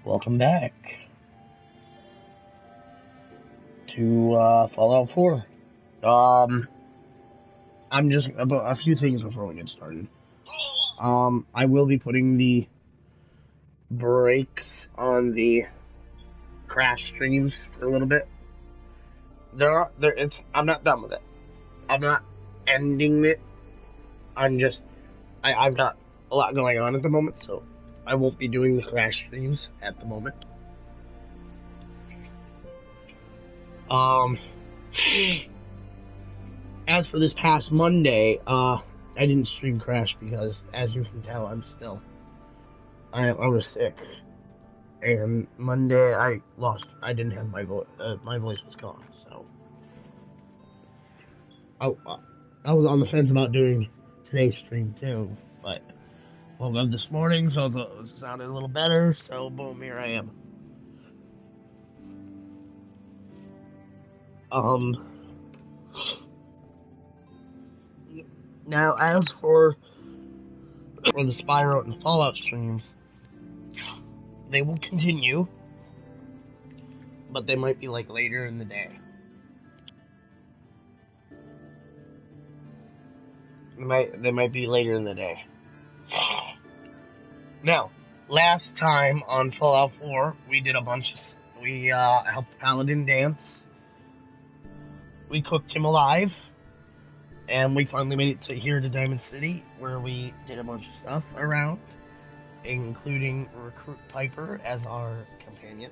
Welcome back to Fallout 4. Um, I'm just about a few things before we get started. I will be putting the brakes on the crash streams for a little bit. I'm not done with it. I'm not ending it. I've got a lot going on at the moment, so I won't be doing the crash streams at the moment. As for this past Monday, I didn't stream Crash because, as you can tell, I was sick, and Monday I didn't have my voice. My voice was gone, so I was on the fence about doing today's stream too, but woke up this morning, so it sounded a little better. So boom, here I am. Now as for the Spyro and Fallout streams, they will continue, but they might be like later in the day. They might be later in the day. Now, last time on Fallout 4, we did we helped Paladin dance. We cooked him alive, and we finally made it here to Diamond City, where we did a bunch of stuff around, including recruit Piper as our companion.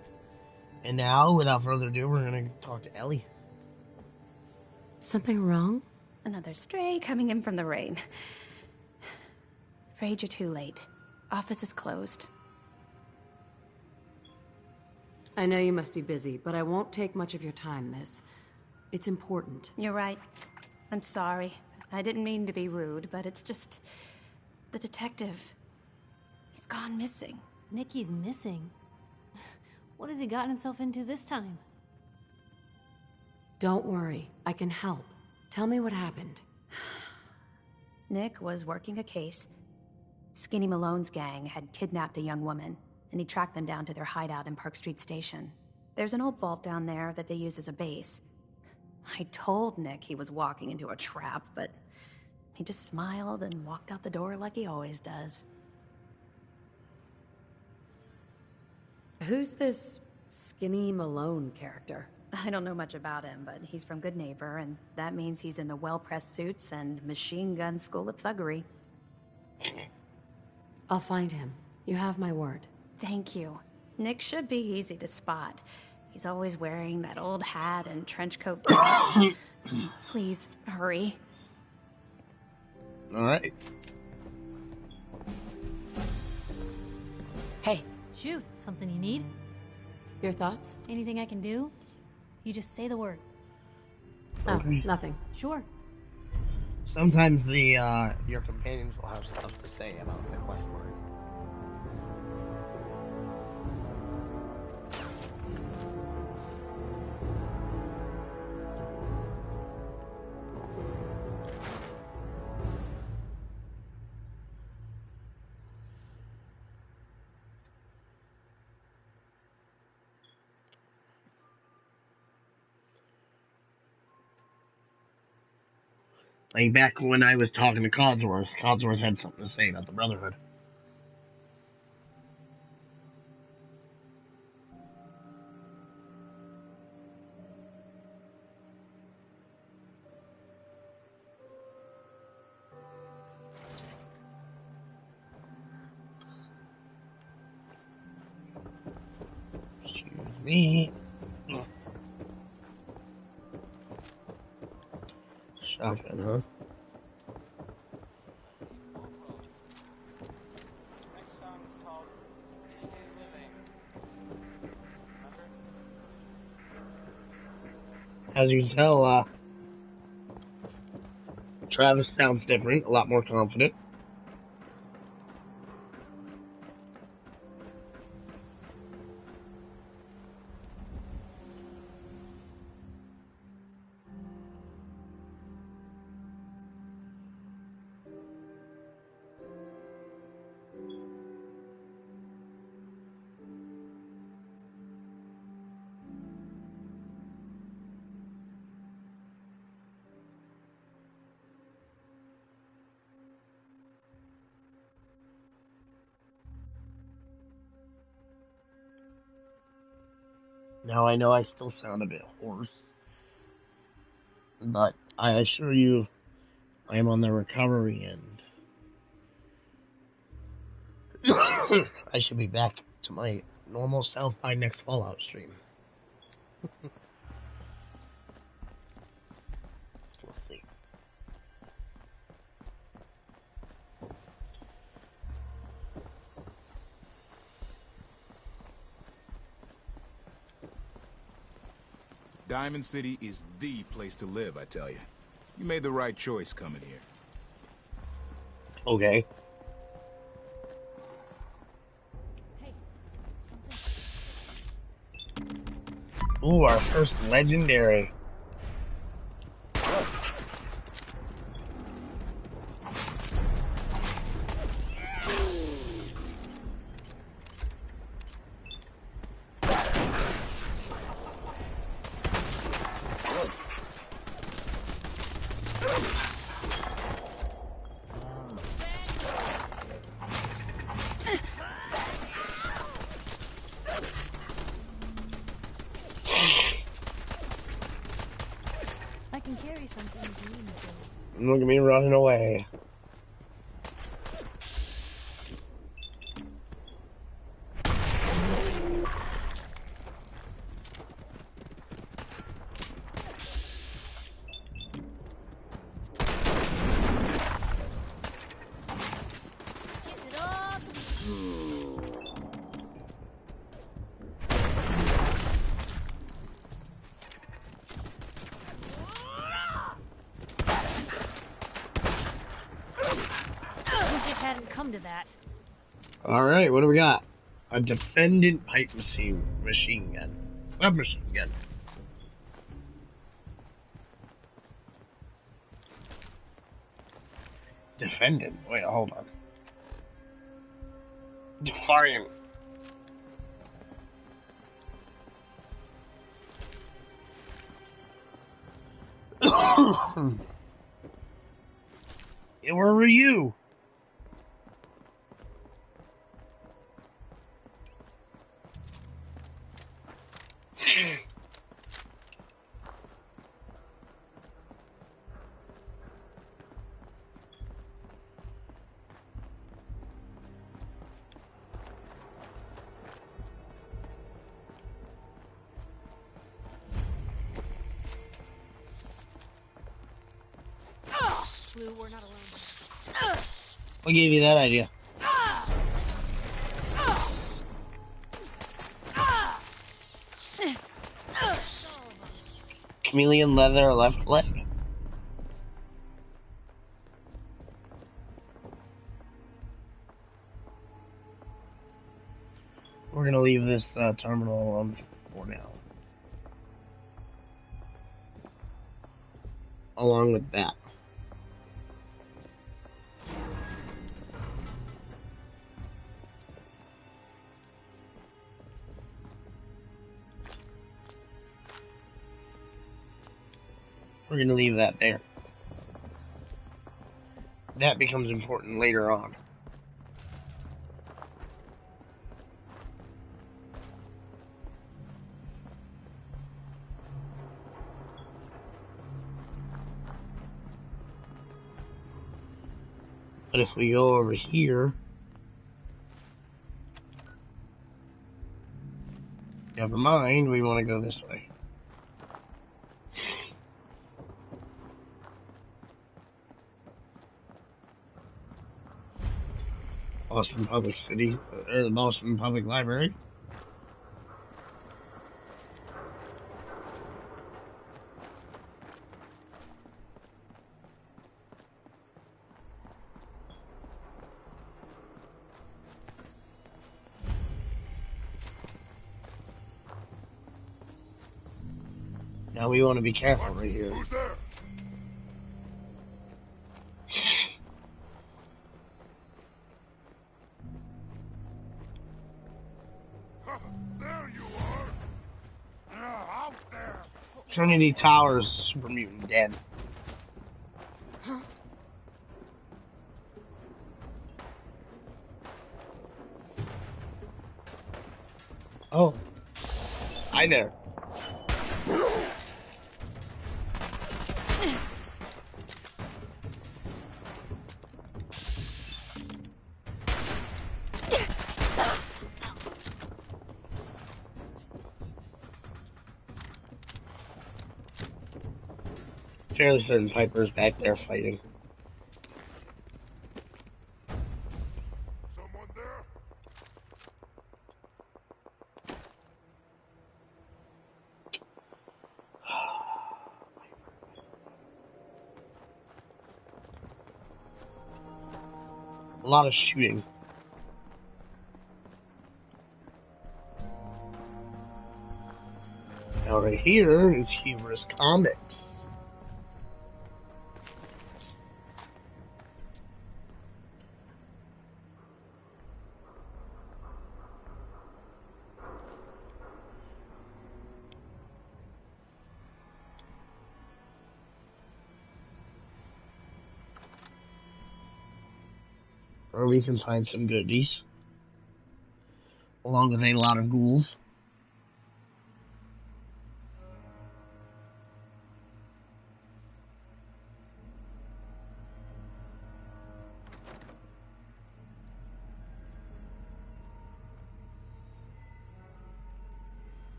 And now, without further ado, we're gonna talk to Ellie. Something wrong? Another stray coming in from the rain. Afraid you're too late. Office is closed. I know you must be busy, but I won't take much of your time, miss. It's important. You're right. I'm sorry. I didn't mean to be rude, but it's just... the detective... he's gone missing. Nikki's missing? What has he gotten himself into this time? Don't worry. I can help. Tell me what happened. Nick was working a case. Skinny Malone's gang had kidnapped a young woman, and he tracked them down to their hideout in Park Street Station. There's an old vault down there that they use as a base. I told Nick he was walking into a trap, but he just smiled and walked out the door like he always does. Who's this Skinny Malone character? I don't know much about him, but he's from Good Neighbor, and that means he's in the well-pressed suits and machine gun school of thuggery. I'll find him. You have my word. Thank you. Nick should be easy to spot. He's always wearing that old hat and trench coat. Please, hurry. Alright. Hey, Shoot, something you need? your thoughts? Anything I can do? You just say the word. Oh, Okay. nothing. Sure. Sometimes your companions will have stuff to say about the quest line. Like back when I was talking to Codsworth had something to say about the Brotherhood. Excuse me. Shotgun, huh? Next song is called Everyday Living. Remember? As you can tell, Travis sounds different, a lot more confident. Now I know I still sound a bit hoarse, but I assure you I am on the recovery end. I should be back to my normal self by next Fallout stream. We'll see. Diamond City is the place to live, I tell you. You made the right choice coming here. Okay. Hey, something. Ooh, our first legendary. I can carry something if you need me to. Look at me running away. Get it up! Wish it hadn't come to that. Alright, what do we got? A defendant pipe machine gun. Submachine gun. Defendant? Wait, hold on. Defiant. Yeah, where were you? Blue, we're not alone. What gave you that idea? Chameleon leather left leg. We're gonna leave this terminal alone for now. Along with that. We're going to leave that there. That becomes important later on. But if we go over here, never mind, we want to go this way. Boston Public City, or the Boston Public Library. Now we want to be careful right here. Who's there? There you are. Out there. Trinity Towers, super mutant dead. Oh. Hi there. Fairly certain Piper's back there fighting. Someone there? A lot of shooting. Now right here is Hubris Comics. Or we can find some goodies. Along with a lot of ghouls.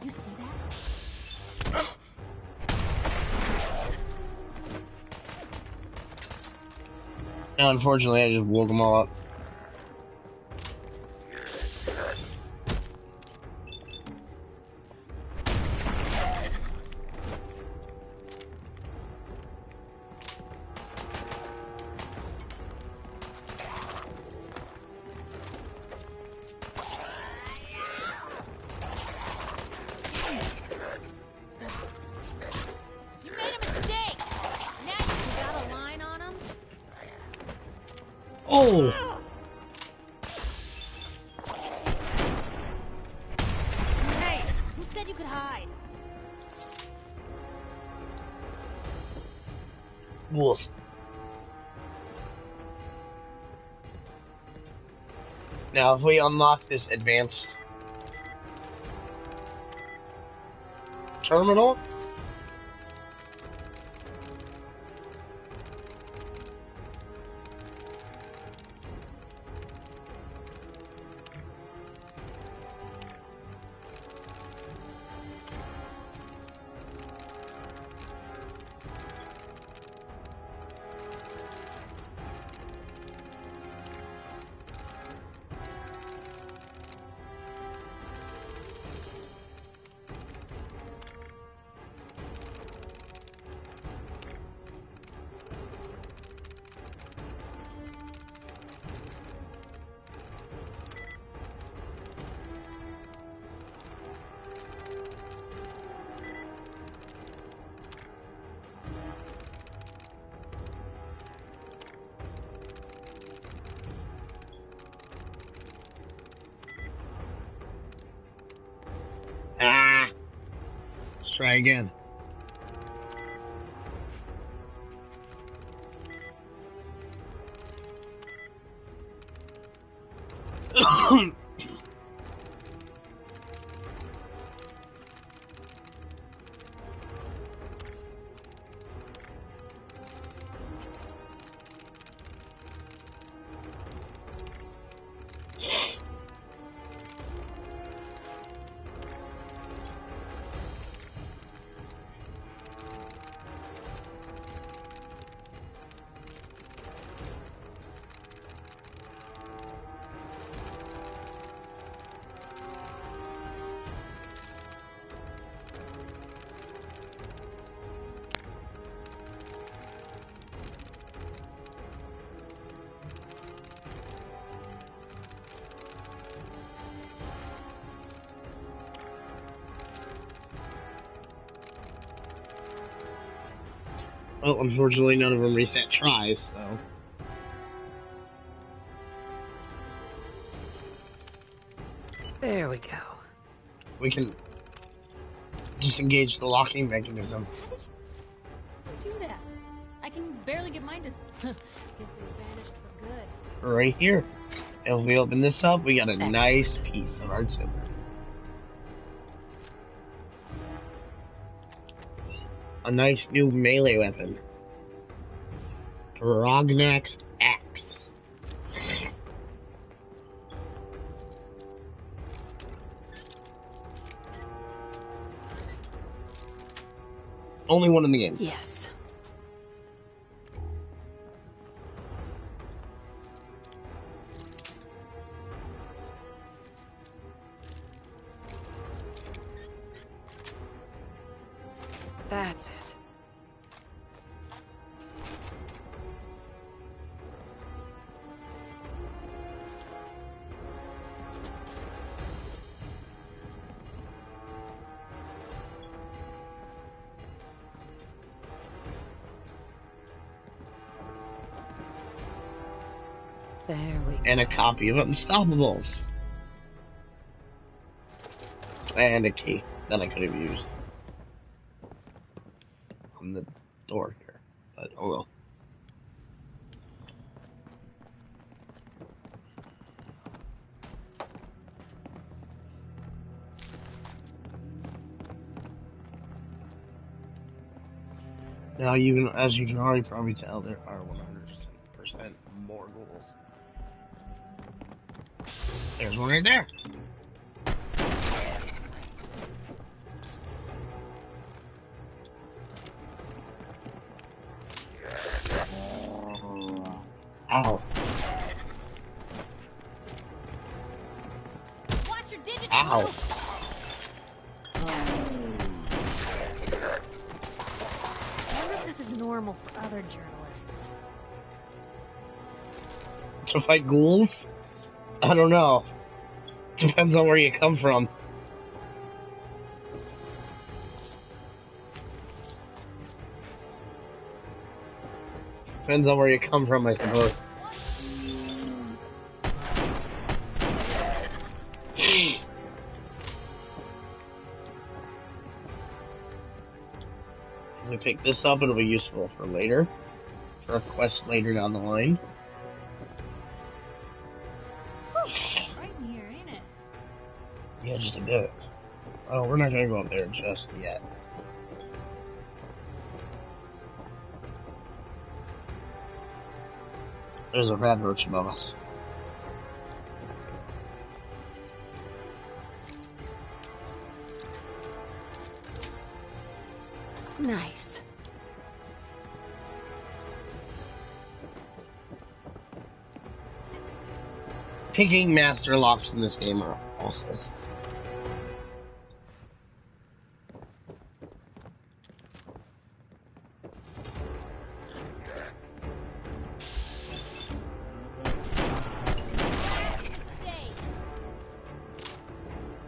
You see that? Now, unfortunately, I just woke them all up. You made a mistake! Now you got a line on him? Oh! Hey! Who said you could hide? Ghouls. Now, if we unlock this advanced terminal, let's try again. Well, unfortunately, none of them reset tries, so. There we go. We can disengage the locking mechanism. How did you do that? I can barely get my mind us. Guess they vanished for good. Right here. And if we open this up, we got a Excellent. nice piece of our timber. A nice new melee weapon. Brognak's Axe. Only one in the game. Yes. That's it. There we go. And a copy of Unstoppables. And a key that I could have used on the door here. But oh well. Now, as you can already probably tell, there are 100% more ghouls. There's one right there. Ow. Watch your digits. Ow. I wonder if this is normal for other journalists. To fight ghouls? I don't know. Depends on where you come from. Depends on where you come from, I suppose. I'm gonna pick this up, it'll be useful for later. For a quest later down the line. Right in here, ain't it? Yeah, just a bit. Oh, we're not gonna go up there just yet. There's a red roach above us. Nice. Picking master locks in this game are awesome.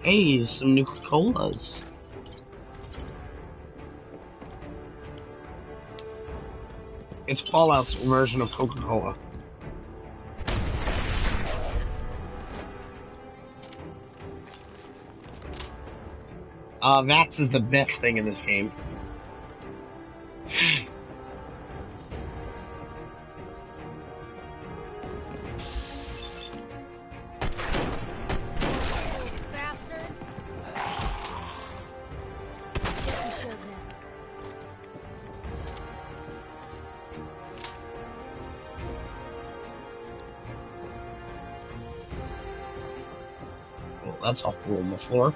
Hey, some new Coca-Colas. It's Fallout's version of Coca-Cola. Vax is the best thing in this game. Bastards. Guess we showed them. Well, that's a hole in the floor.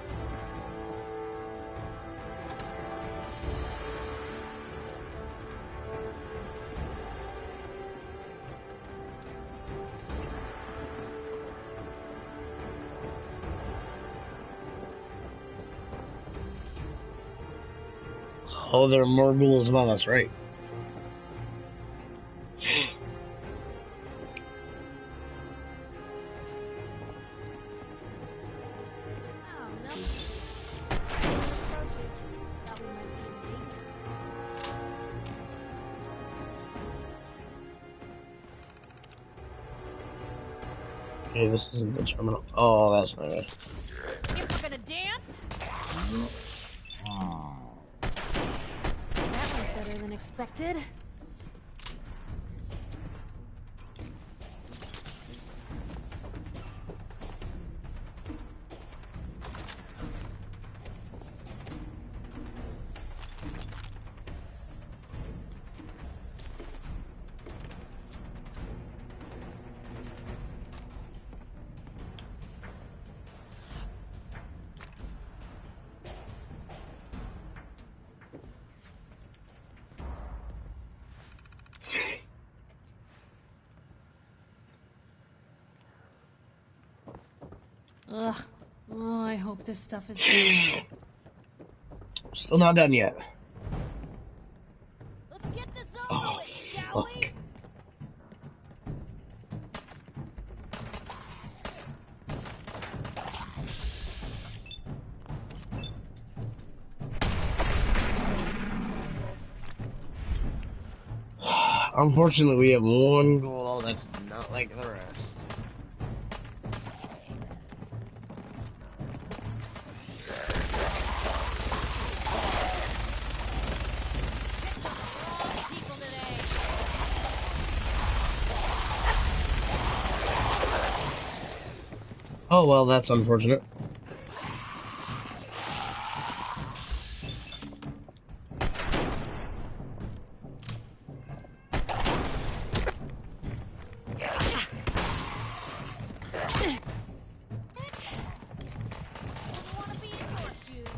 Oh, there are more ghouls above us, right? Oh, no. Approaches. Thought we might be in danger. Okay, this isn't the terminal. Oh, that's not right. If we're gonna dance, that went better than expected. Ugh. Oh, I hope this stuff is done. Still not done yet. Let's get this over Oh, with, shall fuck. we? Unfortunately, we have one goal that's not like the rest. People today. Oh well, that's unfortunate. Wouldn't want to be in your shoes.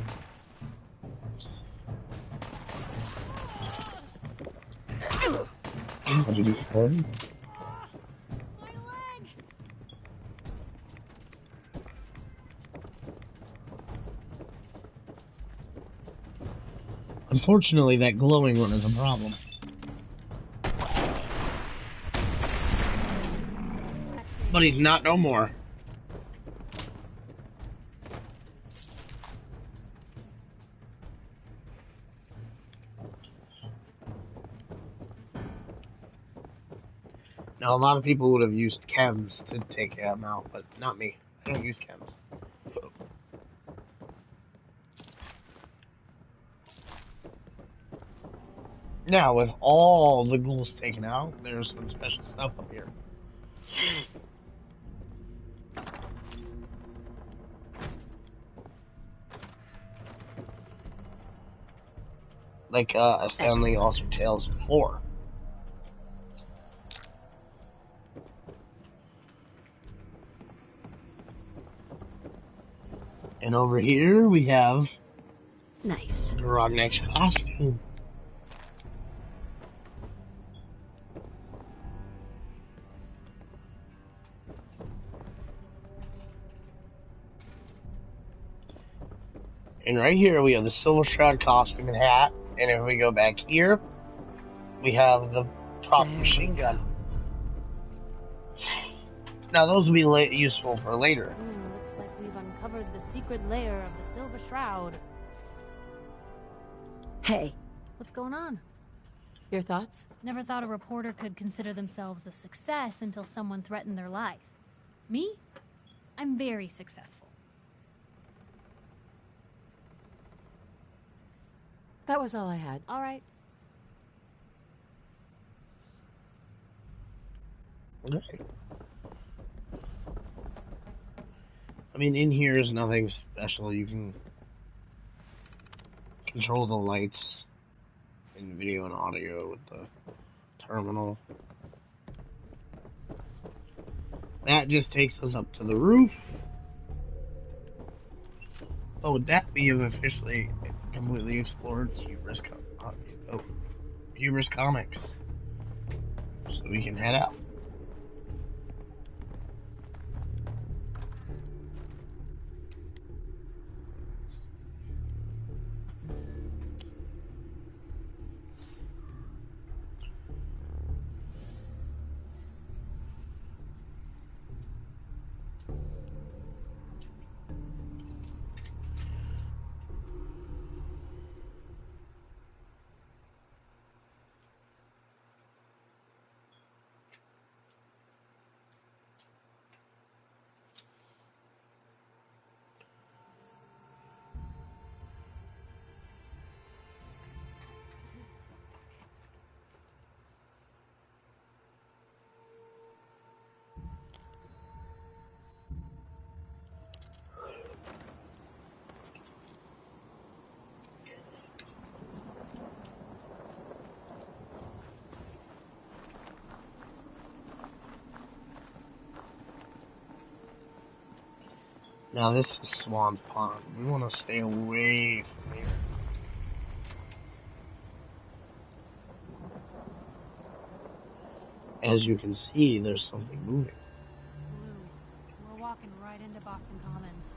What did you say? My leg. Unfortunately, that glowing one is a problem. But he's not no more. Now, a lot of people would have used chems to take him out, but not me. I don't use chems. Now, with all the ghouls taken out, there's some special stuff up here. Like a Stanley Awesome Tales 4. And over here we have Nice. Grognek's costume. And right here we have the Silver Shroud costume and hat. And if we go back here, we have the prop There we machine go. gun. Now those will be useful for later. Looks like we've uncovered the secret lair of the Silver Shroud. Hey, What's going on? your thoughts? Never thought a reporter could consider themselves a success until someone threatened their life. Me? I'm very successful. That was all I had. All right. Okay. I mean, in here is nothing special. You can control the lights in video and audio with the terminal. That just takes us up to the roof. Oh, would that be have officially completely explored Hubris Comics? So we can head out. Now this is Swan's Pond. We want to stay away from here. As you can see, there's something moving. Blue. We're walking right right into Boston Commons.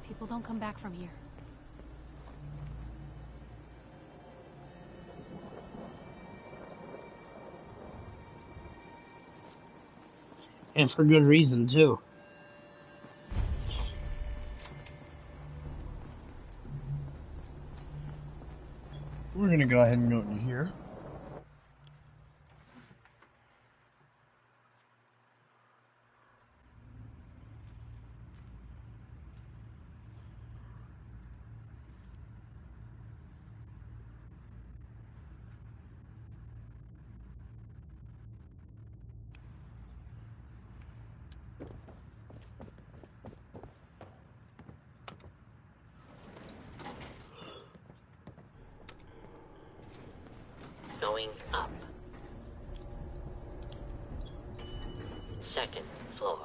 People don't come back from here. And for good reason, too. We're gonna go ahead and go into here. Going up. Second floor.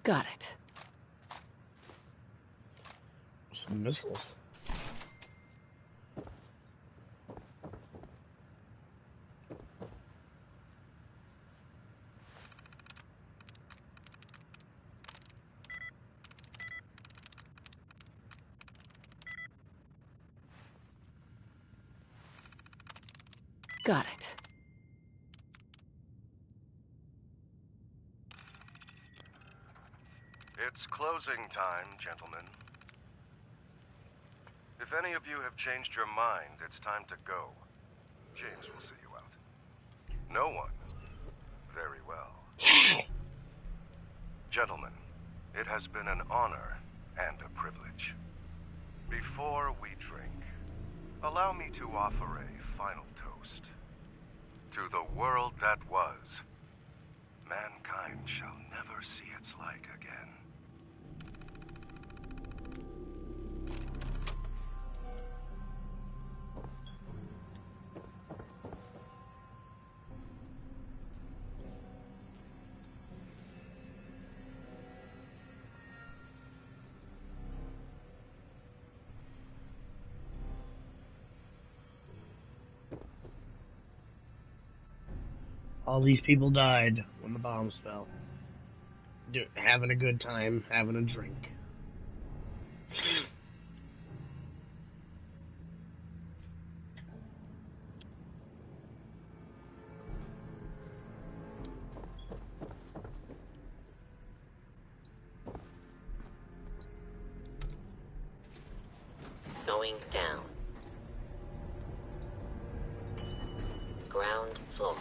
Got it. Some missiles. Got it. It's closing time, gentlemen. If any of you have changed your mind, it's time to go. James will see you out. No one? Very well. Gentlemen, it has been an honor and a privilege. Before we drink, allow me to offer a final toast. To the world that was, mankind shall never see its like again. All these people died when the bombs fell. Having a good time, having a drink. Going down. Ground floor.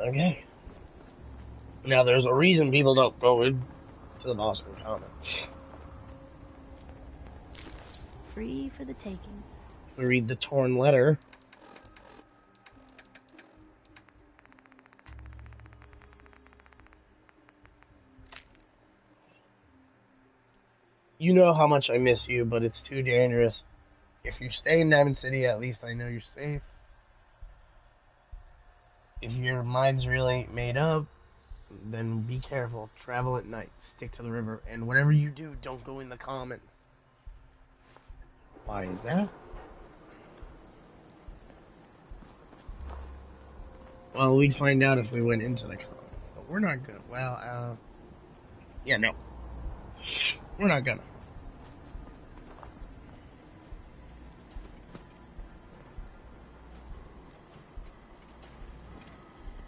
Okay. Now, there's a reason people don't go into the Boston Commons. Free for the taking. We read the torn letter. You know how much I miss you, but it's too dangerous. If you stay in Diamond City, at least I know you're safe. If your mind's really made up, then be careful. Travel at night. Stick to the river. And whatever you do, don't go in the common. Why is that? Well, we'd find out if we went into the common. But we're not gonna. Well, yeah, no. We're not gonna.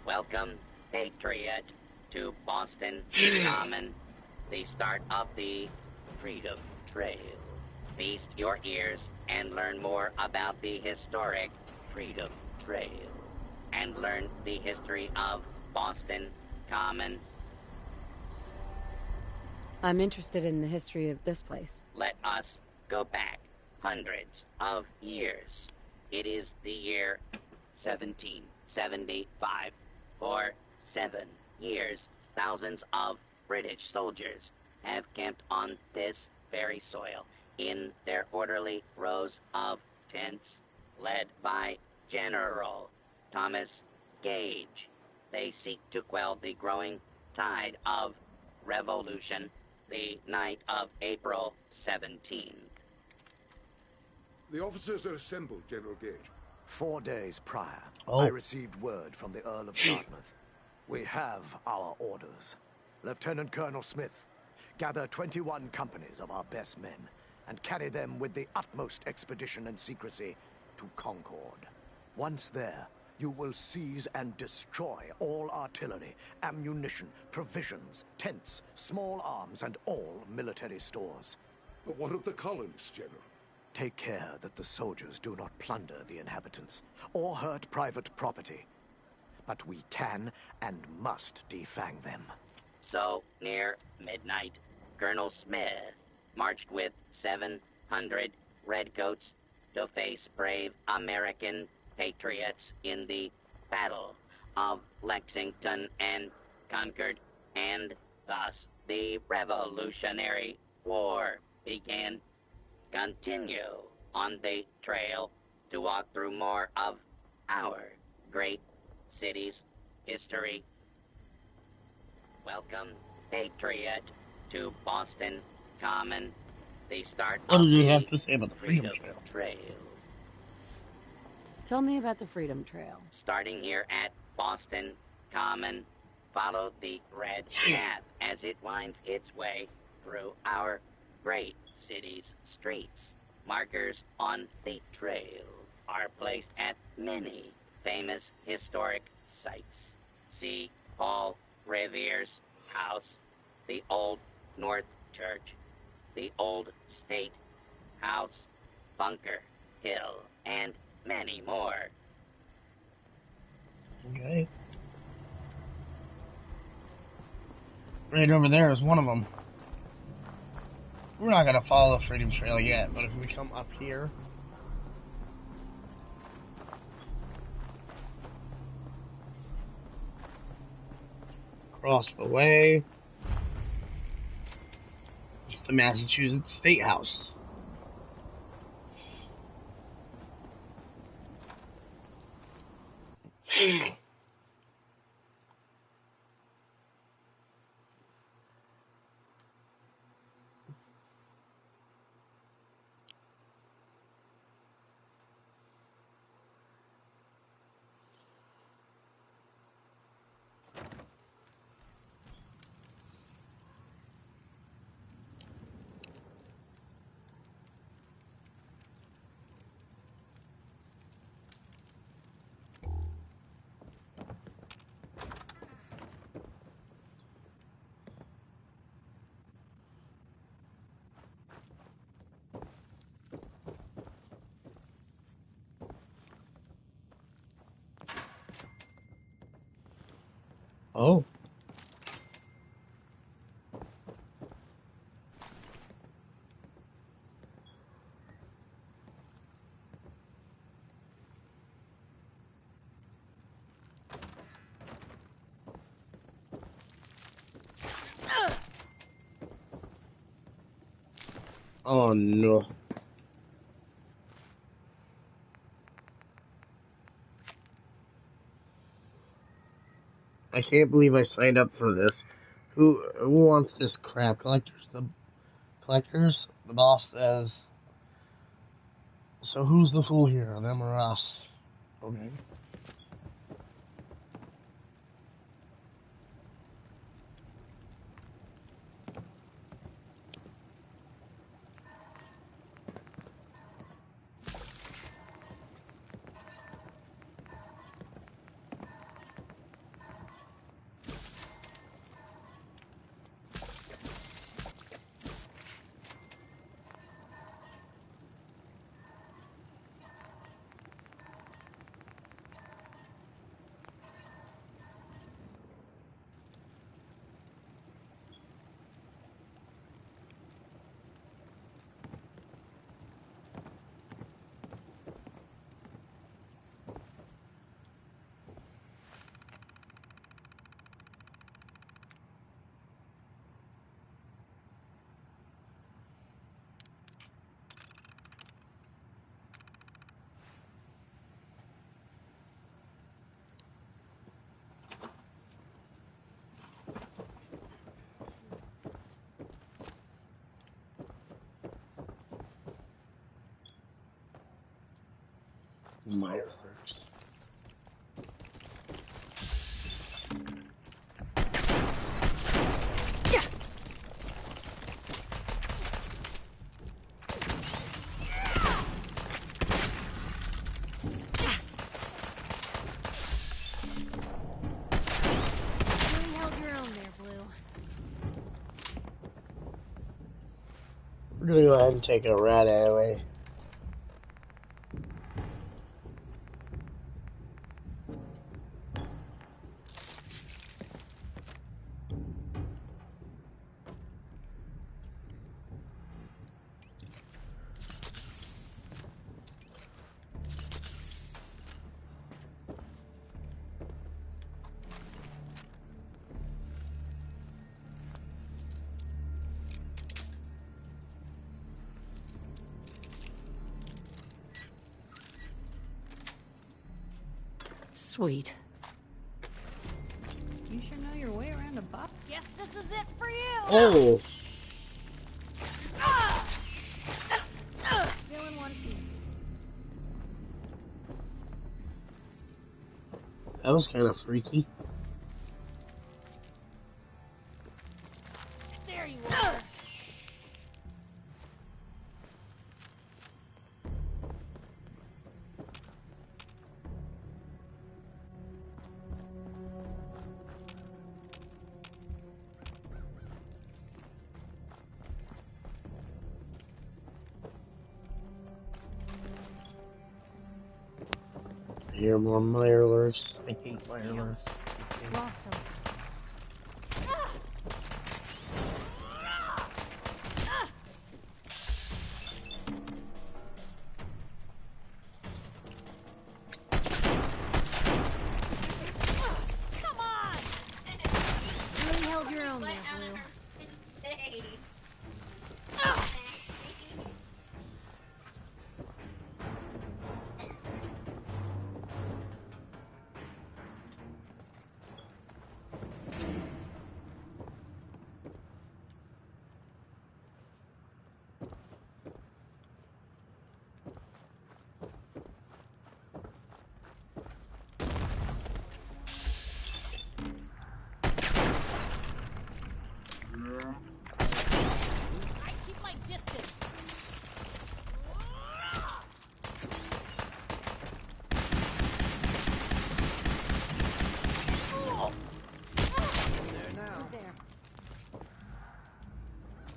Welcome, Patriot, to Boston Common, the start of the Freedom Trail. Feast your ears and learn more about the historic Freedom Trail, and learn the history of Boston Common. I'm interested in the history of this place. Let us go back hundreds of years. It is the year 1775. For 7 years, thousands of British soldiers have camped on this very soil in their orderly rows of tents, led by General Thomas Gage. They seek to quell the growing tide of revolution the night of April 17th. The officers are assembled, General Gage. 4 days prior, Oh. I received word from the Earl of Dartmouth. We have our orders. Lieutenant Colonel Smith, gather 21 companies of our best men and carry them with the utmost expedition and secrecy to Concord. Once there, you will seize and destroy all artillery, ammunition, provisions, tents, small arms, and all military stores. But what of the colonists, General? Take care that the soldiers do not plunder the inhabitants or hurt private property. But we can and must defang them. So, near midnight, Colonel Smith marched with 700 redcoats to face brave American patriots in the Battle of Lexington and Concord, and thus the Revolutionary War began. Continue on the trail to walk through more of our great city's history. Welcome, Patriot, to Boston Common, the start What of do you the have to say about the Freedom Freedom Trail. Tell me about the Freedom Trail. Starting here at Boston Common, follow the red path as it winds its way through our great city's streets. Markers on the trail are placed at many famous historic sites. See Paul Revere's house, the Old North Church, the Old State House, Bunker Hill, and many more. Okay. Right over there is one of them. We're not gonna follow the Freedom Trail yet, but if we come up here, across the way, it's the Massachusetts State House. Oh. Oh no. I can't believe I signed up for this. Who wants this crap? Collectors. The collectors? The boss says. So who's the fool here? Them or us? Okay. Mirelurks. Really held your own there, Blue. We're gonna go ahead and take a rat anyway. Sweet. You sure know your way around a box. Guess this is it for you. Oh! Still in one piece. That was kind of freaky. There you are. I hear more Mirelurks. I hate Mirelurks. Lost him. Come on! Really held your own there, Blue. I keep my distance. There now. Who's there?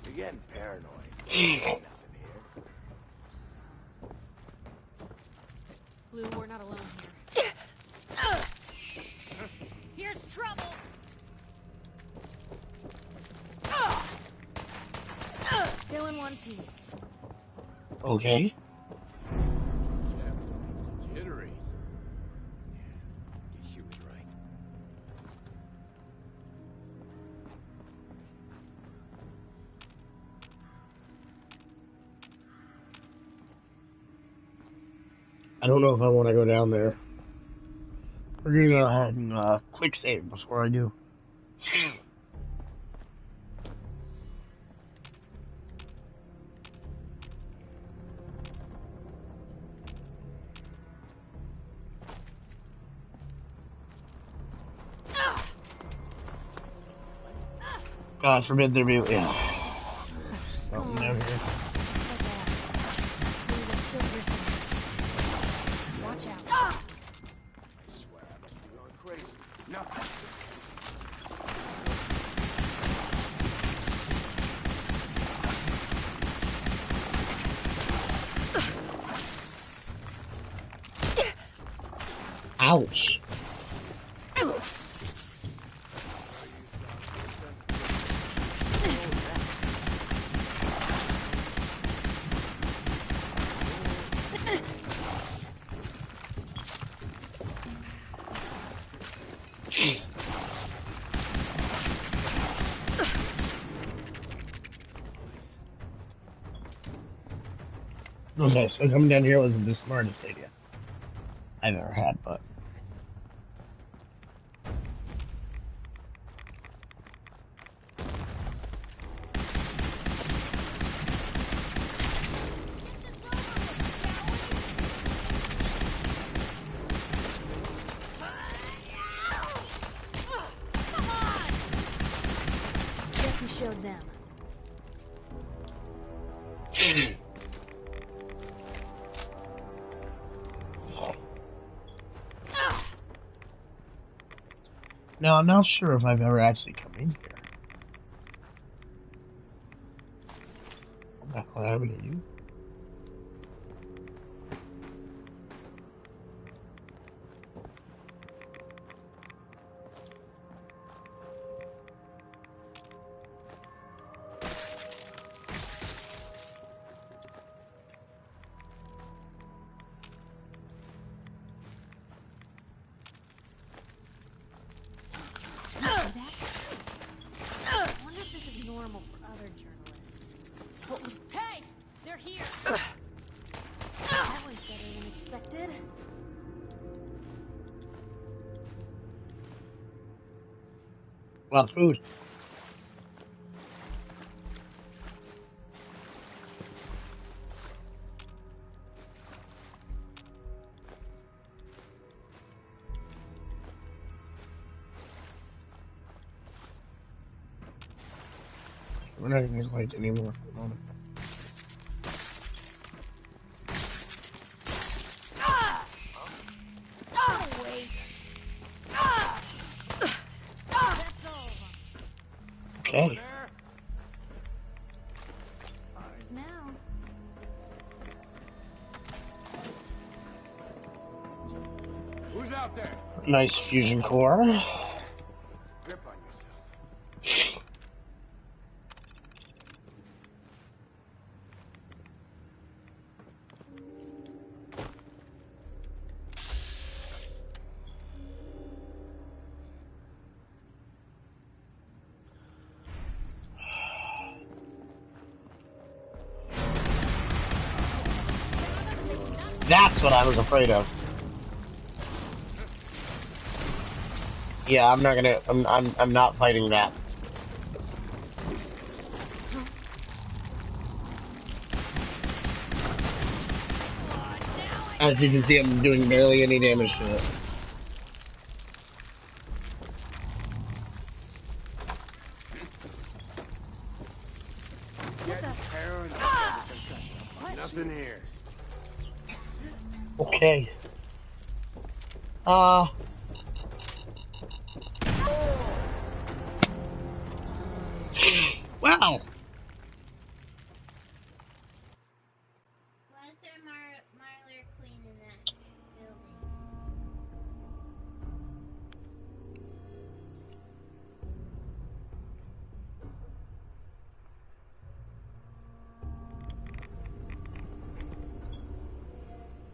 You're getting paranoid. There's nothing here. Blue, we're not alone here. Here's trouble. Still in one piece. Okay. Jittery. Guess she was right. I don't know if I want to go down there. We're gonna go ahead and quick save before I do. God forbid there be something down here. Blue, there's still here somewhere. Watch out. I swear I must be going crazy. No. Ouch. Okay, so coming down here wasn't the smartest idea I've ever had, but showed them. Now, I'm not sure if I've ever actually come in here. What happened to you? I wonder if this is normal for other journalists. What was... Hey! They're here! That was better than expected. Well, food. We're not even gonna fight anymore for the moment. Wait. Okay. Ours now. Who's out there? Nice fusion core. Grip on yourself. That's what I was afraid of. Yeah, I'm not gonna. I'm not fighting that. As you can see, I'm doing barely any damage to it. Nothing here. Okay. Why Wow. is there Marler Queen in that building?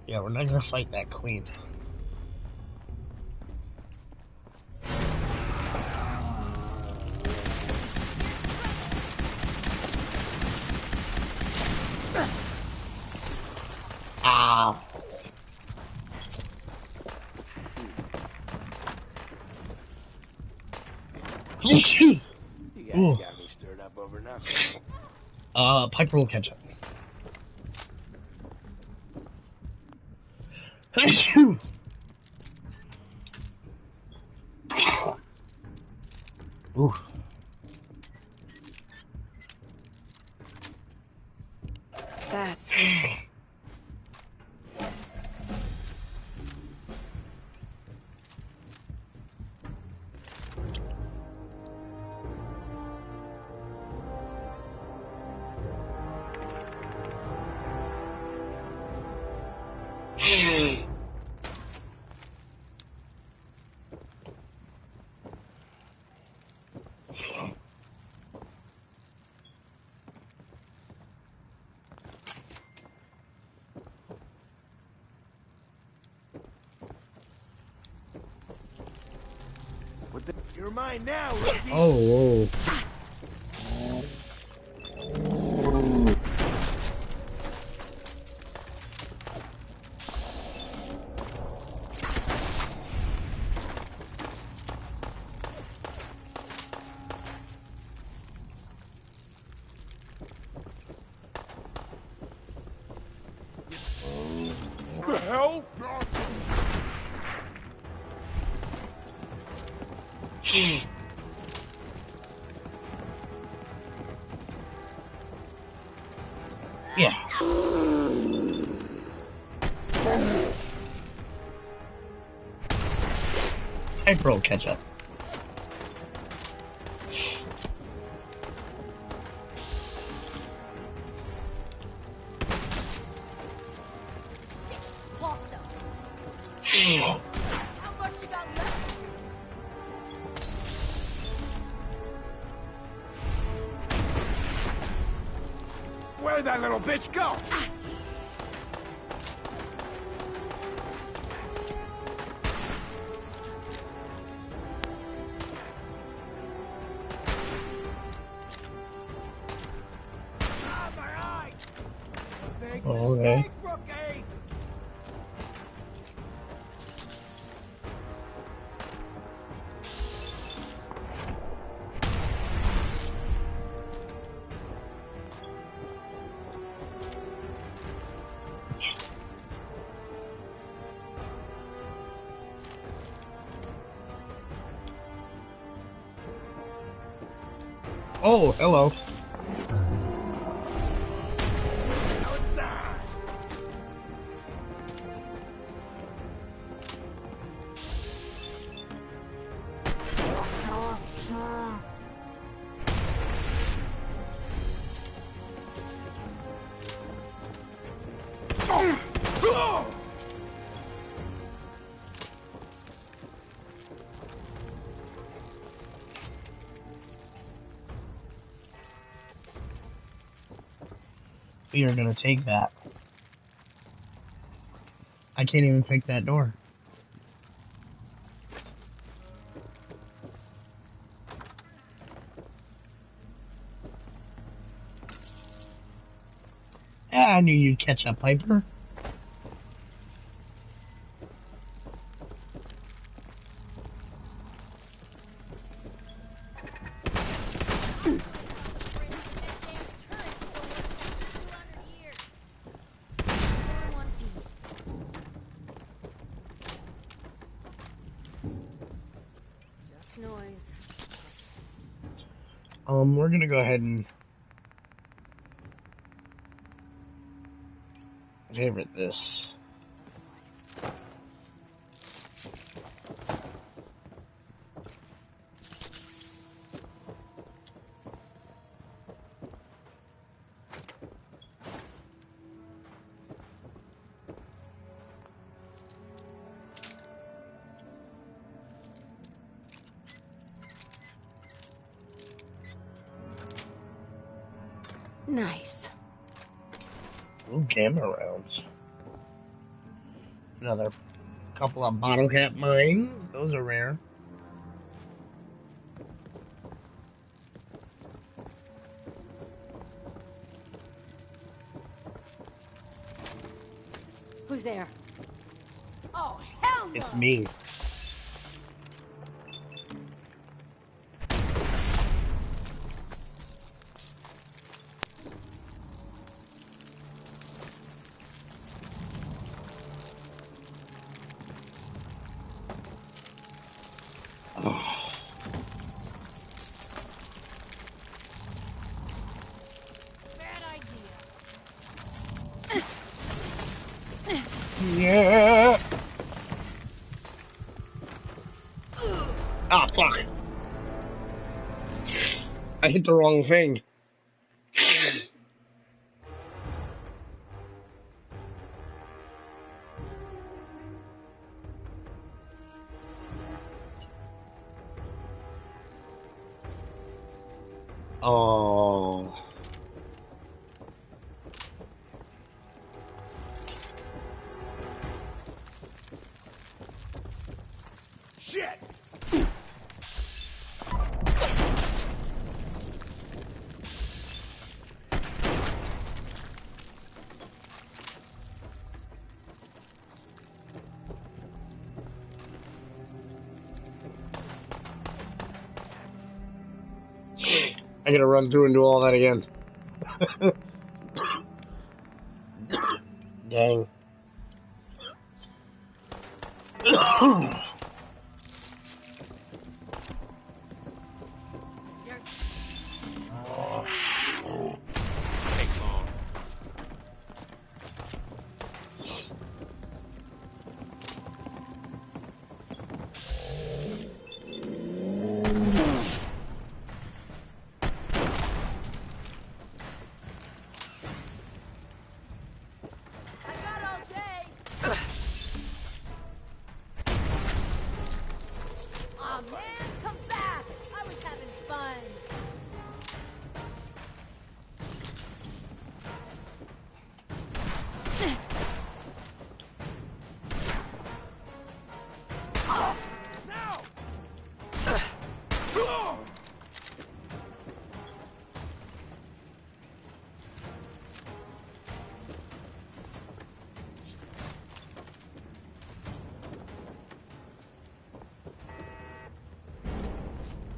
Yeah, we're not gonna fight that queen. Ah. You guys got me stirred up over nothing. Piper will catch up. Ooh. That's... You're mine now, Ruby. Oh, whoa. The hell? Piper will catch up. Lost them. How much you got left? Where'd that little bitch go? Ah, my eye! Big Okay. mistake, rookie! Oh, hello. Outside! We are gonna take that. I can't even take that door. I knew you'd catch up, Piper. Just noise. We're gonna go ahead and favorite this. Nice. Ooh, gamma rounds. Another couple of bottle cap mines. Those are rare. Who's there? Oh, hell no! It's me. Yeah. Ah, fuck. I hit the wrong thing. Oh. Shit! I gotta run through and do all that again. Dang. man, come back! I was having fun.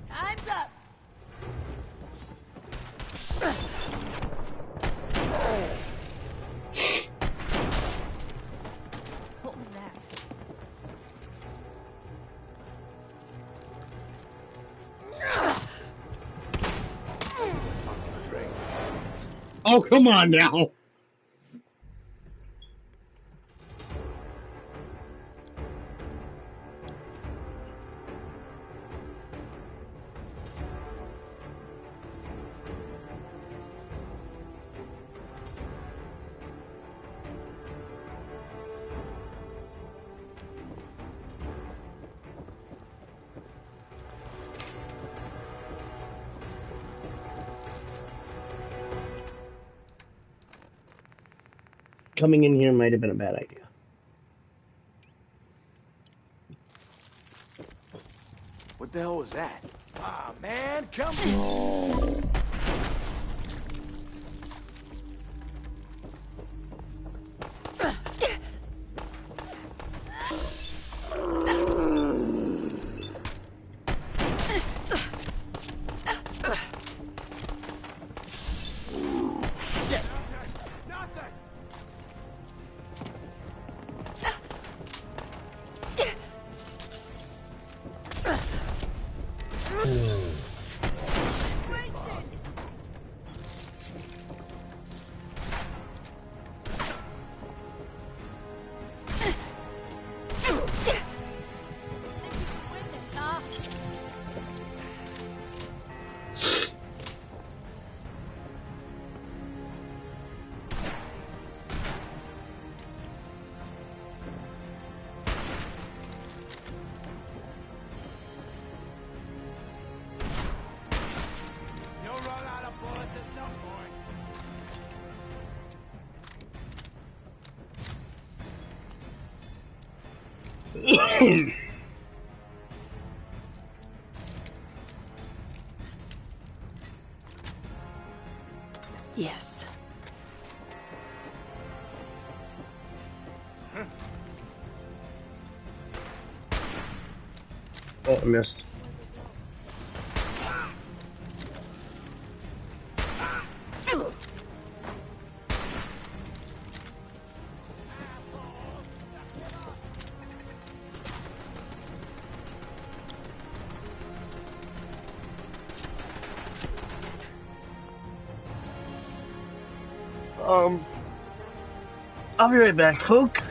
Time's up. What was that? Oh, come on now. Coming in here might have been a bad idea. What the hell was that? Ah, man, come on. Yes. Oh, I missed. I'll be right back, folks.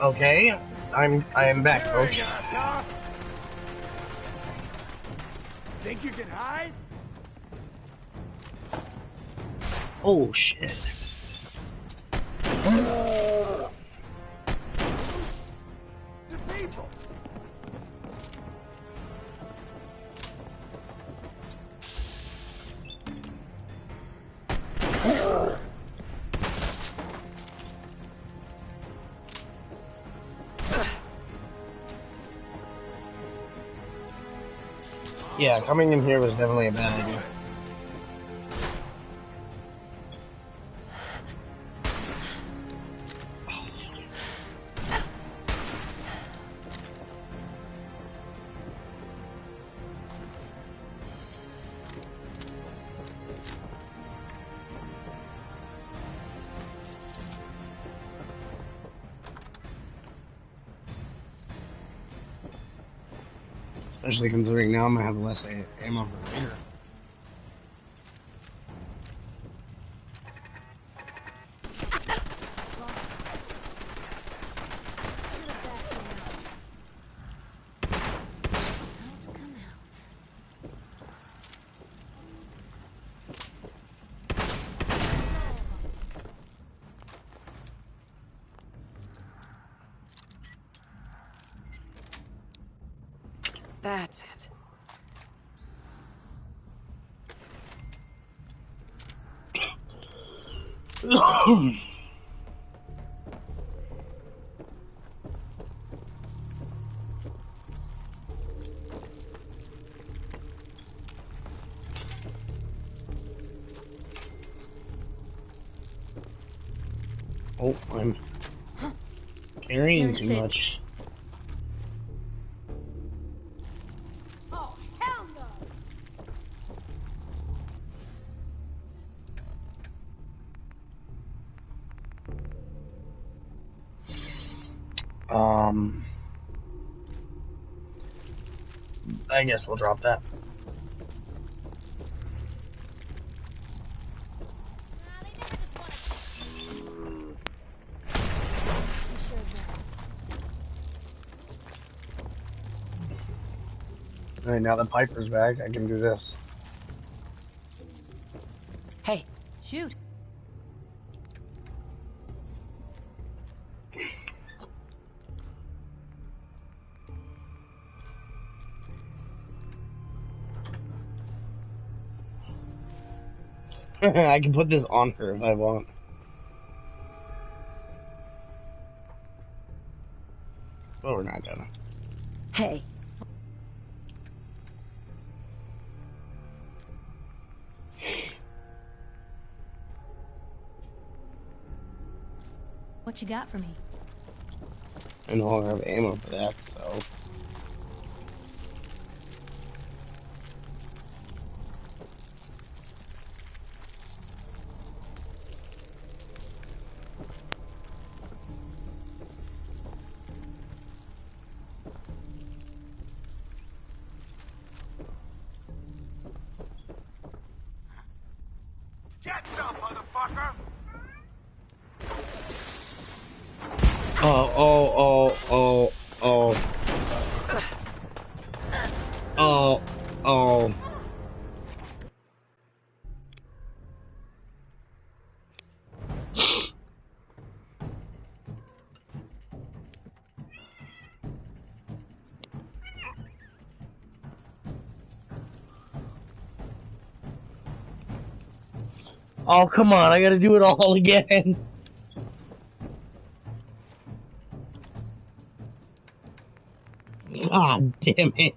Okay, I am back, folks. Think you can hide? Oh shit. The people. Yeah, coming in here was definitely a bad idea. Especially considering now I'm gonna have less ammo for later. That's it. Oh, I'm carrying too much. Oh, hell no! I guess we'll drop that. Alright, now that Piper's back, I can do this. Hey, shoot. I can put this on her if I want. But we're not gonna. Hey. What you got for me? I no longer have ammo for that, so. Get some, motherfucker! Oh. Oh, come on, I gotta do it all again. God damn it.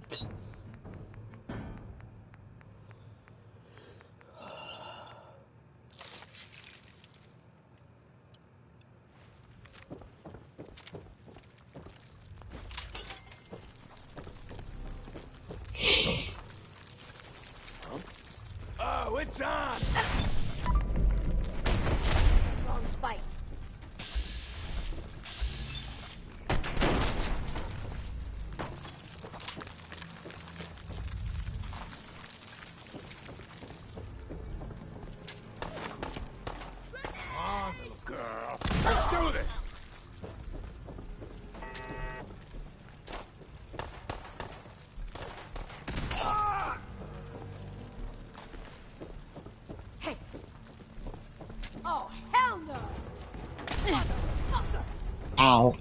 Oh, it's on! Wrong fight. Come on, little girl. Let's do this! Ow.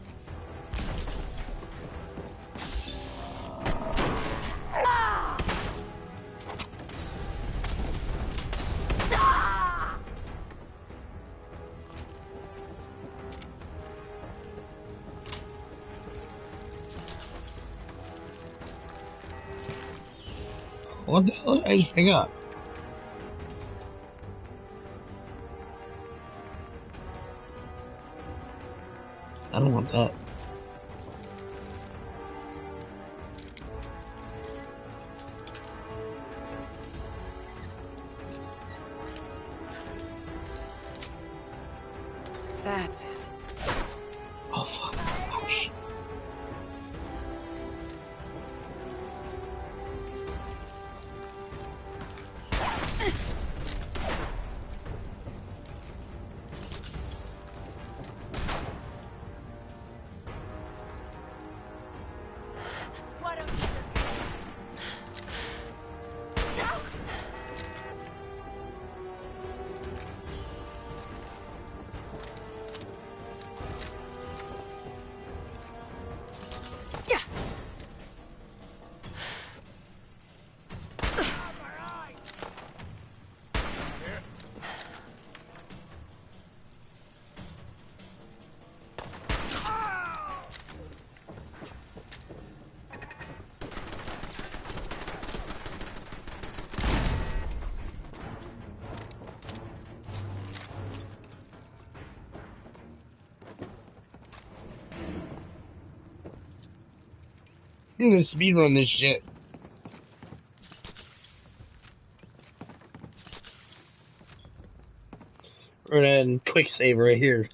What the hell did I just pick up? I don't want that. That's it. Oh, fuck. Ouch. Why don't you I'm gonna speedrun this shit. We're gonna end quick save right here.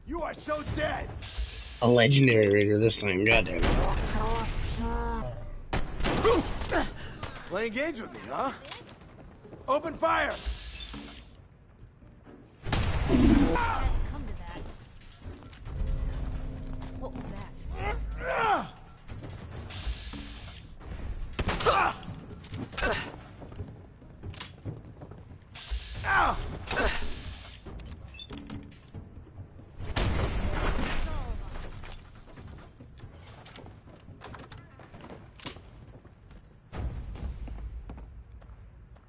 You are so dead! A legendary raider this time, goddamn. Playing games with me, huh? Open fire! come to that? What was that?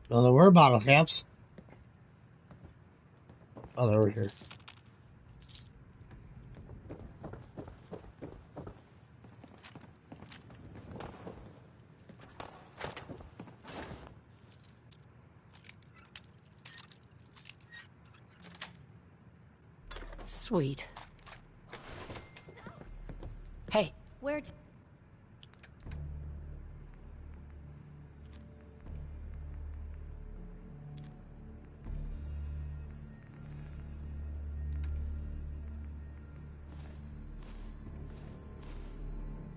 No, there were bottle caps. Oh, they're over here. Sweet. Hey. Where to?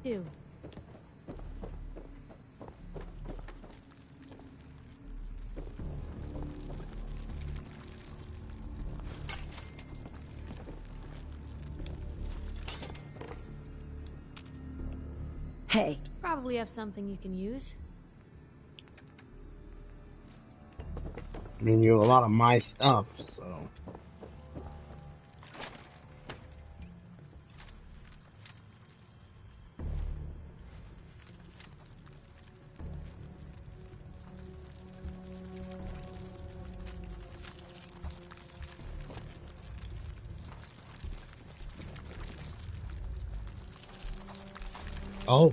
Do. Hey. Probably have something you can use. I mean, you have a lot of my stuff, so. Oh.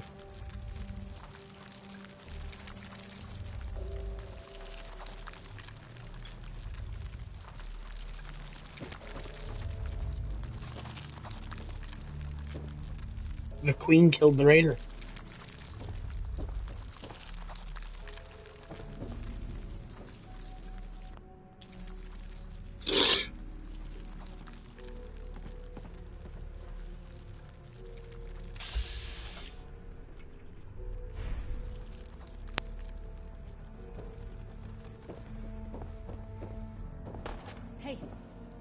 The queen killed the raider. Hey,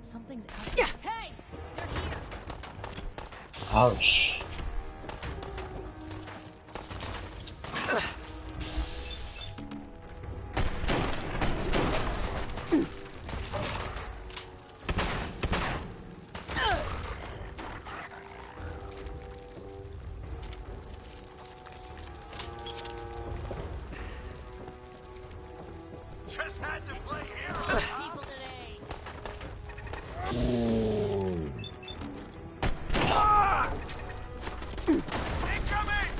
something's out there. Hey, they're here. Ouch. Just had to play hero. People today. Incoming!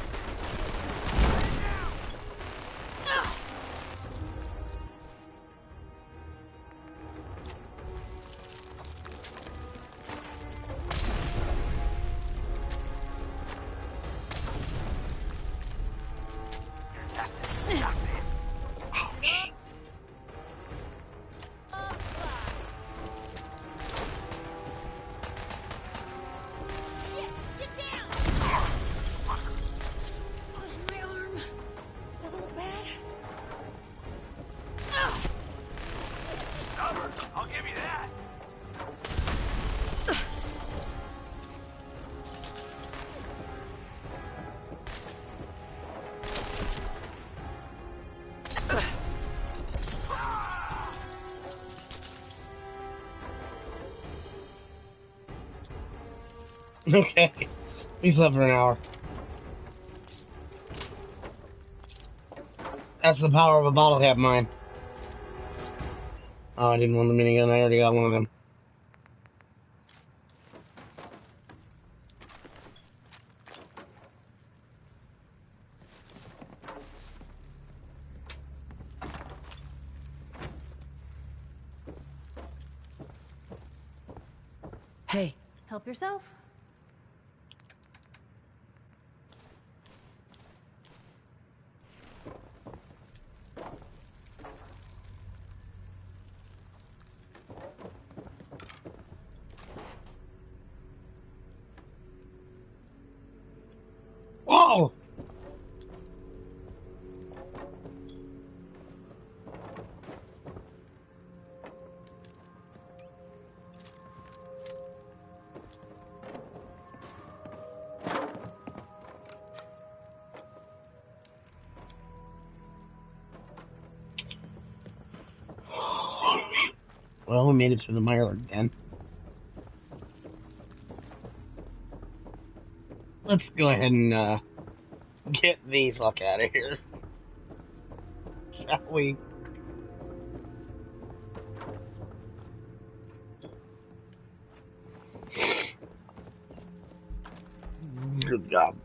Shit! Get down! My arm. Doesn't look bad. Stubborn, I'll give you that. Okay. We slept for an hour. That's the power of a bottle cap mine. Oh, I didn't want the minigun. I already got one of them. Hey. Help yourself. Whoa! Well, we made it through the mire again. Let's go ahead and get the fuck out of here. Shall we? Good job.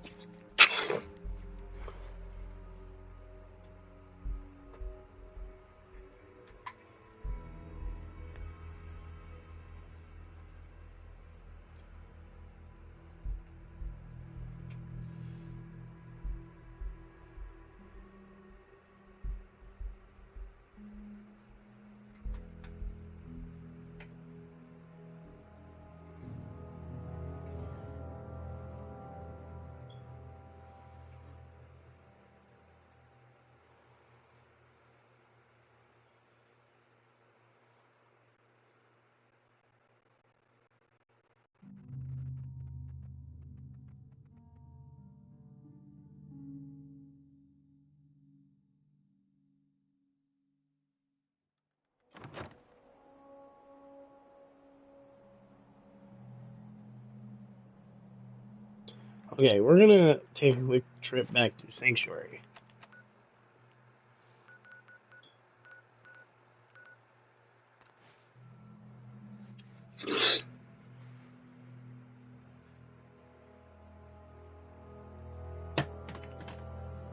Okay, we're gonna take a quick trip back to Sanctuary.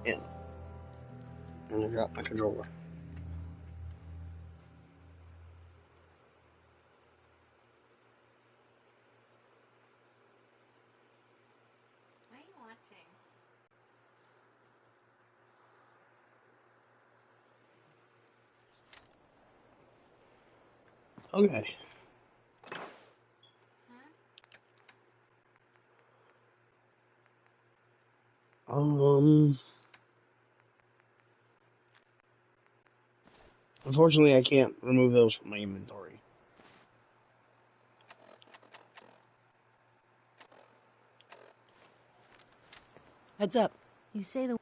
Yeah. I'm gonna drop my controller. What are you watching? Okay. Unfortunately, I can't remove those from my inventory. Heads up. You say the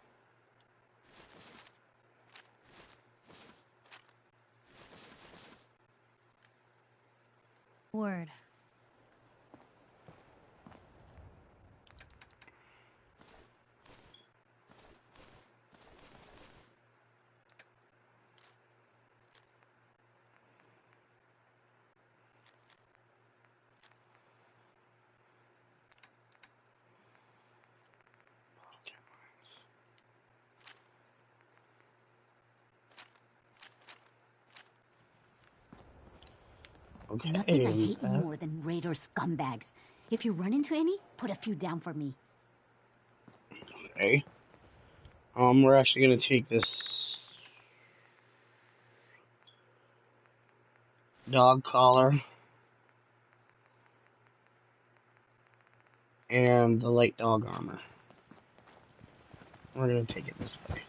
word. Okay. Nothing I hate more than raider scumbags. If you run into any, put a few down for me. Okay. We're actually gonna take this dog collar and the light dog armor. We're gonna take it this way.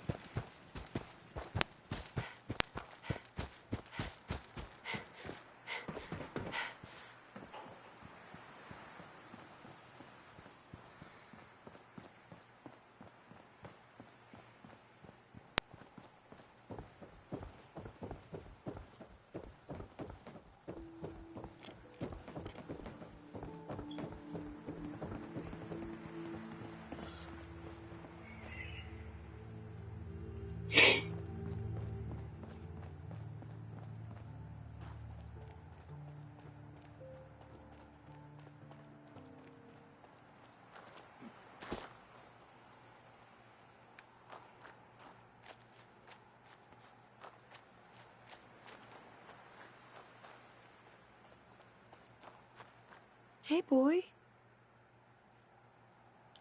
Hey, boy.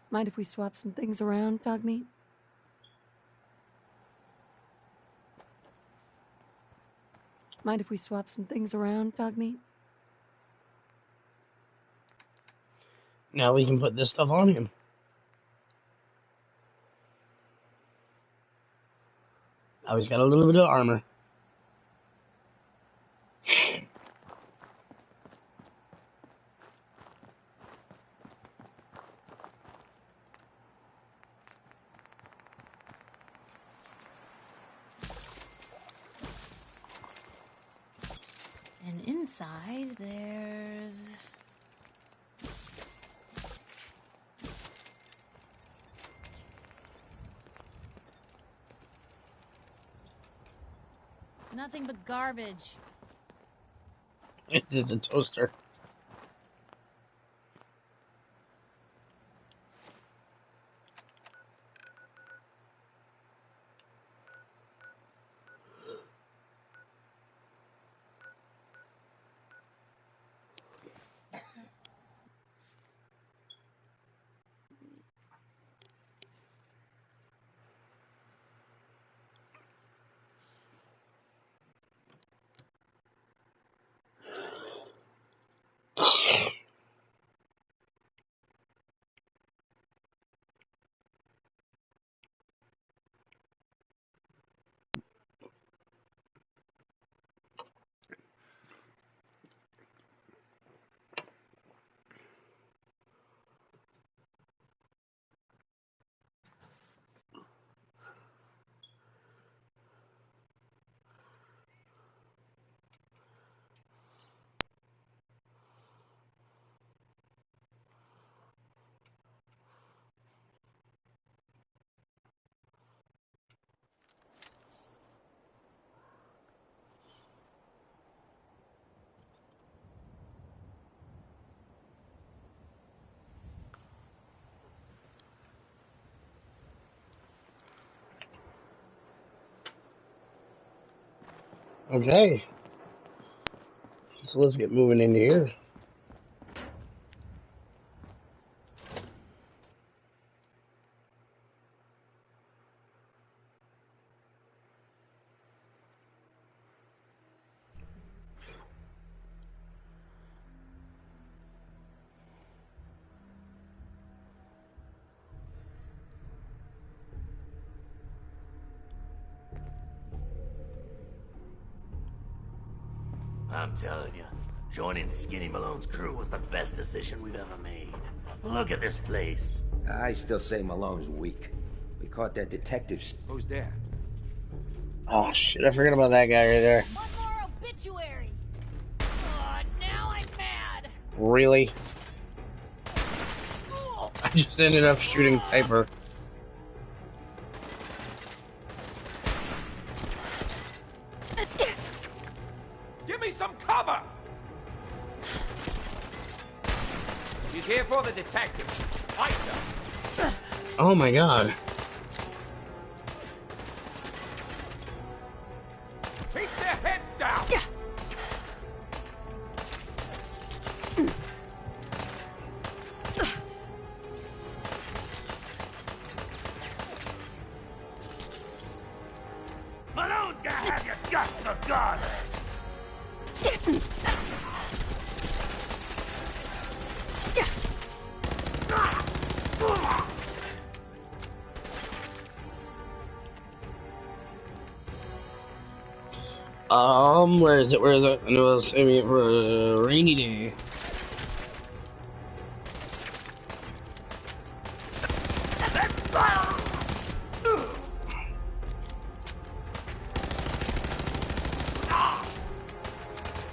Mind if we swap some things around, Dogmeat? Mind if we swap some things around, Dogmeat? Now we can put this stuff on him. Now he's got a little bit of armor. And inside, there's... nothing but garbage. It's a toaster. Okay. So let's get moving into here. I'm telling you, joining Skinny Malone's crew was the best decision we've ever made. Look at this place. I still say Malone's weak. We caught that detective. Who's there? Oh shit, I forgot about that guy right there. One more obituary. Oh, now I'm mad. Really? I just ended up shooting Piper. Give me some cover! He's here for the detective. Isa. Oh my god. Keep their heads down! Where is it? Where is it? I know I was saving it for a rainy day.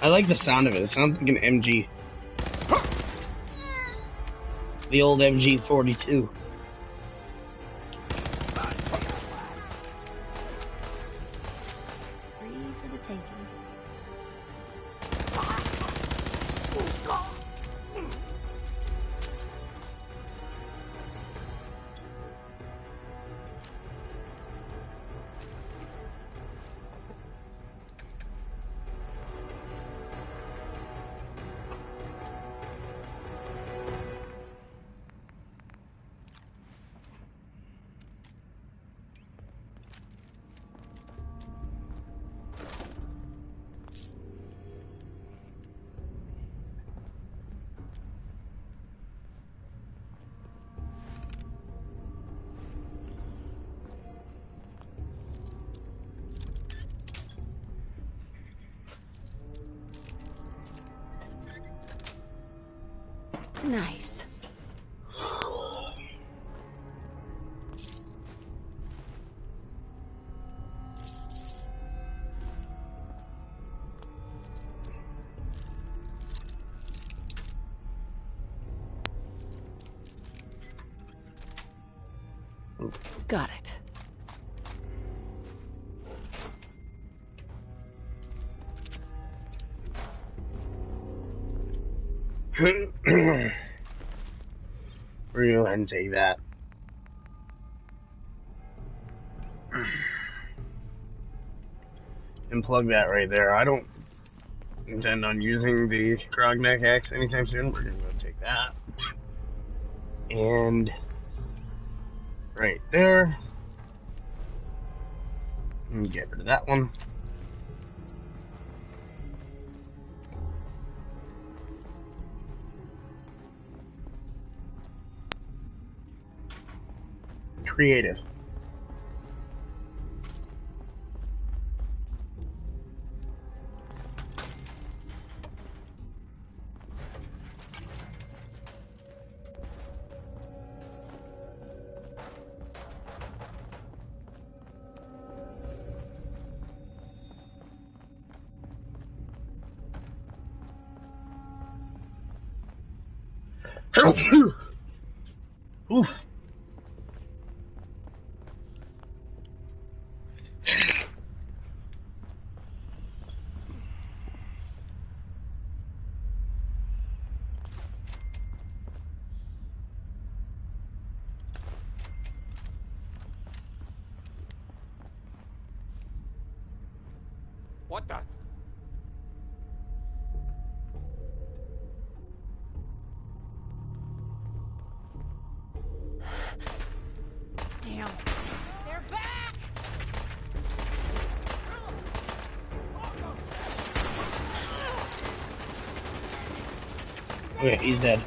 I like the sound of it. It sounds like an MG. The old MG42. Nice. Got it. We're gonna go ahead and take that. And plug that right there. I don't intend on using the Krogneck X anytime soon. We're gonna go take that. And right there. And get rid of that one. Creative. Oof. What the? Damn. They're back! Okay, he's dead.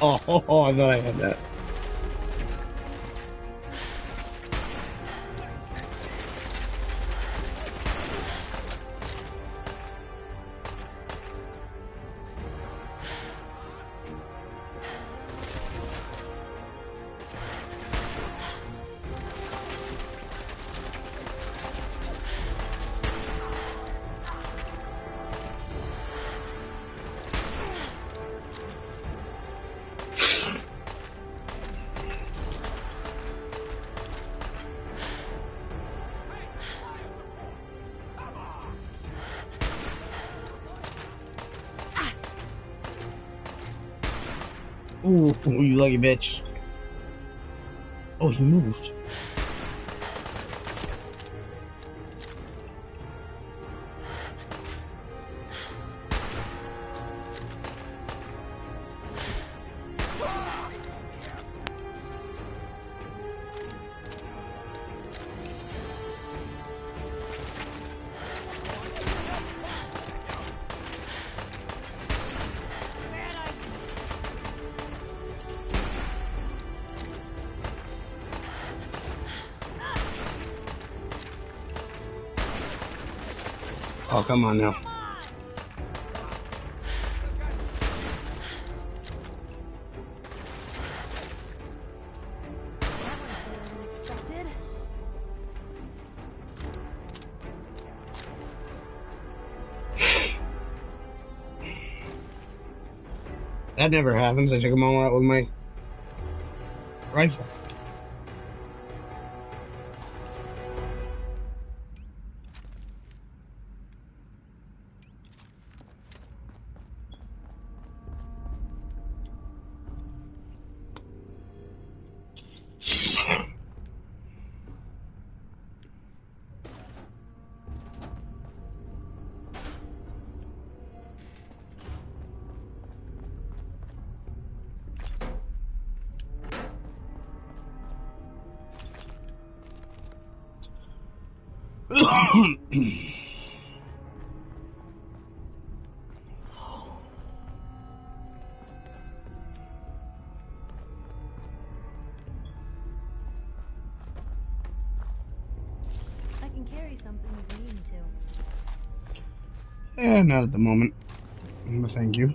Oh, I thought I had that. Ooh, you lucky bitch. Oh, he moved. Oh, come on now. That never happens. I took them all out with my rifle. I can carry something if you need me to. Not at the moment. But thank you.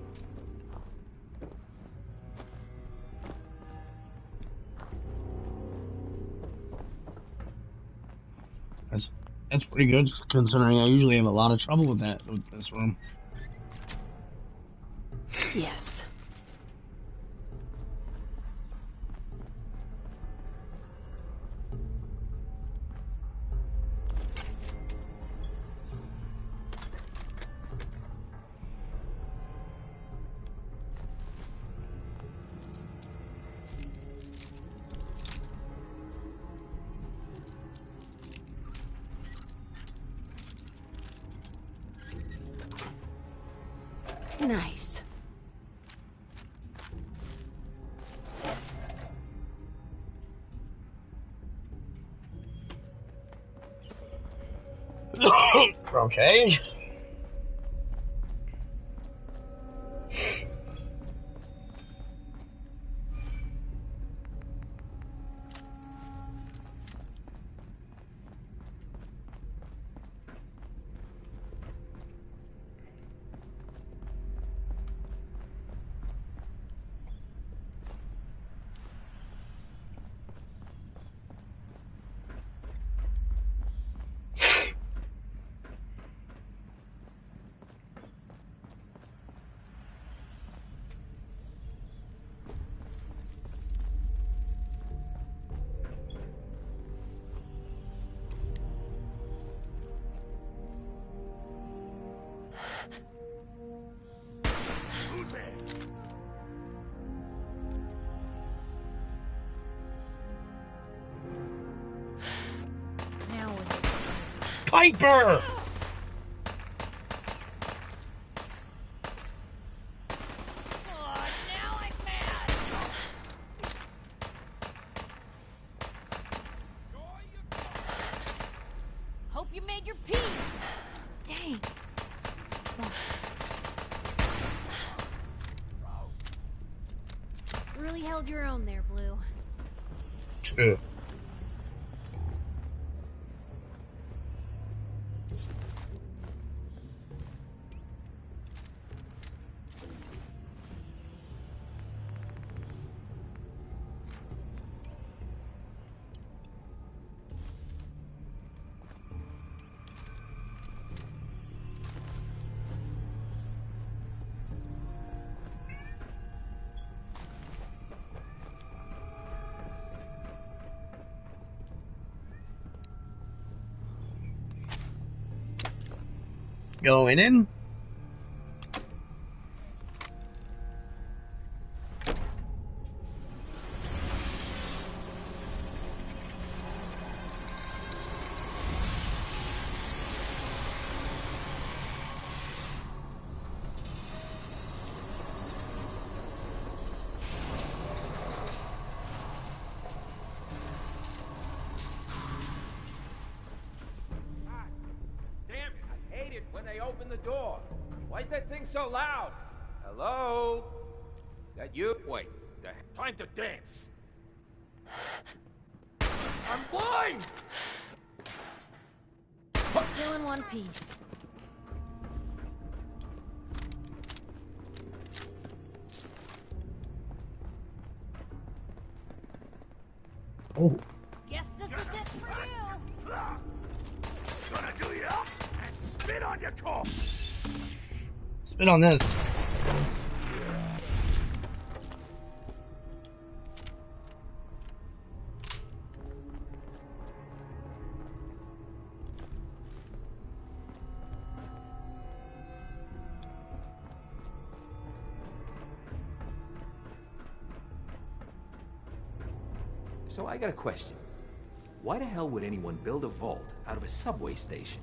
That's pretty good, considering I usually have a lot of trouble with this room. Yes. Nice. Okay. Who's there? Now what? Piper! Hope you made your peace. Dang. Really held your own there, Blue. Ugh. Going in. open the door. Why is that thing so loud? Hello? That you? Wait, time to dance. I'm blind! Still in one piece. Oh. Guess this is it for you. Gonna do you up and spit on your corpse. Spit on this. So I got a question. Why the hell would anyone build a vault out of a subway station?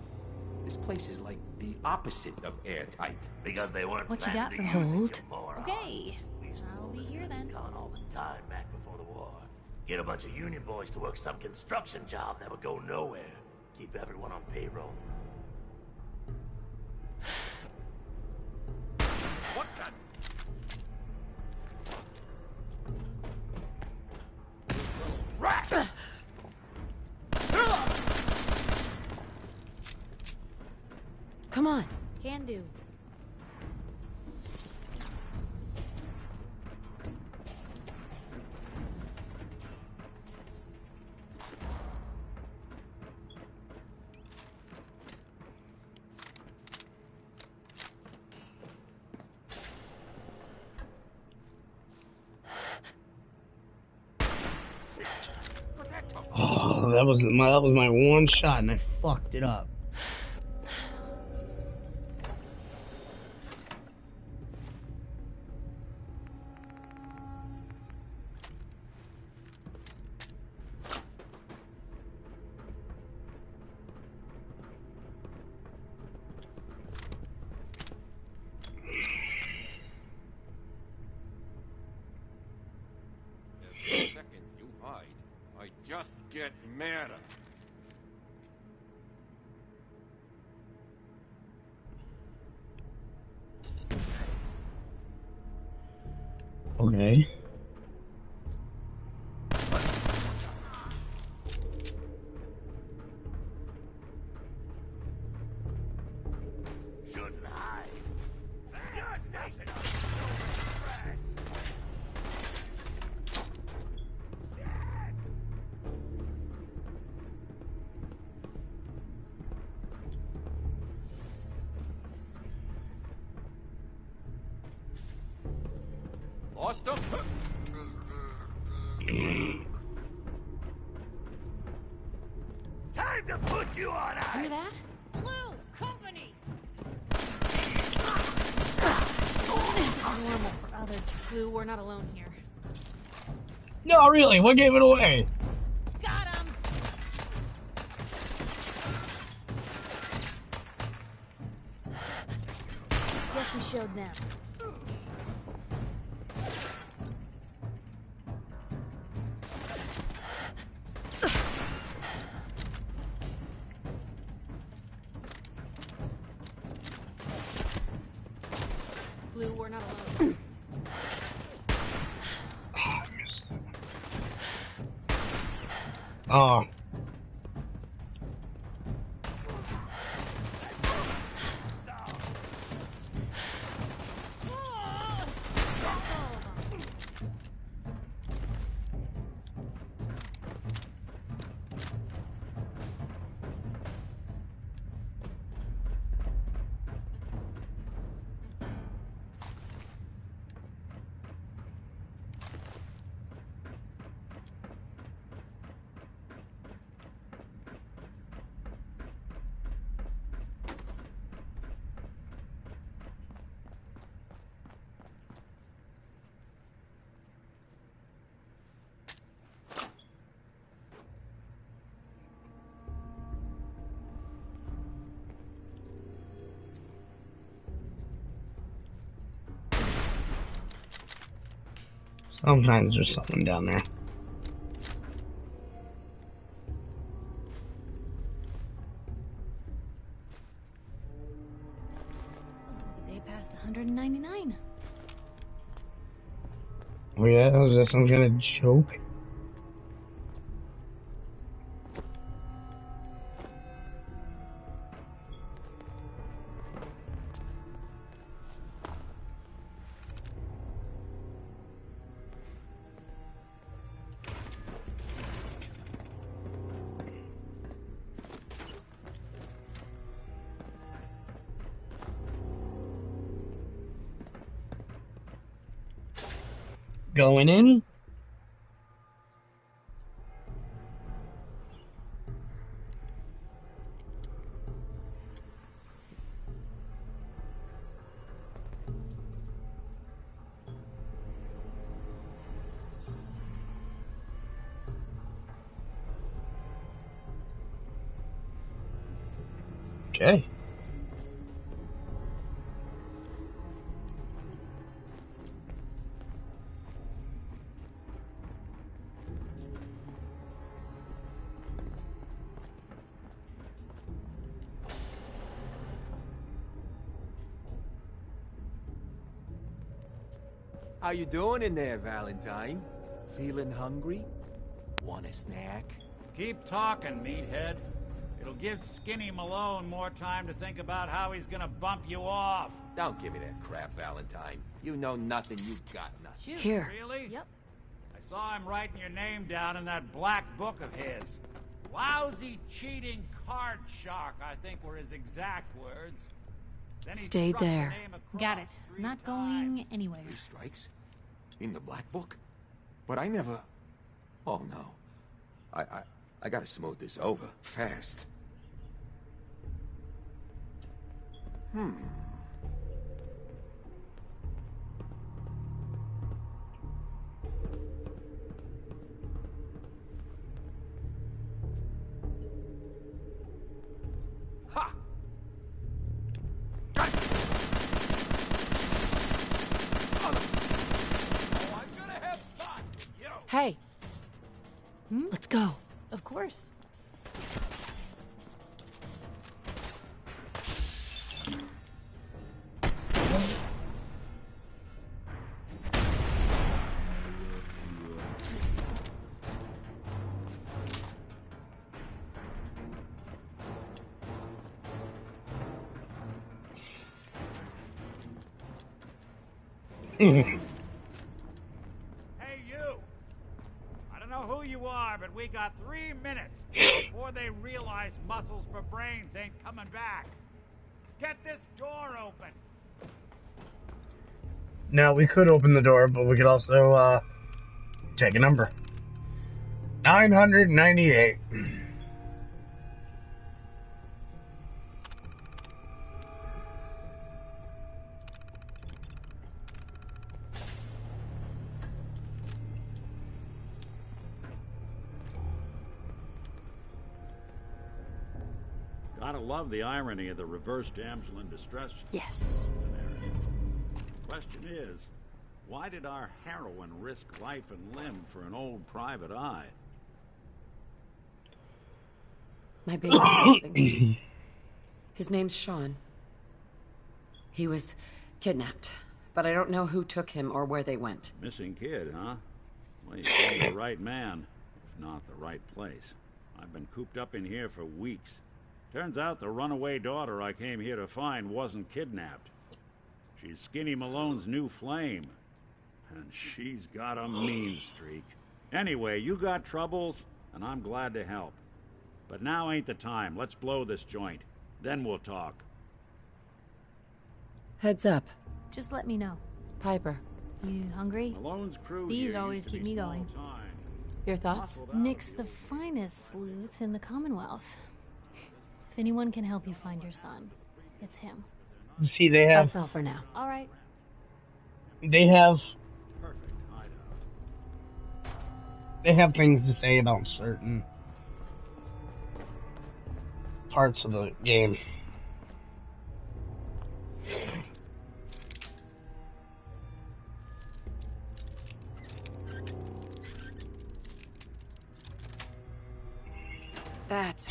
This place is like the opposite of airtight. Because they weren't What you got planning for to use it, Vault? you moron. Okay. We used to I'll roll be this here then. Con all the time back before the war. Get a bunch of union boys to work some construction job that would go nowhere. Keep everyone on payroll. What the? Rat! Come on. Can do. Oh, that was my one shot, and I fucked it up. Every second you hide, I just get madder. Okay. Shouldn't hide. You're nice enough. Lost him? Time to put you on ice. Hear that? Blue company. This is normal for other. Blue, we're not alone here. No, really, what gave it away? Got him. Guess we showed them. Blue, we're not alone. Oh. Sometimes there's something down there. that some kind of joke? Going in? Okay. How you doing in there, Valentine? Feeling hungry? Want a snack? Keep talking, meathead. It'll give Skinny Malone more time to think about how he's gonna bump you off. Don't give me that crap, Valentine. You know nothing, you've got nothing. Here. Really? Yep. I saw him writing your name down in that black book of his. Lousy, cheating card shark, I think were his exact words. Then he Stay struck the there. name across Got it. 3 Not times. going anywhere. 3 strikes? In the black book? But I never... Oh, no. I gotta smooth this over. Fast. Ha! Hey. Let's go. Of course. Hey, you! I don't know who you are, but we got 3 minutes before they realize muscles for brains ain't coming back. Get this door open! Now, we could open the door, but we could also, take a number. 998. Gotta love the irony of the reverse damsel in distress. Yes. Scenario. Question is, why did our heroine risk life and limb for an old private eye? My baby's missing. His name's Sean. He was kidnapped, but I don't know who took him or where they went. Missing kid, huh? Well, you came to the right man, if not the right place. I've been cooped up in here for weeks. Turns out the runaway daughter I came here to find wasn't kidnapped. She's Skinny Malone's new flame. And she's got a mean streak. Anyway, you got troubles, and I'm glad to help. But now ain't the time. Let's blow this joint. Then we'll talk. Heads up. Just let me know. Piper. You hungry? Malone's crew These here always used to keep be me small going. time. Your thoughts? Nick's the finest sleuth in the Commonwealth. If anyone can help you find your son, it's him. See, they have... That's all for now. All right. They have things to say about certain parts of the game. That's...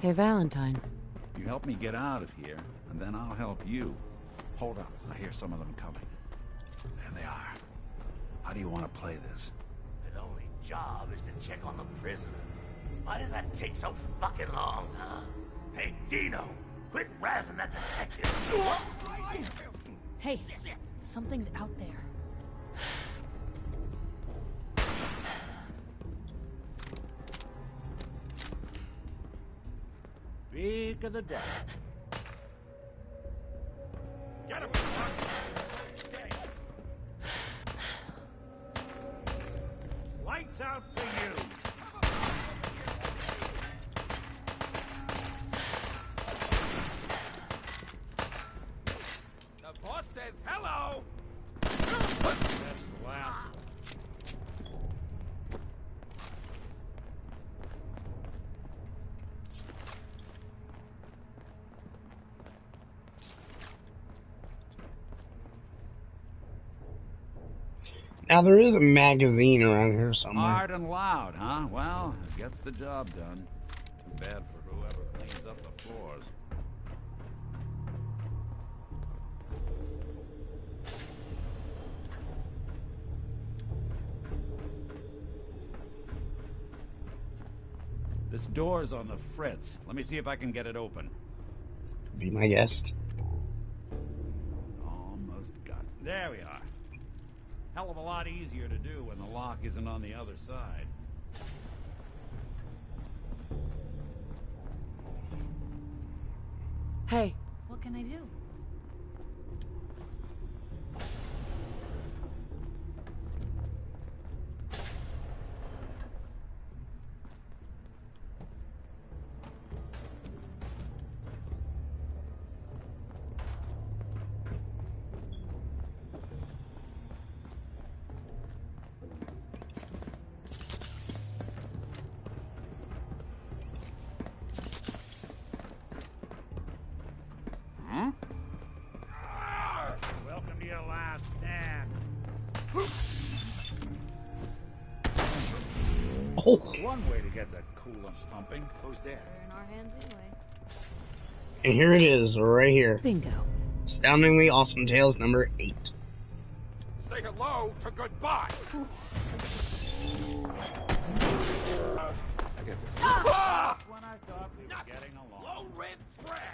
Hey, Valentine. You help me get out of here, and then I'll help you. Hold up, I hear some of them coming. There they are. How do you want to play this? His only job is to check on the prisoner. Why does that take so fucking long, huh? Hey, Dino, quit razzing that detective. Hey, something's out there. Speak of the devil. Get him! Lights out for you! The boss says hello! That's loud. Now there is a magazine around here somewhere. Hard and loud, huh? Well, it gets the job done. Too bad for whoever cleans up the floors. This door's on the fritz. Let me see if I can get it open. Be my guest. Almost got it. There we are. Hell of a lot easier to do when the lock isn't on the other side. Hey. What can I do? Welcome to your last stand. Oh. One way to get the coolant pumping. Who's there? They're in our hands anyway. And here it is, right here. Bingo. Astoundingly Awesome Tales number 8. Say hello to goodbye! I get this. Ah! When I thought we were getting along. Low-rent trash!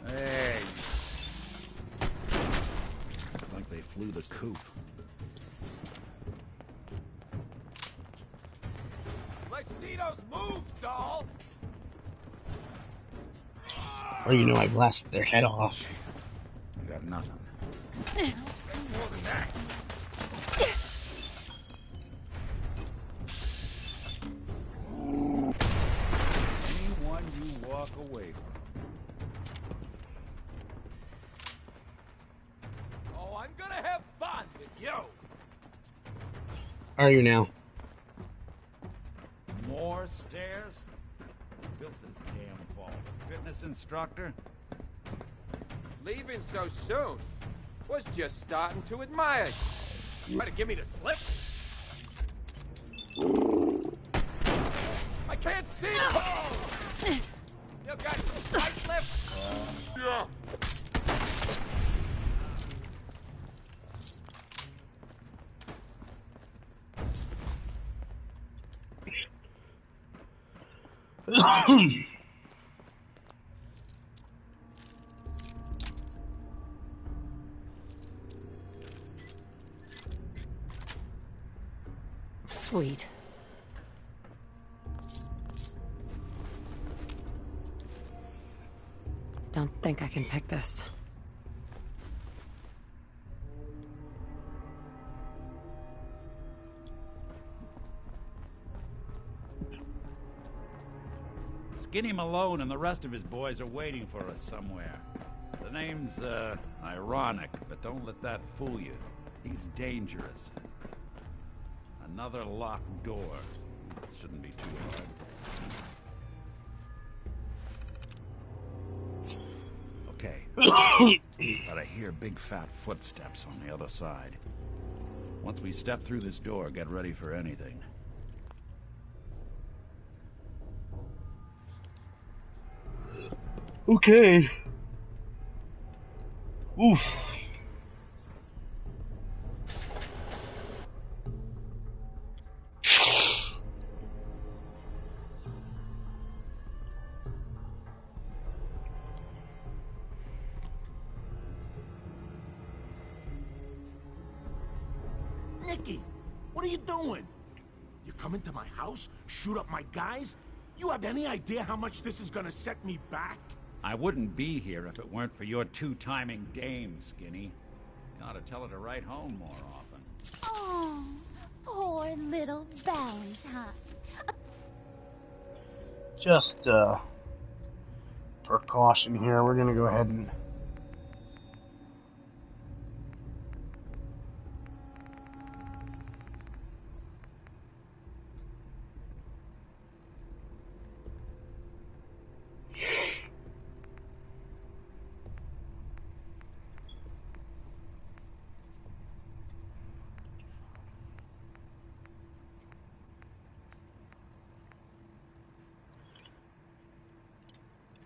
Hey. Looks like they flew the coop. Let's see those moves, doll! Or you know I blasted their head off. You got nothing. More than that. Anyone you walk away from. Oh, I'm gonna have fun with you! Are you now? More stairs? Who built this damn vault? A fitness instructor? Leaving so soon? Was just starting to admire you. Better give me the slip. I can't see! Still got some fight left? Yeah. Sweet. Don't think I can pick this. Skinny Malone and the rest of his boys are waiting for us somewhere. The name's, ironic, but don't let that fool you. He's dangerous. Another locked door. Shouldn't be too hard. Okay, But I hear big fat footsteps on the other side. Once we step through this door, get ready for anything. Okay. Oof. Nicky, what are you doing? You come into my house, shoot up my guys? You have any idea how much this is gonna set me back? I wouldn't be here if it weren't for your two-timing dame, Skinny. You ought to tell her to write home more often. Oh, poor little Valentine. Just, precaution here. We're gonna go ahead and...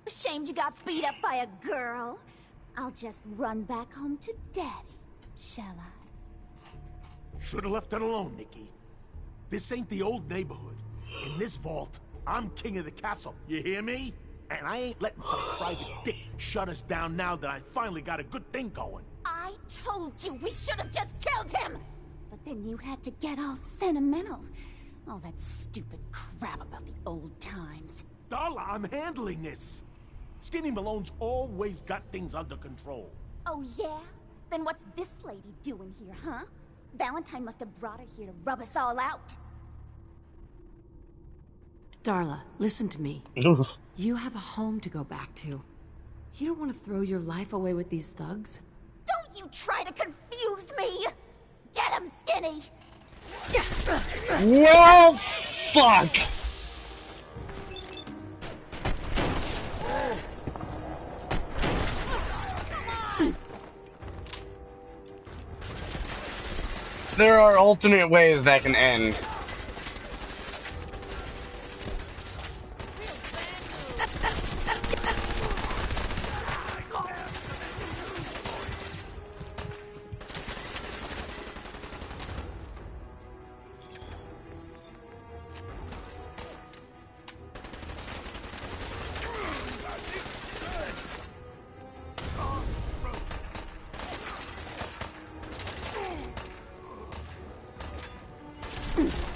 Ashamed you got beat up by a girl? I'll just run back home to Daddy, shall I? Should've left it alone, Nicky. This ain't the old neighborhood. In this vault, I'm king of the castle, you hear me? And I ain't letting some private dick shut us down now that I finally got a good thing going. I told you we should have just killed him! But then you had to get all sentimental. All that stupid crap about the old times. Darla, I'm handling this. Skinny Malone's always got things under control. Oh yeah? Then what's this lady doing here, huh? Valentine must have brought her here to rub us all out. Darla, listen to me. You have a home to go back to. You don't want to throw your life away with these thugs? Don't you try to confuse me! Get him, Skinny! Well, fuck! There are alternate ways that can end.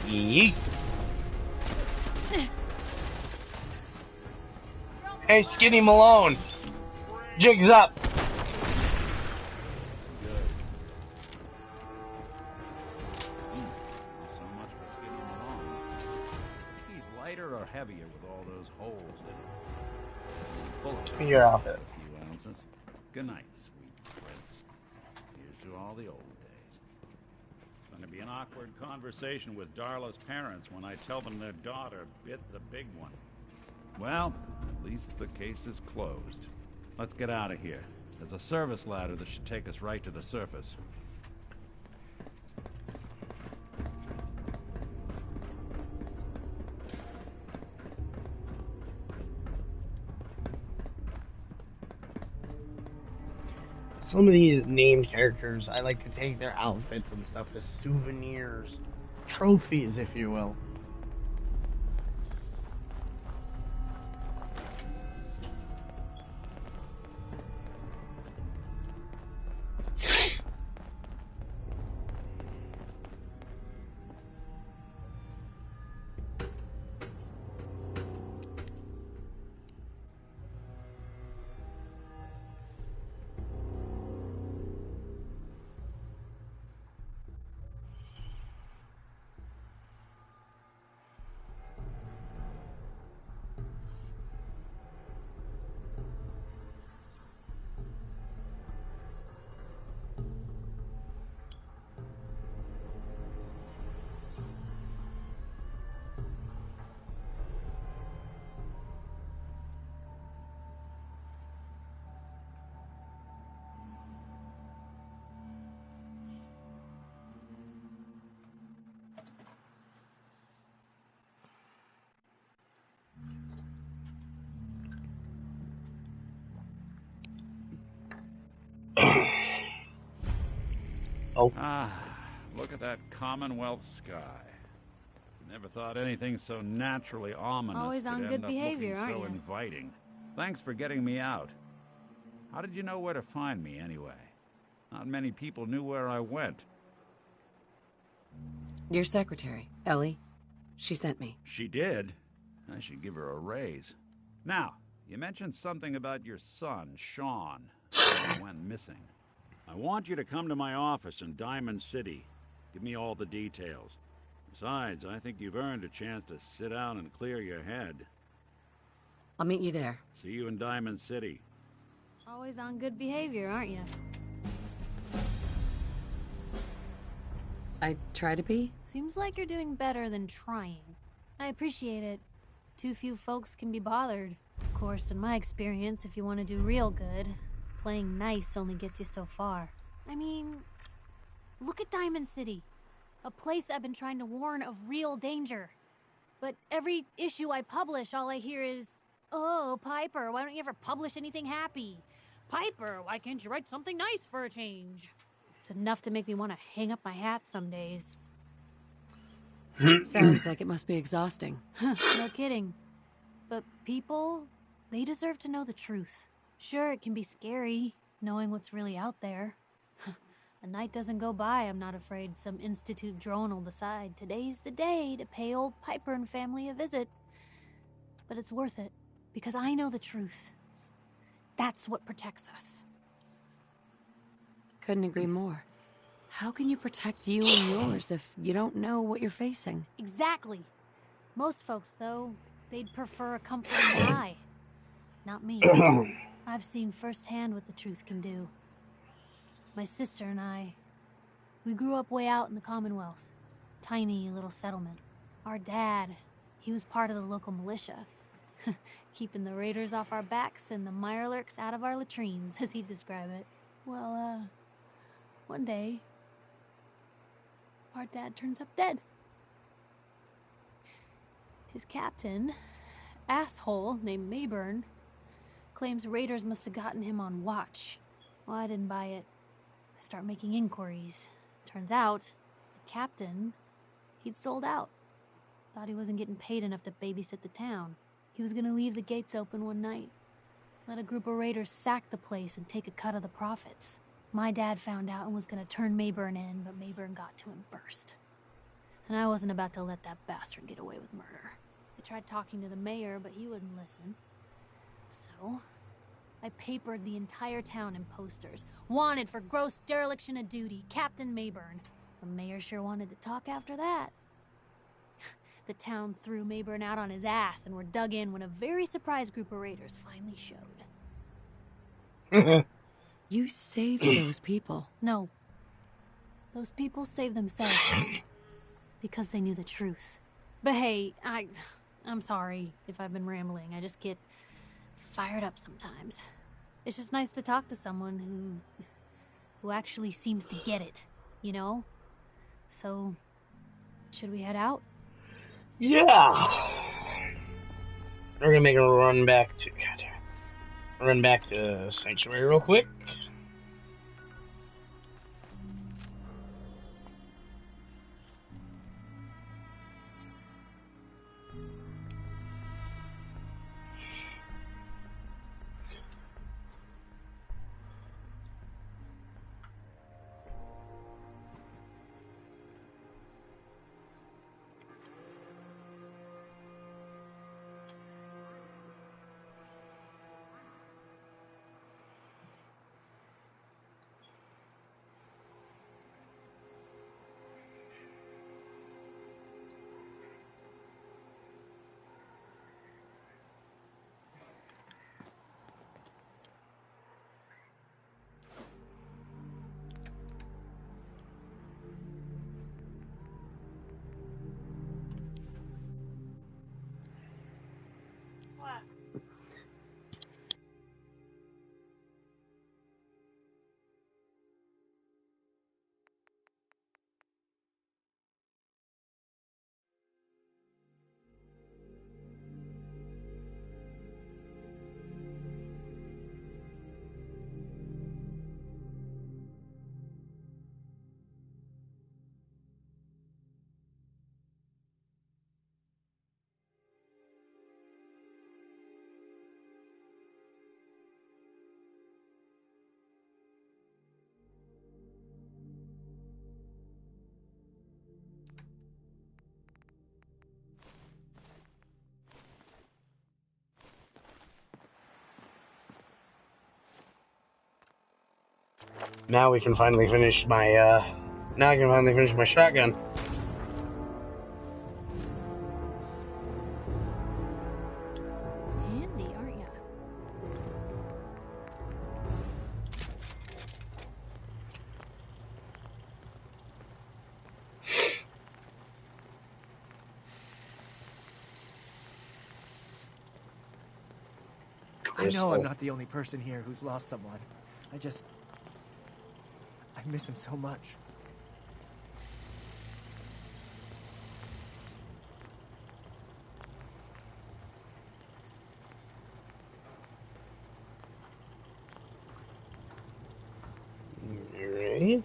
Yeet. Hey, Skinny Malone. Jigs up. So much for Skinny Malone. He's lighter or heavier with all those holes in him? Bullets. Give me your outfit. A few ounces. Good night, sweet prince. Here's to all the old days. It's going to be an awkward conversation with Darla's parents when I tell them their daughter bit the big one. Well, at least the case is closed. Let's get out of here. There's a service ladder that should take us right to the surface. Some of these named characters, I like to take their outfits and stuff as souvenirs. Trophies, if you will. Oh. Ah, look at that Commonwealth sky. Never thought anything so naturally ominous Always could on end good up behavior, looking aren't so you? inviting. Thanks for getting me out. How did you know where to find me, anyway? Not many people knew where I went. Your secretary, Ellie. She sent me. She did? I should give her a raise. Now, you mentioned something about your son, Sean, who went missing. I want you to come to my office in Diamond City. Give me all the details. Besides, I think you've earned a chance to sit down and clear your head. I'll meet you there. See you in Diamond City. Always on good behavior, aren't you? I try to be. Seems like you're doing better than trying. I appreciate it. Too few folks can be bothered. Of course, in my experience, if you want to do real good, playing nice only gets you so far. I mean, look at Diamond City. A place I've been trying to warn of real danger. But every issue I publish, all I hear is, "Oh, Piper, why don't you ever publish anything happy? Piper, why can't you write something nice for a change?" It's enough to make me want to hang up my hat some days. Sounds like it must be exhausting. No kidding. But people, they deserve to know the truth. Sure, it can be scary, knowing what's really out there. A night doesn't go by, I'm not afraid some Institute drone will decide today's the day to pay old Piper and family a visit. But it's worth it, because I know the truth. That's what protects us. Couldn't agree more. How can you protect you and yours if you don't know what you're facing? Exactly. Most folks, though, they'd prefer a comforting lie. Not me. I've seen firsthand what the truth can do. My sister and I, we grew up way out in the Commonwealth. Tiny little settlement. Our dad, he was part of the local militia. Keeping the raiders off our backs and the mirelurks out of our latrines, as he'd describe it. Well, one day, our dad turns up dead. His captain, asshole named Mayburn, claims raiders must have gotten him on watch. Well, I didn't buy it. I start making inquiries. Turns out, the captain, he'd sold out. Thought he wasn't getting paid enough to babysit the town. He was gonna leave the gates open one night. Let a group of raiders sack the place and take a cut of the profits. My dad found out and was gonna turn Mayburn in, but Mayburn got to him first. And I wasn't about to let that bastard get away with murder. I tried talking to the mayor, but he wouldn't listen. So, I papered the entire town in posters. Wanted for gross dereliction of duty, Captain Mayburn. The mayor sure wanted to talk after that. The town threw Mayburn out on his ass and were dug in when a very surprised group of raiders finally showed. You saved those people. No. Those people saved themselves. Because they knew the truth. But hey, I'm sorry if I've been rambling. I just get fired up sometimes. It's just nice to talk to someone who actually seems to get it, you know? So, should we head out? Yeah. We're gonna make a run back to Sanctuary real quick. Now we can finally finish my, now I can finally finish my shotgun. Handy, aren't ya? I know I'm not the only person here who's lost someone. I miss him so much. Alright.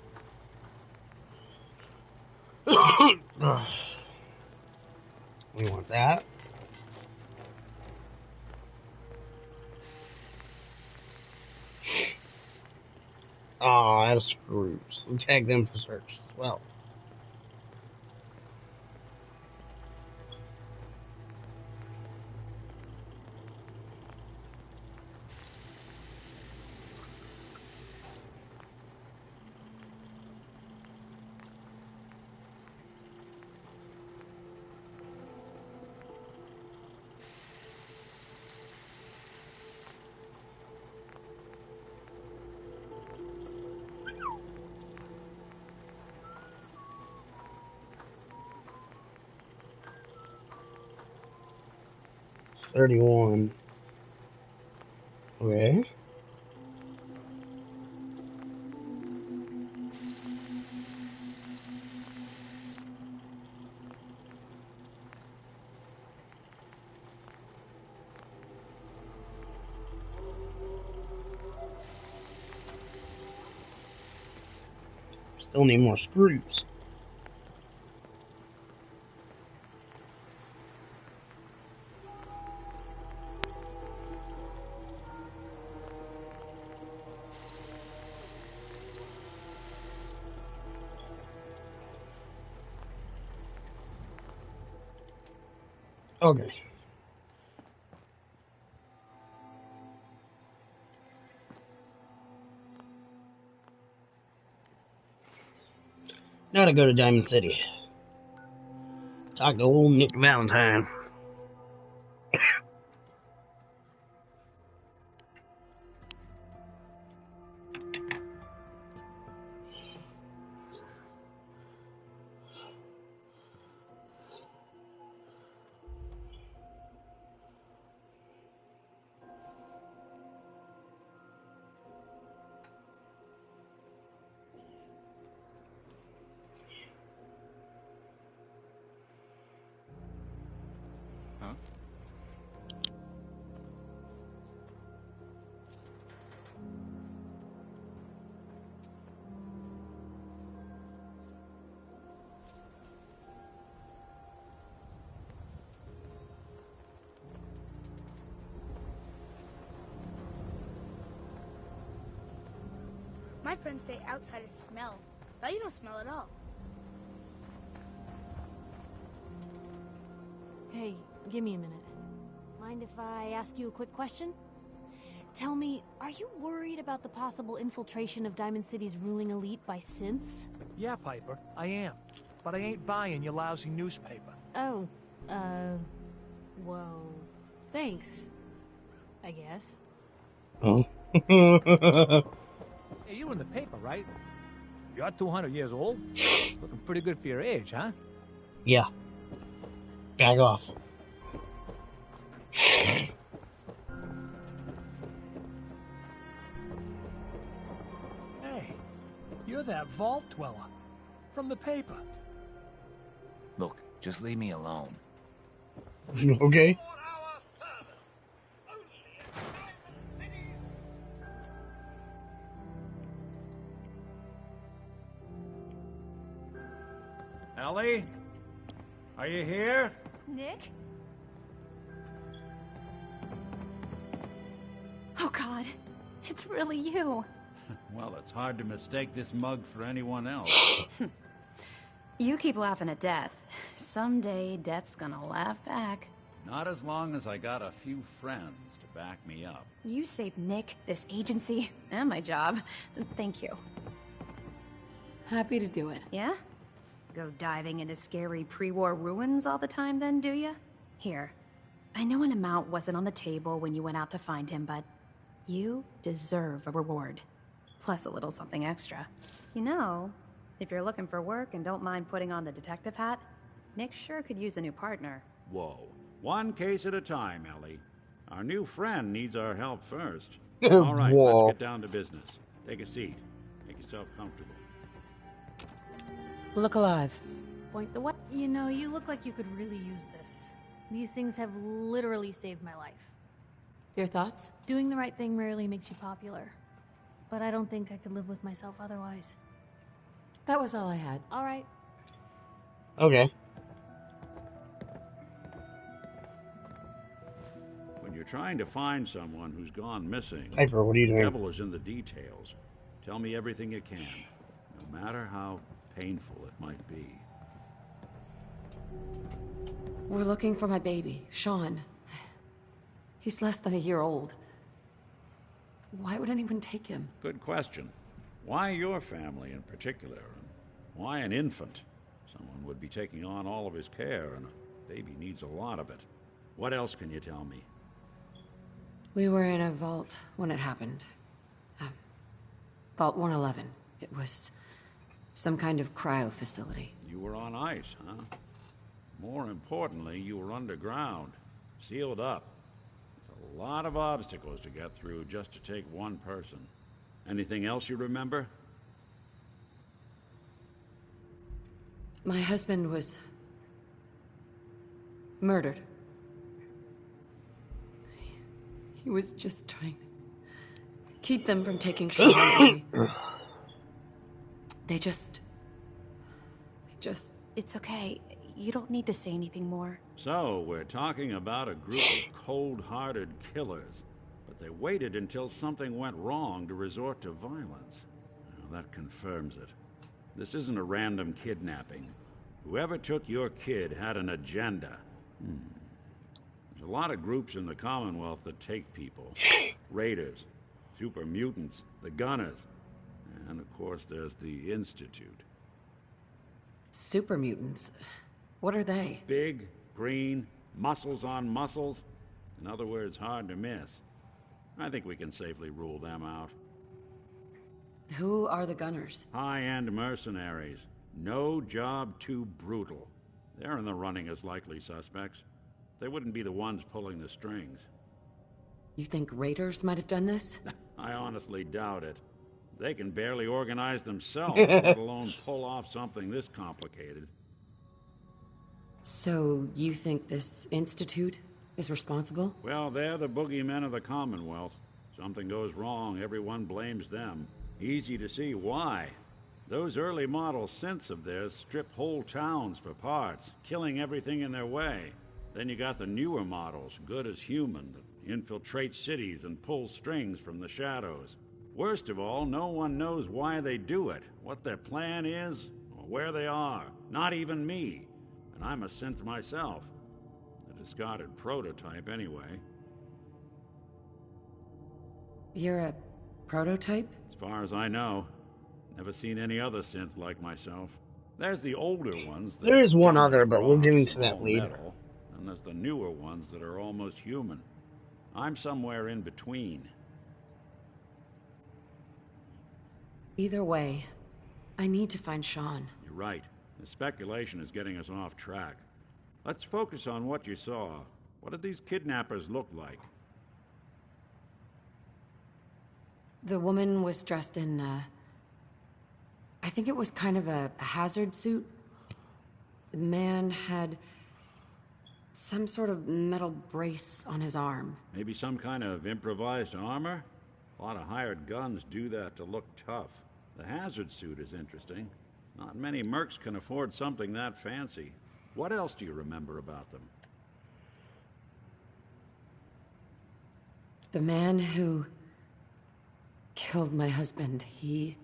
We want that. Oh, I have screws. We'll tag them for search as well. $31. Okay. Still need more screws. Okay. Now to go to Diamond City. Talk to old Nick Valentine. My friends say outsiders smell, but you don't smell at all. Hey, give me a minute. Mind if I ask you a quick question? Tell me, are you worried about the possible infiltration of Diamond City's ruling elite by synths? Yeah, Piper, I am. But I ain't buying your lousy newspaper. Oh, well, thanks, I guess. Oh. Hey, you're in the paper, right? You're 200 years old? Looking pretty good for your age, huh? Yeah. Back off. Hey, you're that vault dweller from the paper. Look, just leave me alone. Okay. Ellie? Are you here? Nick? Oh God, it's really you. Well, it's hard to mistake this mug for anyone else. You keep laughing at death. Someday, death's gonna laugh back. Not as long as I got a few friends to back me up. You saved Nick, this agency, and my job. Thank you. Happy to do it. Yeah? Go diving into scary pre-war ruins all the time then, do ya? Here. I know an amount wasn't on the table when you went out to find him, but you deserve a reward. Plus a little something extra. You know, if you're looking for work and don't mind putting on the detective hat, Nick sure could use a new partner. Whoa. One case at a time, Ellie. Our new friend needs our help first. Whoa. All right, let's get down to business. Take a seat. Make yourself comfortable. Look alive. Point the what? You know, you look like you could really use this. These things have literally saved my life. Your thoughts? Doing the right thing rarely makes you popular. But I don't think I could live with myself otherwise. That was all I had. All right. Okay. When you're trying to find someone who's gone missing, Piper, what are you doing? the devil is in the details. Tell me everything you can, no matter how painful it might be. We're looking for my baby, Sean. He's less than a year old. Why would anyone take him? Good question. Why your family in particular? And why an infant? Someone would be taking on all of his care, and a baby needs a lot of it. What else can you tell me? We were in a vault when it happened. Vault 111. It was some kind of cryo facility. You were on ice, huh? More importantly, you were underground, sealed up. It's a lot of obstacles to get through just to take one person. Anything else you remember? My husband was murdered. He was just trying to keep them from taking Sean away. They just... It's okay. You don't need to say anything more. So, we're talking about a group of cold-hearted killers, but they waited until something went wrong to resort to violence. Well, that confirms it. This isn't a random kidnapping. Whoever took your kid had an agenda. There's a lot of groups in the Commonwealth that take people. Raiders, super mutants, the Gunners, and of course there's the Institute. Super mutants? What are they? Big, green, muscles on muscles. In other words, hard to miss. I think we can safely rule them out. Who are the Gunners? High-end mercenaries. No job too brutal. They're in the running as likely suspects. They wouldn't be the ones pulling the strings. You think raiders might have done this? I honestly doubt it. They can barely organize themselves, let alone pull off something this complicated. So, you think this Institute is responsible? Well, they're the boogeymen of the Commonwealth. Something goes wrong, everyone blames them. Easy to see why. Those early model synths of theirs strip whole towns for parts, killing everything in their way. Then you got the newer models, good as human, that infiltrate cities and pull strings from the shadows. Worst of all, no one knows why they do it, what their plan is, or where they are. Not even me. And I'm a synth myself. A discarded prototype, anyway. You're a prototype? As far as I know. Never seen any other synth like myself. There's the older ones. There's one other, but we'll get into that later. Metal, and there's the newer ones that are almost human. I'm somewhere in between. Either way, I need to find Sean. You're right. The speculation is getting us off track. Let's focus on what you saw. What did these kidnappers look like? The woman was dressed in, I think it was kind of a hazard suit. The man had some sort of metal brace on his arm. Maybe some kind of improvised armor? A lot of hired guns do that to look tough. The hazard suit is interesting. Not many mercs can afford something that fancy. What else do you remember about them? The man who killed my husband, he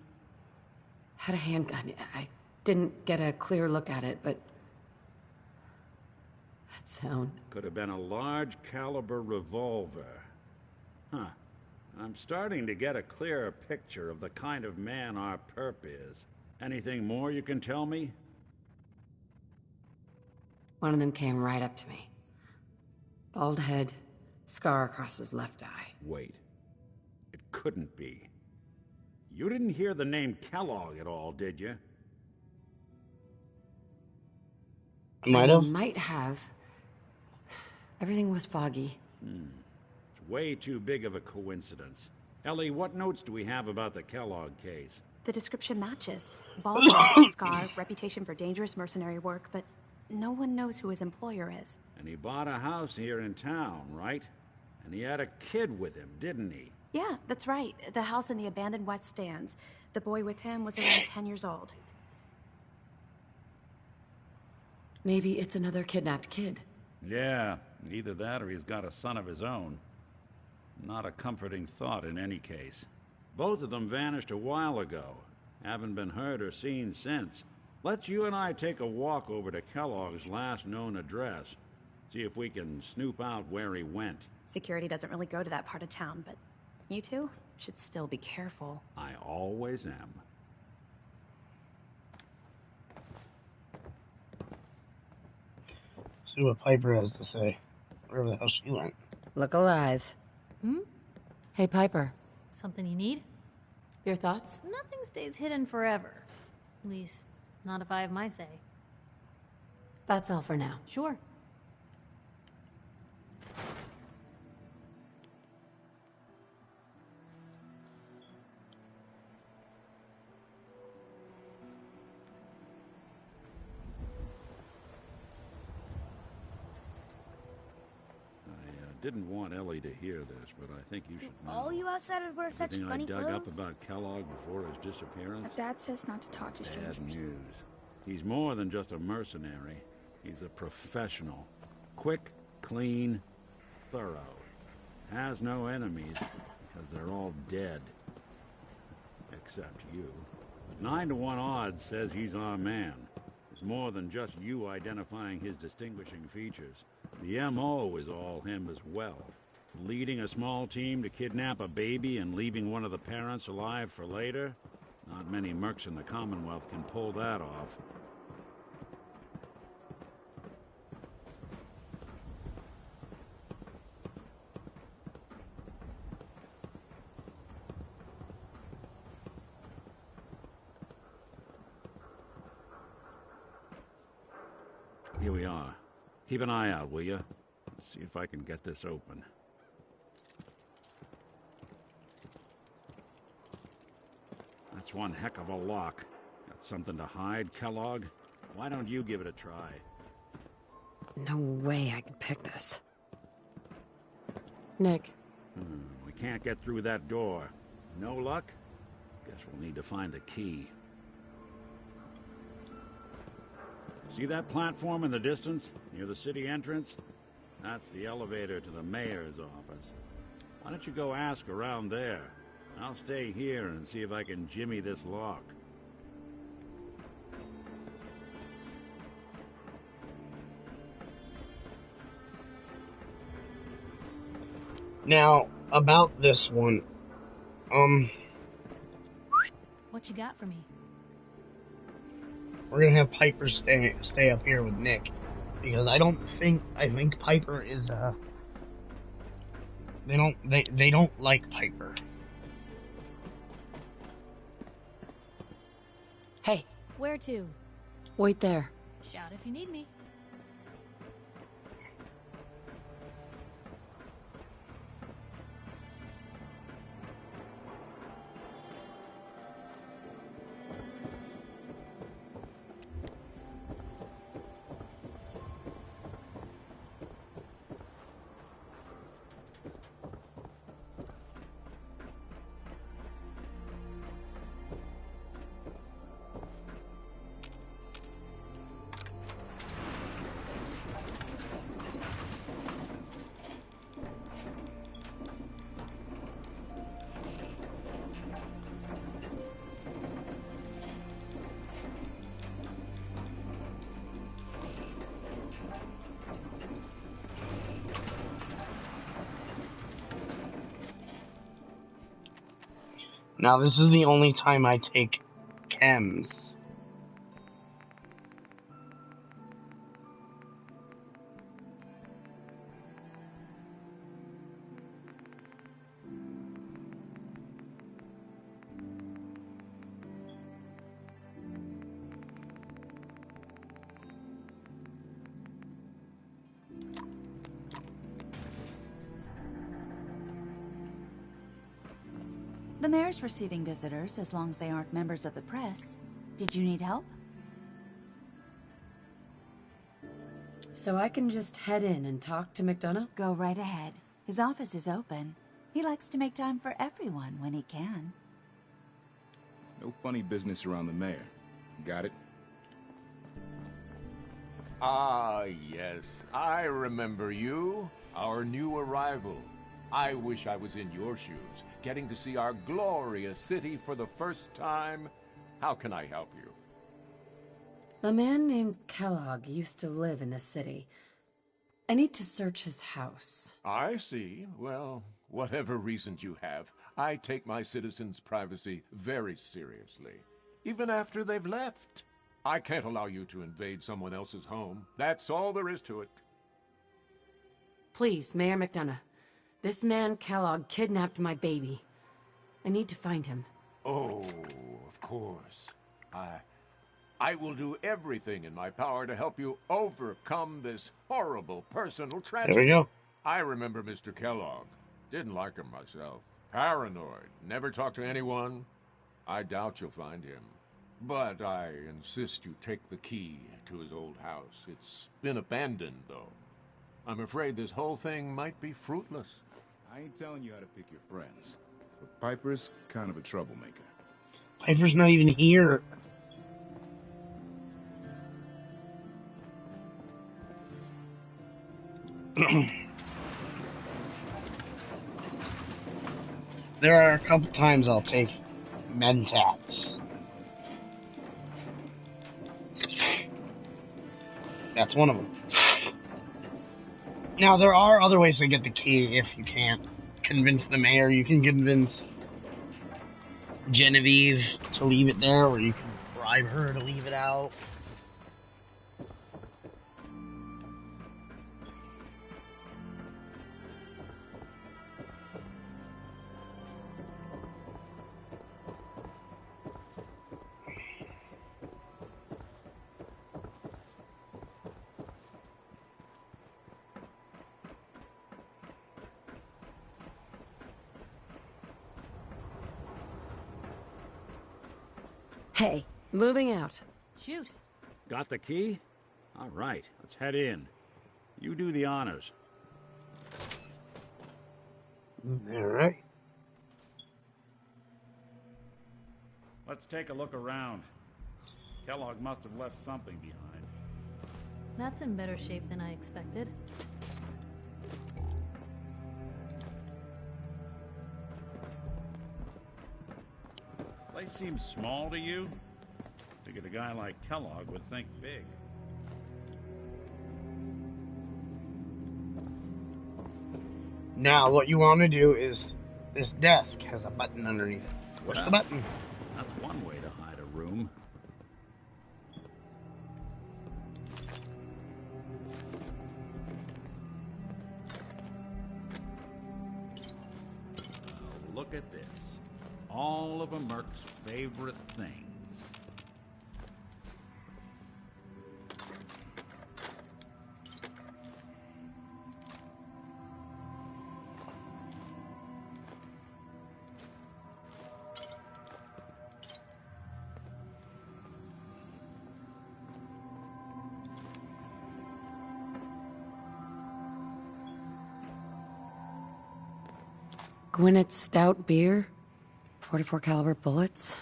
had a handgun. I didn't get a clear look at it, but that sound. Could have been a large caliber revolver. Huh. I'm starting to get a clearer picture of the kind of man our perp is. Anything more you can tell me? One of them came right up to me. Bald head, scar across his left eye. Wait. It couldn't be. You didn't hear the name Kellogg at all, did you? Might have. Everything was foggy. It's way too big of a coincidence. Ellie, what notes do we have about the Kellogg case? The description matches. Bald head, scar, reputation for dangerous mercenary work, but no one knows who his employer is. And he bought a house here in town, right? And he had a kid with him, didn't he? Yeah, that's right. The house in the abandoned West Stands. The boy with him was around 10 years old. Maybe it's another kidnapped kid. Yeah, either that or he's got a son of his own. Not a comforting thought in any case. Both of them vanished a while ago. Haven't been heard or seen since. Let's you and I take a walk over to Kellogg's last known address. See if we can snoop out where he went. Security doesn't really go to that part of town, but you two should still be careful. I always am. See what Piper has to say. Wherever the hell she went. Look alive. Hey, Piper. Something you need? Your thoughts? Nothing stays hidden forever. At least, not if I have my say. That's all for now. Sure. Didn't want Ellie to hear this, but I think you should know. All you outsiders wear such Everything funny I dug clothes? up about Kellogg before his disappearance? Dad says not to talk to strangers. Bad news. He's more than just a mercenary. He's a professional. Quick, clean, thorough. Has no enemies, because they're all dead. Except you. But 9 to 1 odds says he's our man. It's more than just you identifying his distinguishing features. The M.O. is all him as well. Leading a small team to kidnap a baby and leaving one of the parents alive for later? Not many mercs in the Commonwealth can pull that off. Here we are. Keep an eye out, will you? Let's see if I can get this open. That's one heck of a lock. Got something to hide, Kellogg? Why don't you give it a try? No way I could pick this. Nick. We can't get through that door. No luck? Guess we'll need to find the key. See that platform in the distance, near the city entrance? That's the elevator to the mayor's office. Why don't you go ask around there? I'll stay here and see if I can jimmy this lock. Now, about this one, What you got for me? we're gonna have Piper stay up here with Nick, because I think Piper is they don't like Piper. Hey. Where to? Wait there. Shout if you need me. Now, this is the only time I take chems. The mayor's receiving visitors as long as they aren't members of the press. Did you need help? So I can just head in and talk to McDonough? Go right ahead. His office is open. He likes to make time for everyone when he can. No funny business around the mayor. Got it? Ah, yes. I remember you. Our new arrival. I wish I was in your shoes, getting to see our glorious city for the first time. How can I help you? A man named Kellogg used to live in this city. I need to search his house. I see. Well, whatever reasons you have, I take my citizens' privacy very seriously. Even after they've left. I can't allow you to invade someone else's home. That's all there is to it. Please, Mayor McDonough. This man, Kellogg, kidnapped my baby. I need to find him. Oh, of course. I will do everything in my power to help you overcome this horrible personal tragedy. There we go. I remember Mr. Kellogg. Didn't like him myself. Paranoid. Never talked to anyone. I doubt you'll find him. But I insist you take the key to his old house. It's been abandoned, though. I'm afraid this whole thing might be fruitless. I ain't telling you how to pick your friends, but Piper's kind of a troublemaker. Piper's not even here. There are a couple times I'll take Mentats. That's one of them. Now, there are other ways to get the key if you can't convince the mayor. You can convince Genevieve to leave it there, or you can bribe her to leave it out. Hey, moving out. Shoot. Got the key? All right, let's head in. You do the honors. All right. Let's take a look around. Kellogg must have left something behind. That's in better shape than I expected. Place seems small to you? Figured a guy like Kellogg would think big. Now, what you want to do is, this desk has a button underneath it. Push the button. That's one way to hide a room. Now, look at this. All of a Merc's favorite things. Gwinnett's stout beer, 44 caliber bullets,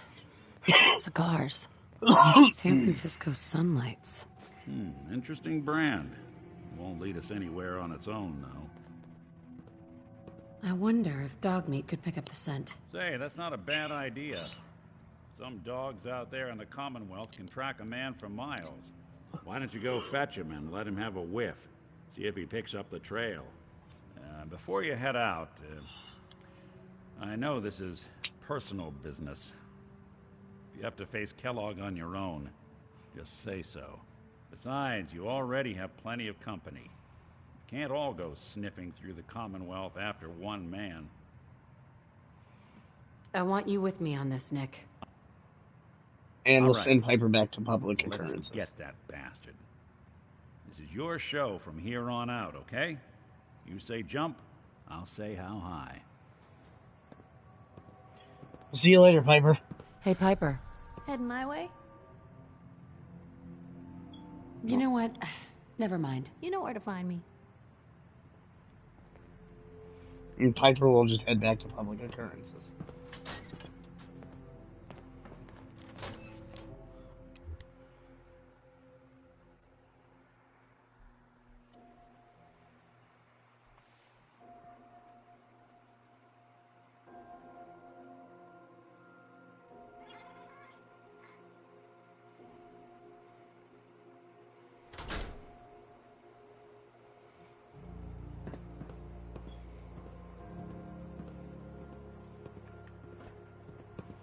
cigars, San Francisco sunlights. Interesting brand. Won't lead us anywhere on its own, though. I wonder if dog meat could pick up the scent. Say, that's not a bad idea. Some dogs out there in the Commonwealth can track a man for miles. Why don't you go fetch him and let him have a whiff? See if he picks up the trail. Before you head out, I know this is personal business. If you have to face Kellogg on your own, just say so. Besides, you already have plenty of company. You can't all go sniffing through the Commonwealth after one man. I want you with me on this, Nick. And All we'll send Piper back to public occurrences. Let's get that bastard. This is your show from here on out, okay? You say jump, I'll say how high. See you later, Piper. Hey, Piper. Heading my way? You know what? Never mind. You know where to find me. And Piper will just head back to public occurrences.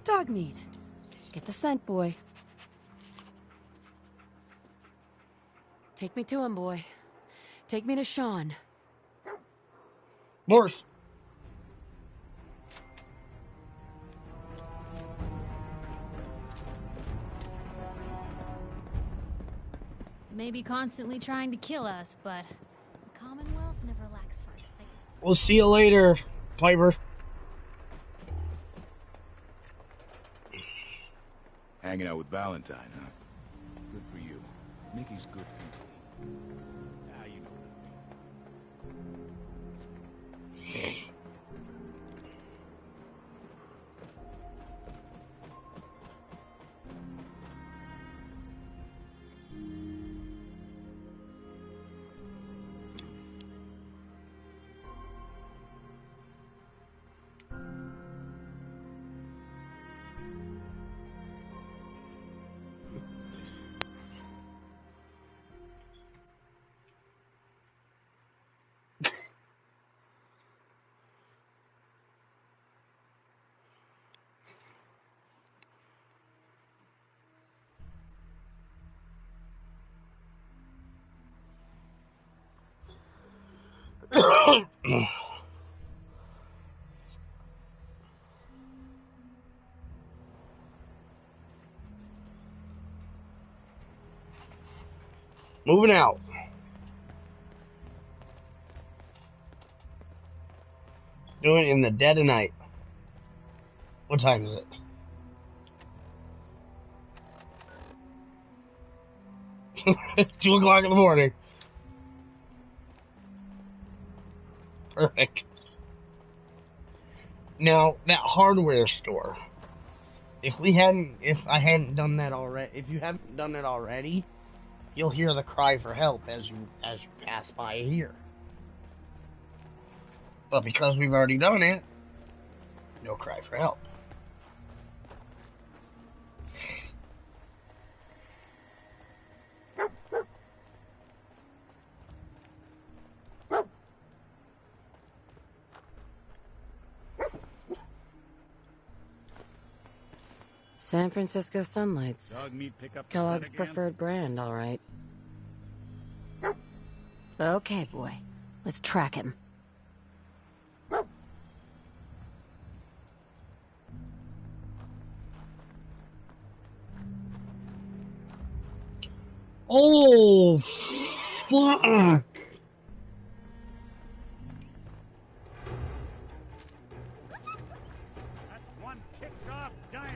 Dog meat. Get the scent, boy. Take me to him, boy. Take me to Sean. Morse. Maybe constantly trying to kill us, but the Commonwealth never lacks for excitement. We'll see you later, Piper. Hanging out with Valentine, huh? Good for you. Mickey's good people. Ah, you know Moving out. Doing it in the dead of night. What time is it? It's 2 o'clock in the morning. Perfect. Now, that hardware store. If I hadn't done that already, if you haven't done it already, you'll hear the cry for help as you pass by here. But because we've already done it, no cry for help. San Francisco Sunlights. Dog meat pickup Kellogg's preferred brand, all right. Okay, boy. Let's track him. Oh, fuck. One kicked off dino.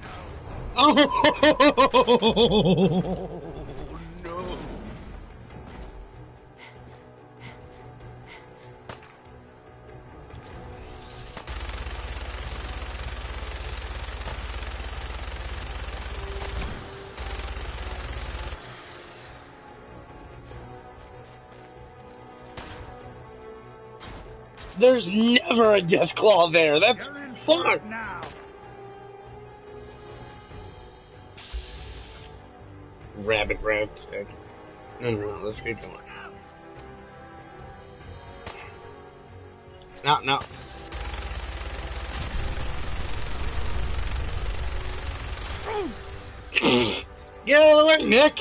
Oh, no. There's never a Deathclaw there. That's fucked. Now. Rabbit stick. No, let's get going. No. Get out of the way, Nick!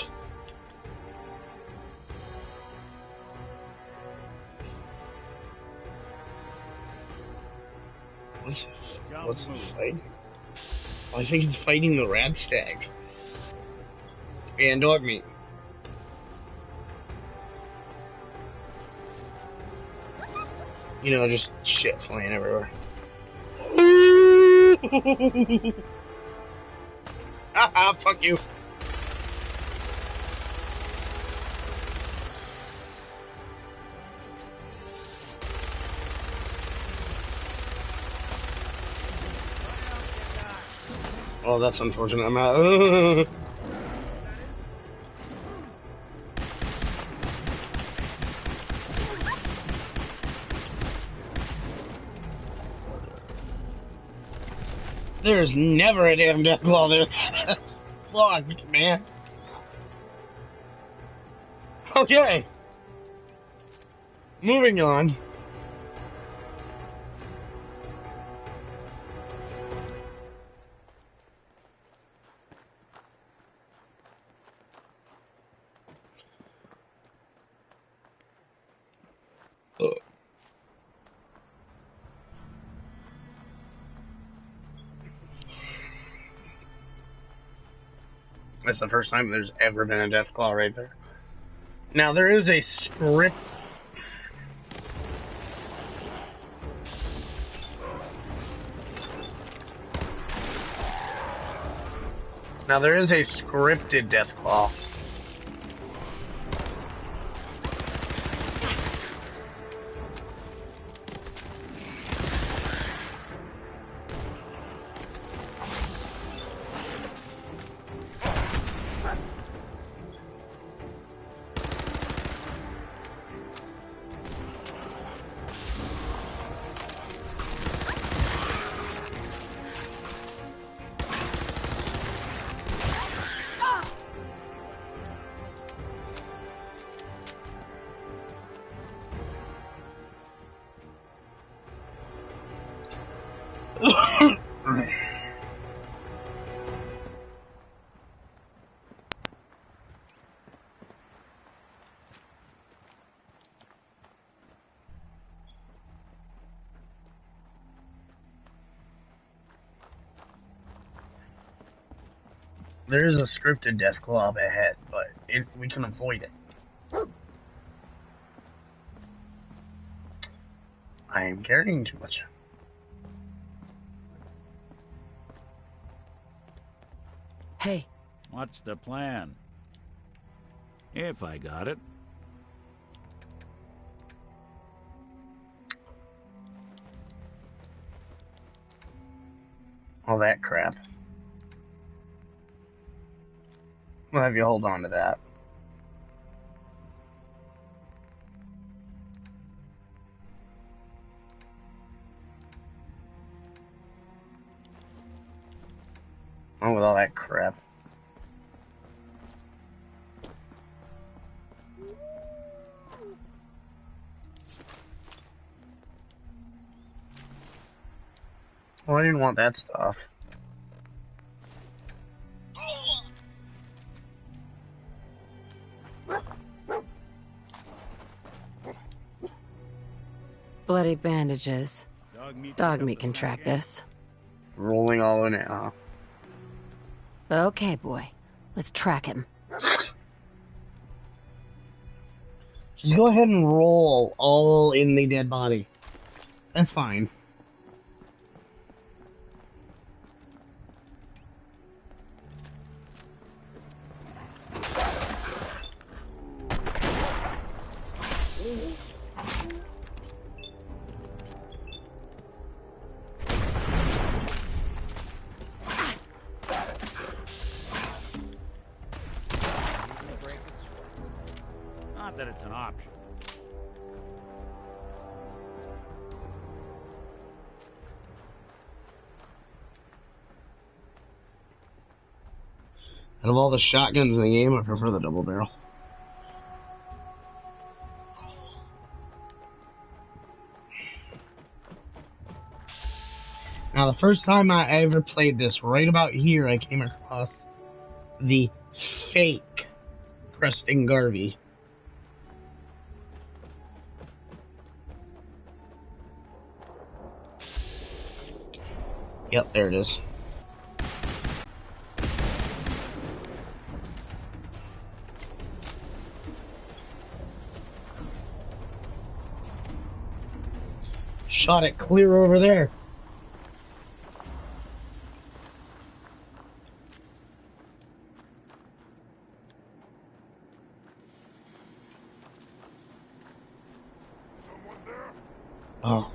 What's it fighting? I think it's fighting the rat stag. And dog meat. You know, just shit flying everywhere. Haha, fuck you. Oh, that's unfortunate. I'm out. There's never a damn Deathclaw there. Fuck, man. Okay. Moving on. That's the first time there's ever been a Deathclaw right there. Now, there is a script. Now, there is a scripted Deathclaw. There is a scripted Deathclaw up ahead, but we can avoid it. I am carrying too much. Hey. What's the plan? If I got it. All that crap. We'll have you hold on to that. Oh, with all that crap. Oh, I didn't want that stuff. Bloody bandages. Dog meat can track this. Rolling all in it, huh? Okay, boy. Let's track him. Just go ahead and roll all in the dead body. That's fine. Not that it's an option. Out of all the shotguns in the game, I prefer the double barrel. Now, the first time I ever played this, right about here, I came across the fake Preston Garvey. Yep, there it is. Shot it clear over there. Oh.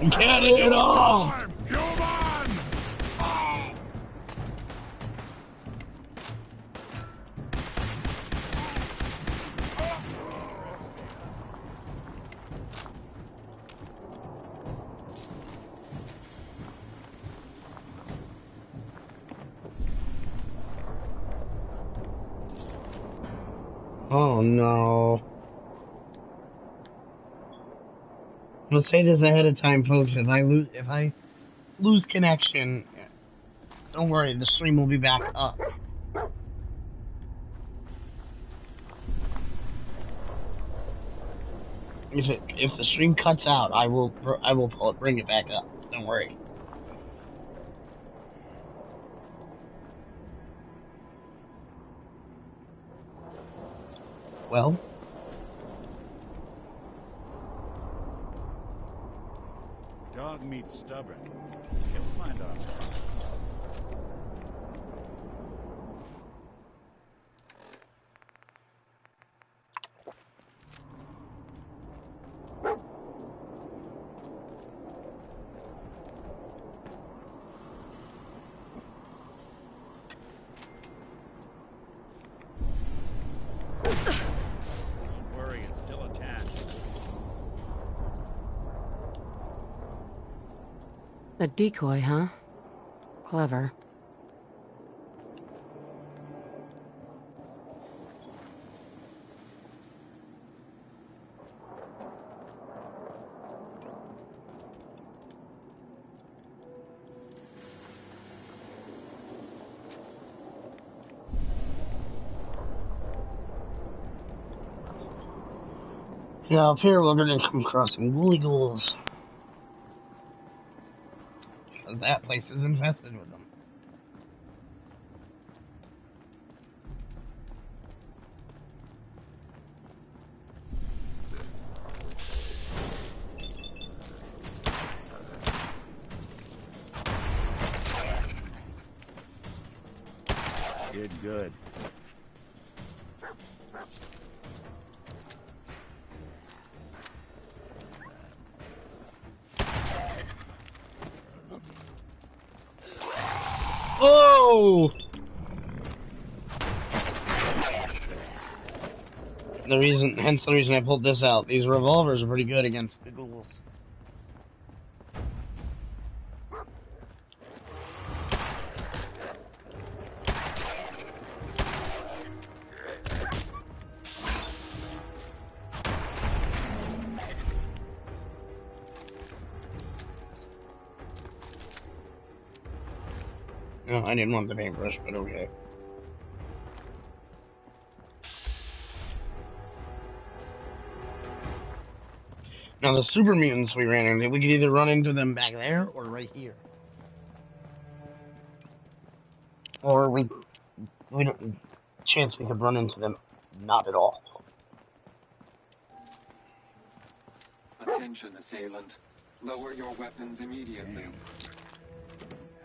Get it off! Oh no. I'm gonna say this ahead of time, folks. If I lose connection, don't worry, the stream will be back up. If the stream cuts out, I will bring it back up. Don't worry. Well, dog meets stubborn. He'll find out. Don't worry, it's still attached. A decoy, huh? Clever. yeah, up here we're gonna come across some ghouly ghouls. Because that place is infested with them. Did good. Oh! Hence the reason I pulled this out. These revolvers are pretty good against the ghouls. No, I didn't want the paintbrush, but okay. Now the super mutants we ran into, we could either run into them back there or right here. Or we don't chance we could run into them not at all. Attention, assailant. Lower your weapons immediately.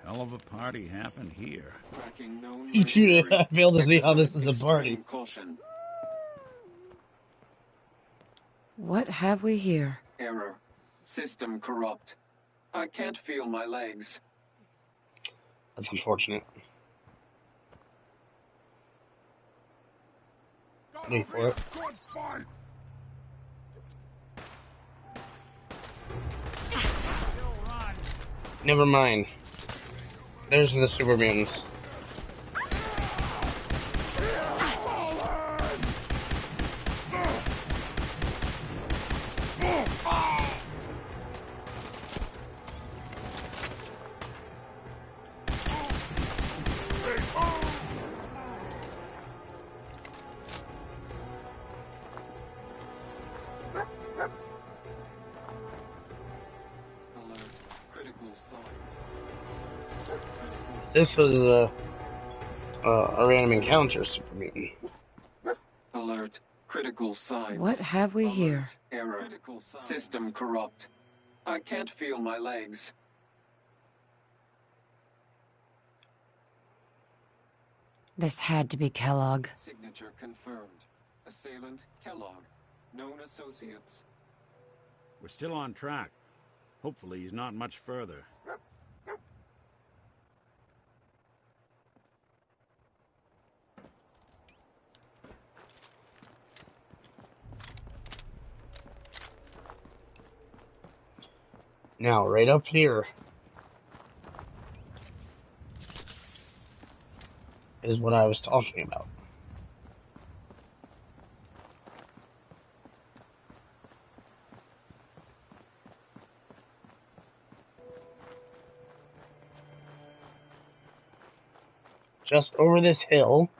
Hell of a party happened here. Tracking known I fail to see how this is a party. Caution. What have we here? Error. System corrupt. I can't feel my legs. That's unfortunate. Wait for it. Never mind. There's the super mutants. This was a random encounter, super mutant. Alert. Critical signs. What have we here? Error. System corrupt. I can't feel my legs. This had to be Kellogg. Signature confirmed. Assailant Kellogg. Known associates. We're still on track. Hopefully he's not much further. Now, right up here is what I was talking about. Just over this hill,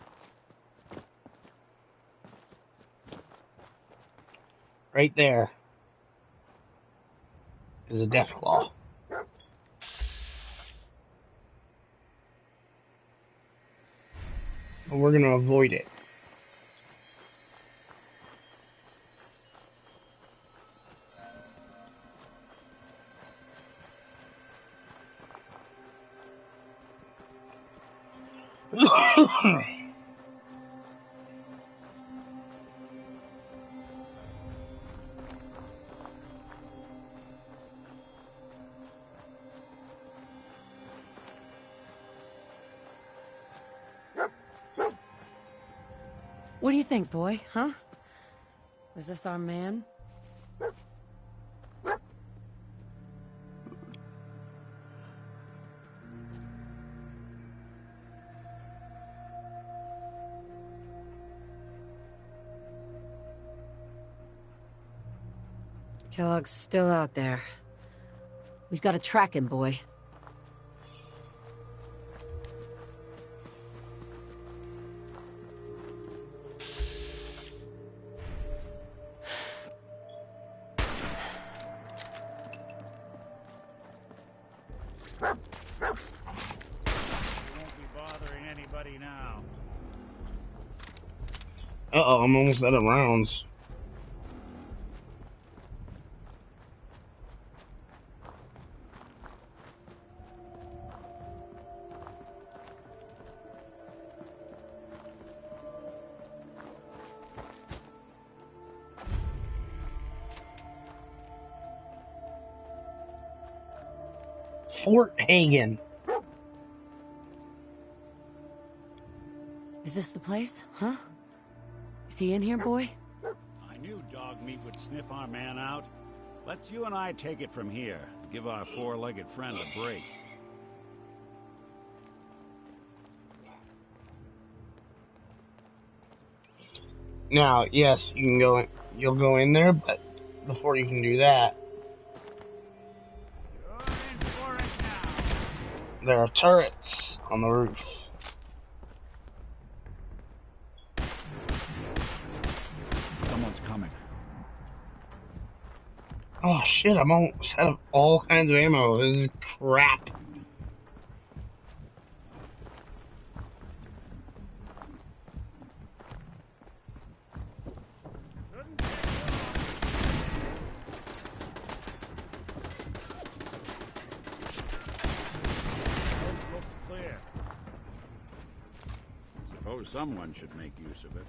right there, is a Deathclaw. But we're gonna avoid it. What do you think, boy? Huh? Is this our man? Kellogg's still out there. We've got to track him, boy. Uh-oh, I'm almost out of rounds. Fort Hagen. Is this the place? Huh? Is he in here, boy? I knew dog meat would sniff our man out. Let's you and I take it from here. Give our four-legged friend a break. Now, yes, you can go in, you'll go in there, but before you can do that, there are turrets on the roof. Someone's coming. Oh shit, I'm almost out of all kinds of ammo. This is crap. Suppose someone should make use of it.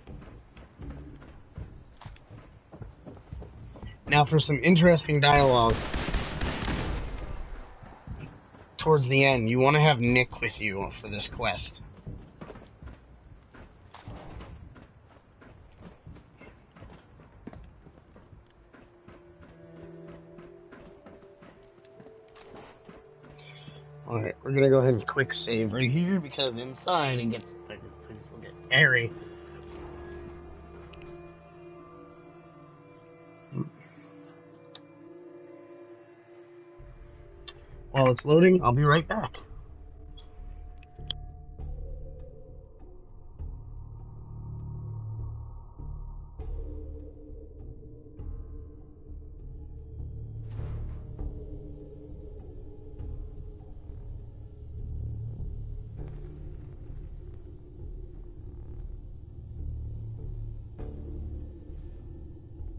Now for some interesting dialogue. Towards the end, you want to have Nick with you for this quest. Alright, we're gonna go ahead and quick save right here because inside it gets things will get hairy. While it's loading, I'll be right back.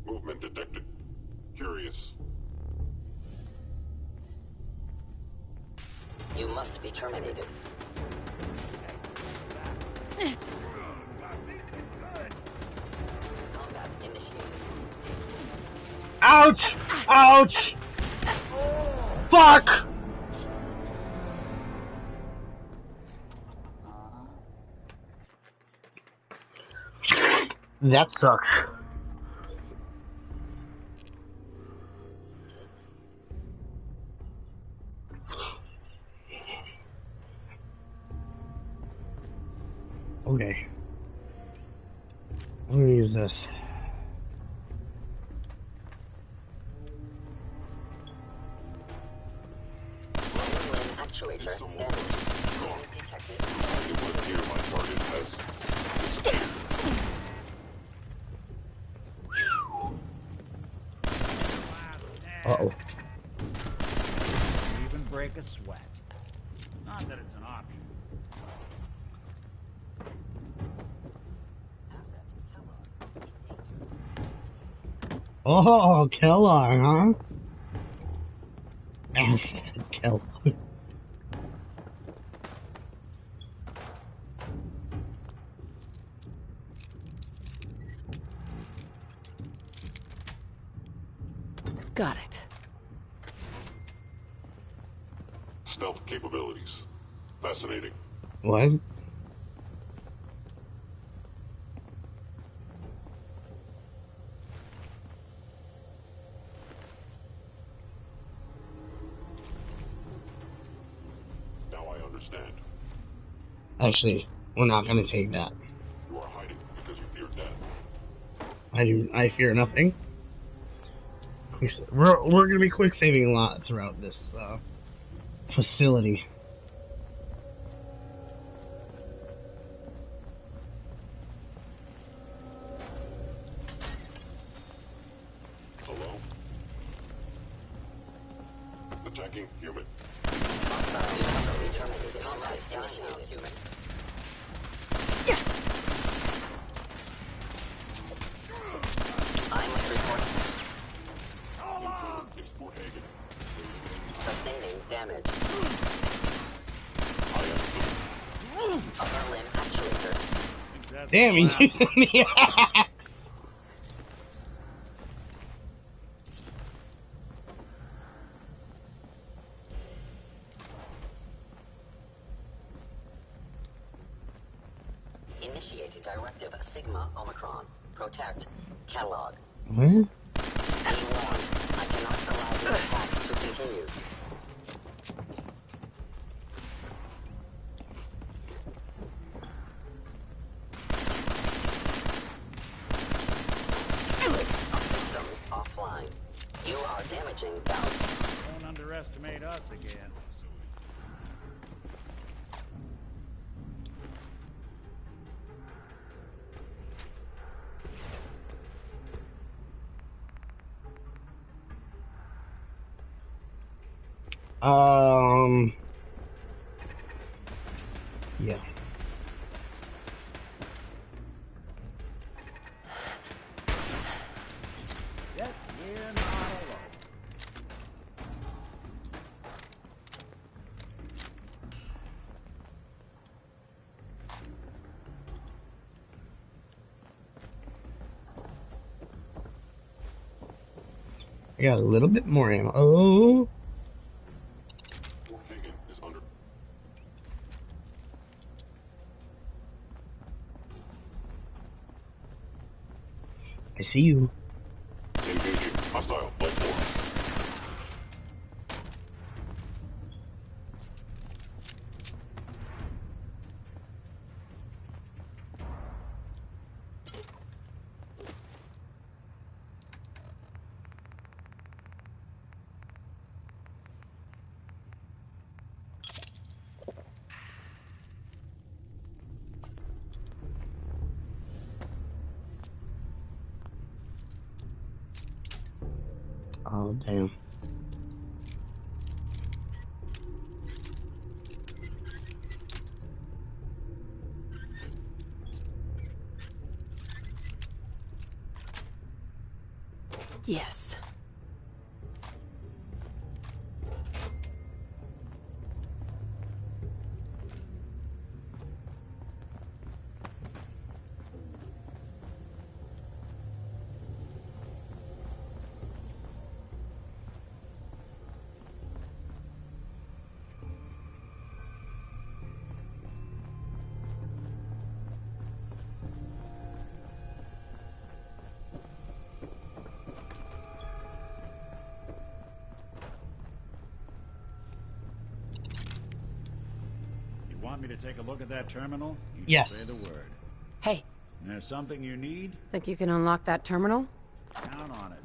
Movement detected. Curious. You must be terminated. Combat initiated. Ouch! Ouch! Fuck! That sucks. Okay. I'm gonna use this. Actuator damage. Detected. It would appear my target has disappeared. Uh-oh. Even break a sweat. Not that it's an option. Oh, Kellogg, huh? Asset Kellogg. Got it. Stealth capabilities. Fascinating. What? Now I understand. Actually, we're not gonna take that. You are hiding because you fear death. I fear nothing. We're gonna be quick saving a lot throughout this facility. Hello? Attacking human. Human. I must report. Sustaining damage. Upper limb actuator. Damn, he's using the axe! Initiated directive Sigma Omicron. Protect. Catalog. What? Be warned, I cannot allow the attacks to continue. Systems offline. You are damaging down. Don't underestimate us again. Yeah. Yet we're not alone. I got a little bit more ammo. Oh. Hagen is under. I see you. Engaging hostile life form. Oh, damn. Yes. Want me to take a look at that terminal? You Yes. Say the word. Hey. There's something you need? Think you can unlock that terminal? Count on it.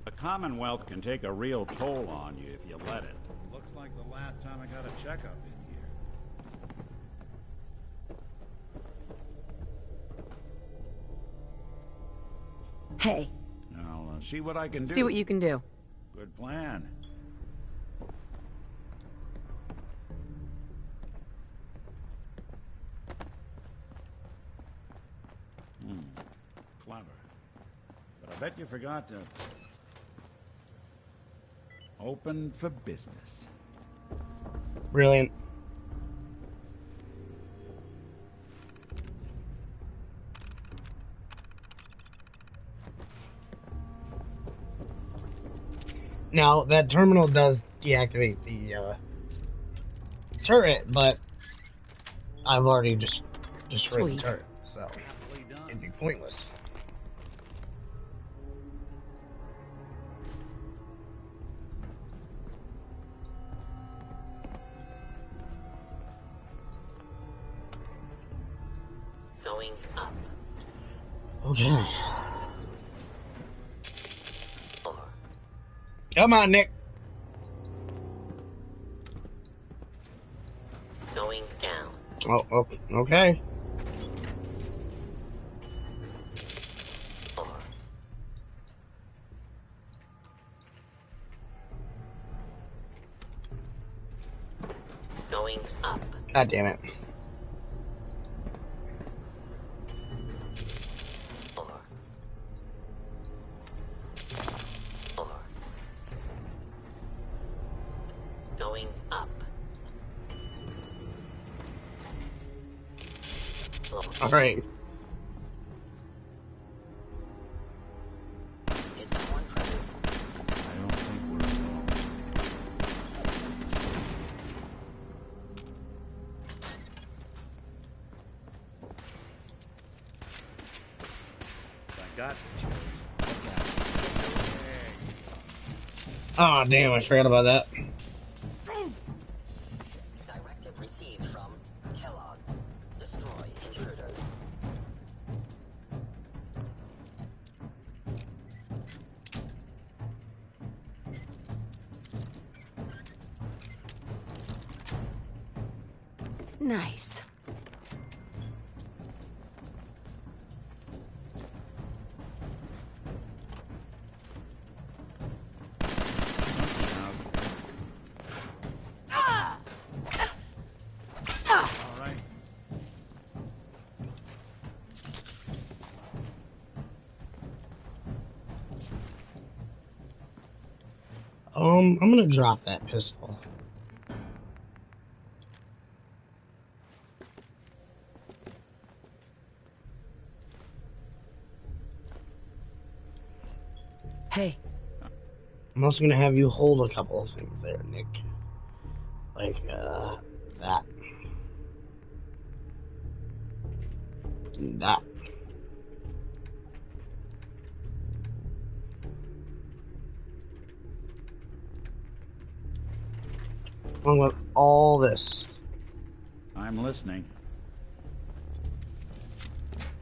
The Commonwealth can take a real toll on you if you let it. Looks like the last time I got a checkup in here. Hey. I'll see what I can do. See what you can do. Good plan. Clever. But I bet you forgot to open for business. Brilliant. Now, that terminal does deactivate the turret, but I've already just destroyed the turret, so it'd be pointless. Going up. Okay. Come on, Nick. Going down. Oh, okay. Going up. God damn it. Going up. All right. Is someone present? I don't think we're alone. I got you. Oh, damn, I forgot about that. Directive received from Kellogg. Destroy intruder. Nice. I'm gonna drop that pistol. Hey. I'm also gonna have you hold a couple of things there, Nick. Like, that. And that. Along with all this. I'm listening.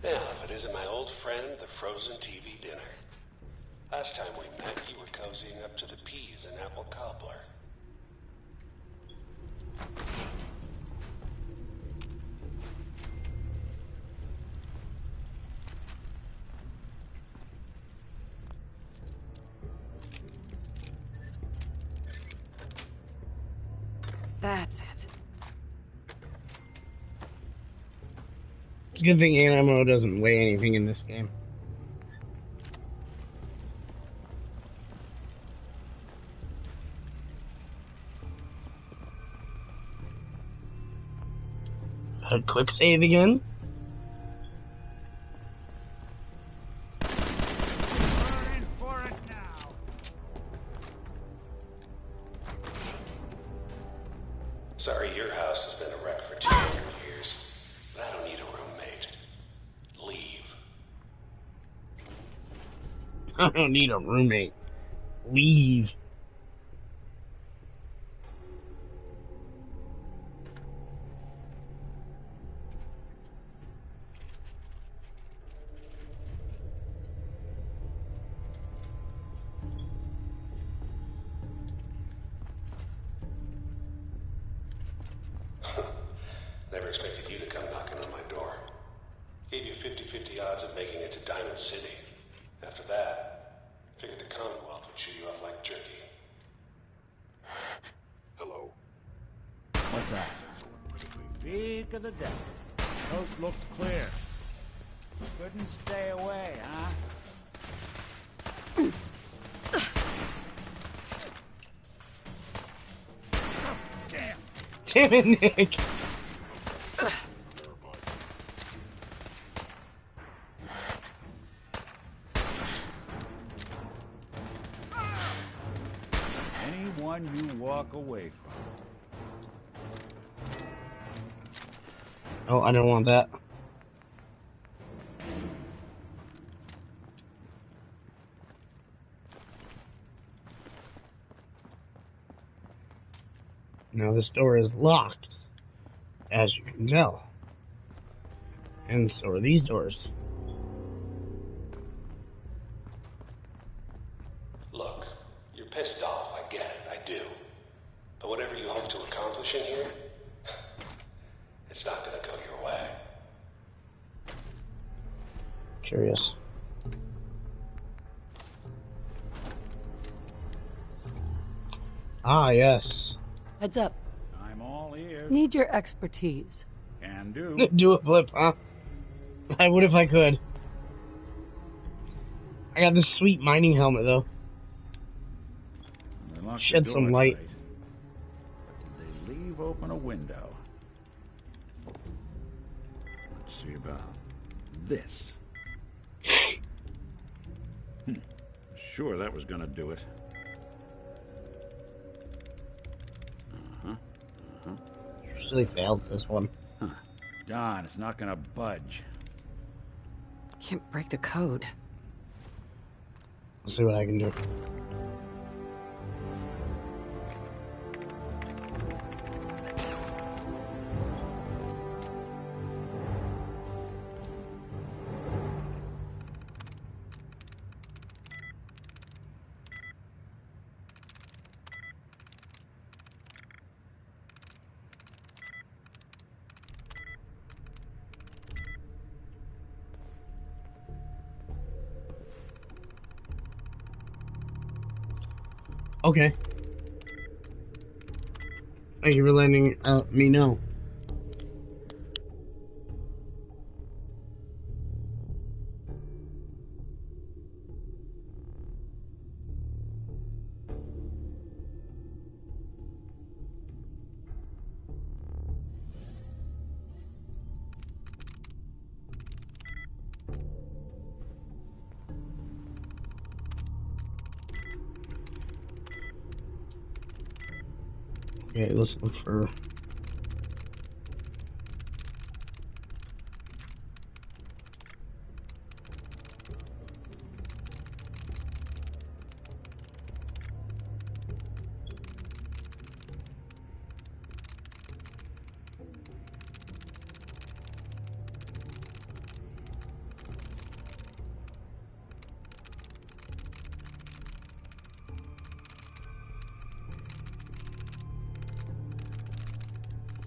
Yeah, if it isn't my old friend, the frozen TV dinner. Last time we met, you were cozying up to the peas and apple cobbler. That's it. It's a good thing ammo doesn't weigh anything in this game. A quick save again. Sorry, your house has been a wreck for 200 years, but I don't need a roommate. Leave. I don't need a roommate. Leave. Never expected you to come knocking on my door. Gave you 50-50 odds of making it to Diamond City. After that, figured the Commonwealth would chew you up like jerky. Hello. What's that? Peak of the desert. Coast looks clear. Couldn't stay away, huh? Damn. Damn it, Nick. Anyone you walk away from. Oh, I don't want that. Now this door is locked, as you can tell. And so are these doors. Look, you're pissed off, I get it, I do. But whatever you hope to accomplish in here, it's not gonna go your way. Curious. Ah, yes. Heads up. I'm all ears. Need your expertise. Can do. Do a flip, huh? I would if I could. I got this sweet mining helmet, though. They locked Shed the some door light. tight. But did they leave open a window? Let's see about this. Sure, that was gonna do it. Usually fails this one. Huh. Darn, it's not gonna budge. Can't break the code. Let's see what I can do. Okay. Thank you for letting me know. Okay, let's look for...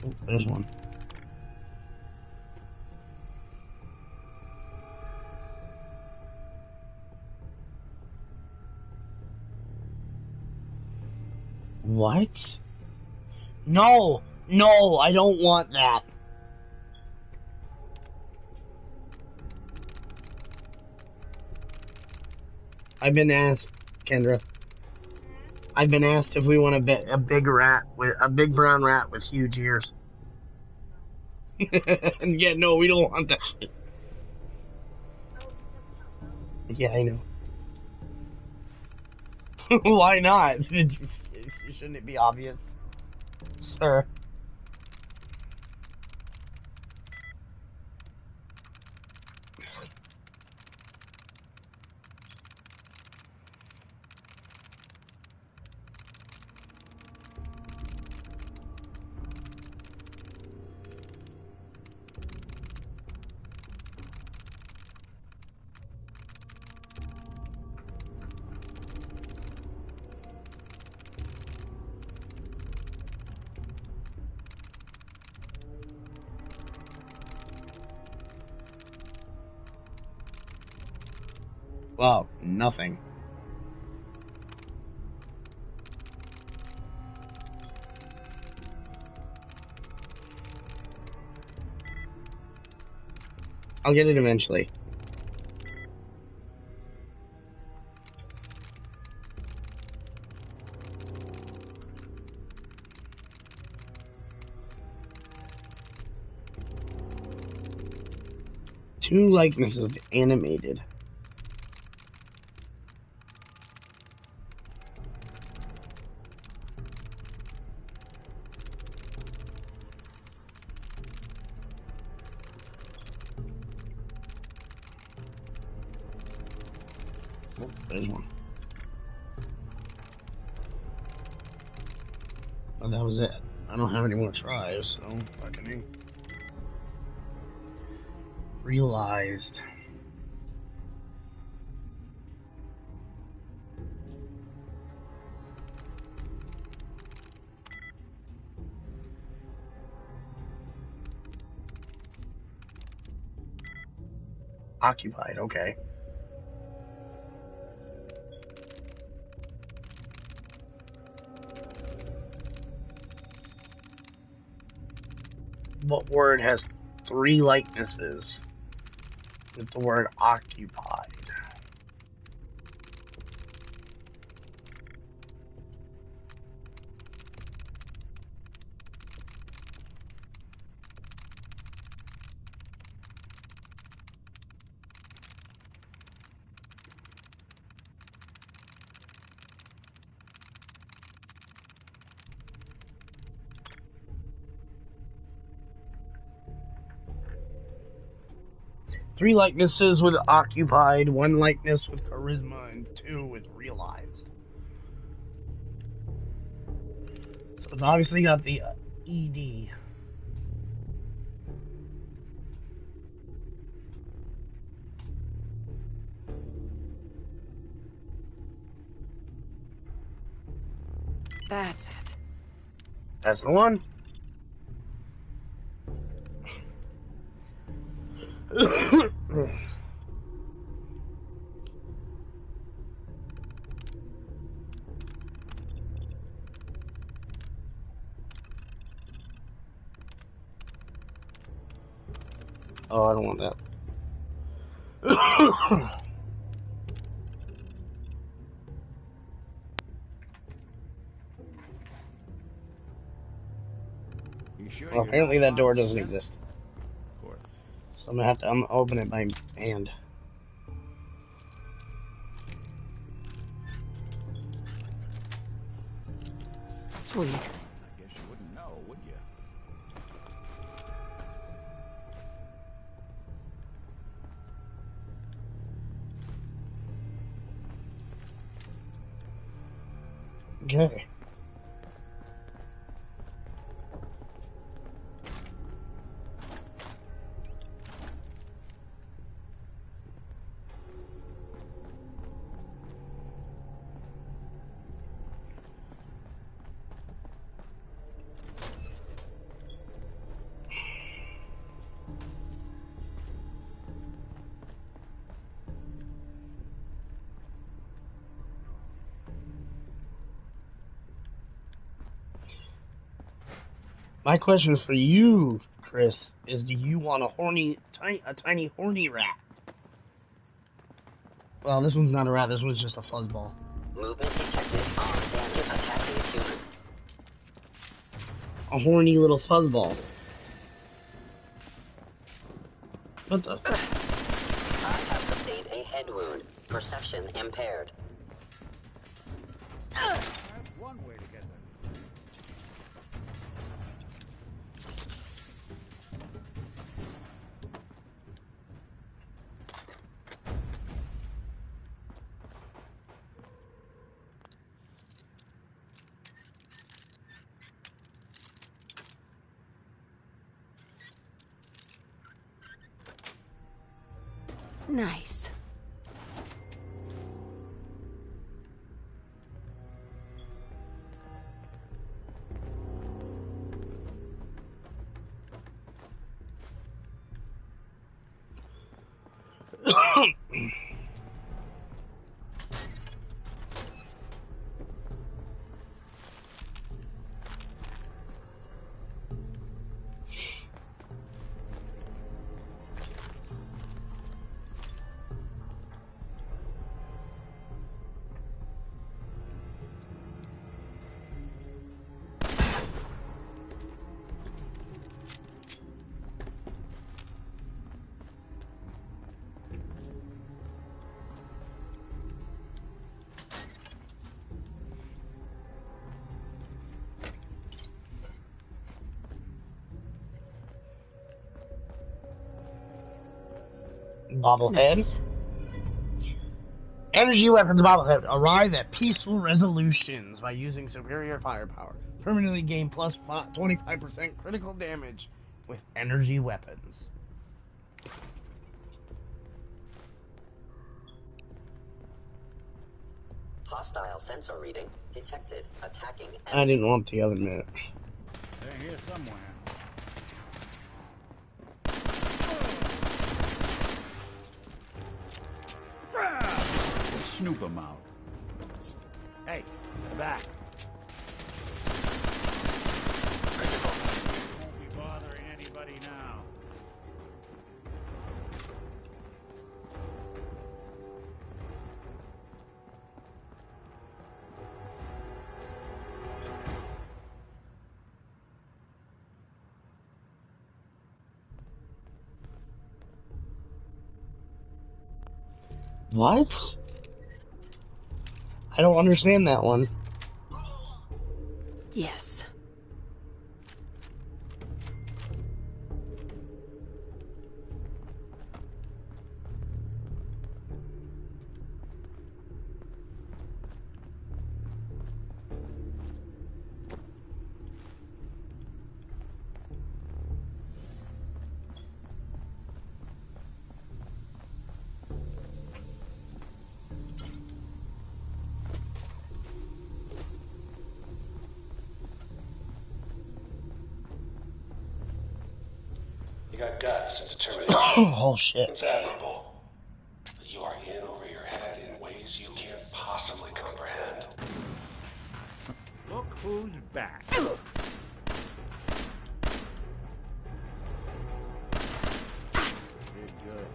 Oh, there's one. What? No! No, I don't want that. I've been asked, Kendra. I've been asked if we want a big rat with a big brown rat with huge ears. And yeah, no, we don't want that. Yeah, I know. Why not? Shouldn't it be obvious, sir? Wow, nothing. I'll get it eventually. Two likenesses animated. Oh, there's one. Oh, that was it. I don't have any more tries, so fucking realized. Occupied, okay. What word has three likenesses with the word occupied? Three likenesses with occupied, one likeness with charisma, and two with realized. So it's obviously got the ED. That's it. That's the one. Oh, I don't want that. Well, apparently that door doesn't exist. So I'm gonna have to open it by hand. Sweet. I guess you wouldn't know, would you? Okay. My question for you, Chris, is: do you want a tiny horny rat? Well, this one's not a rat. This one's just a fuzzball. Movement detected on bandit attacking human. A horny little fuzzball. What the? I have sustained a head wound. Perception impaired. That's one way to get them. Nice. Bobblehead. Nice. Energy weapons bobblehead arrive at peaceful resolutions by using superior firepower. Permanently gain plus 25% critical damage with energy weapons. Hostile sensor reading detected. Attacking. I didn't want the other minute. They're here somewhere. Snoop 'em out. Hey, back. Won't be bothering anybody now. What? I don't understand that one. Yes. You got guts and determination. Oh shit. It's admirable. But you are in over your head in ways you can't possibly comprehend. Look who's back. Did good.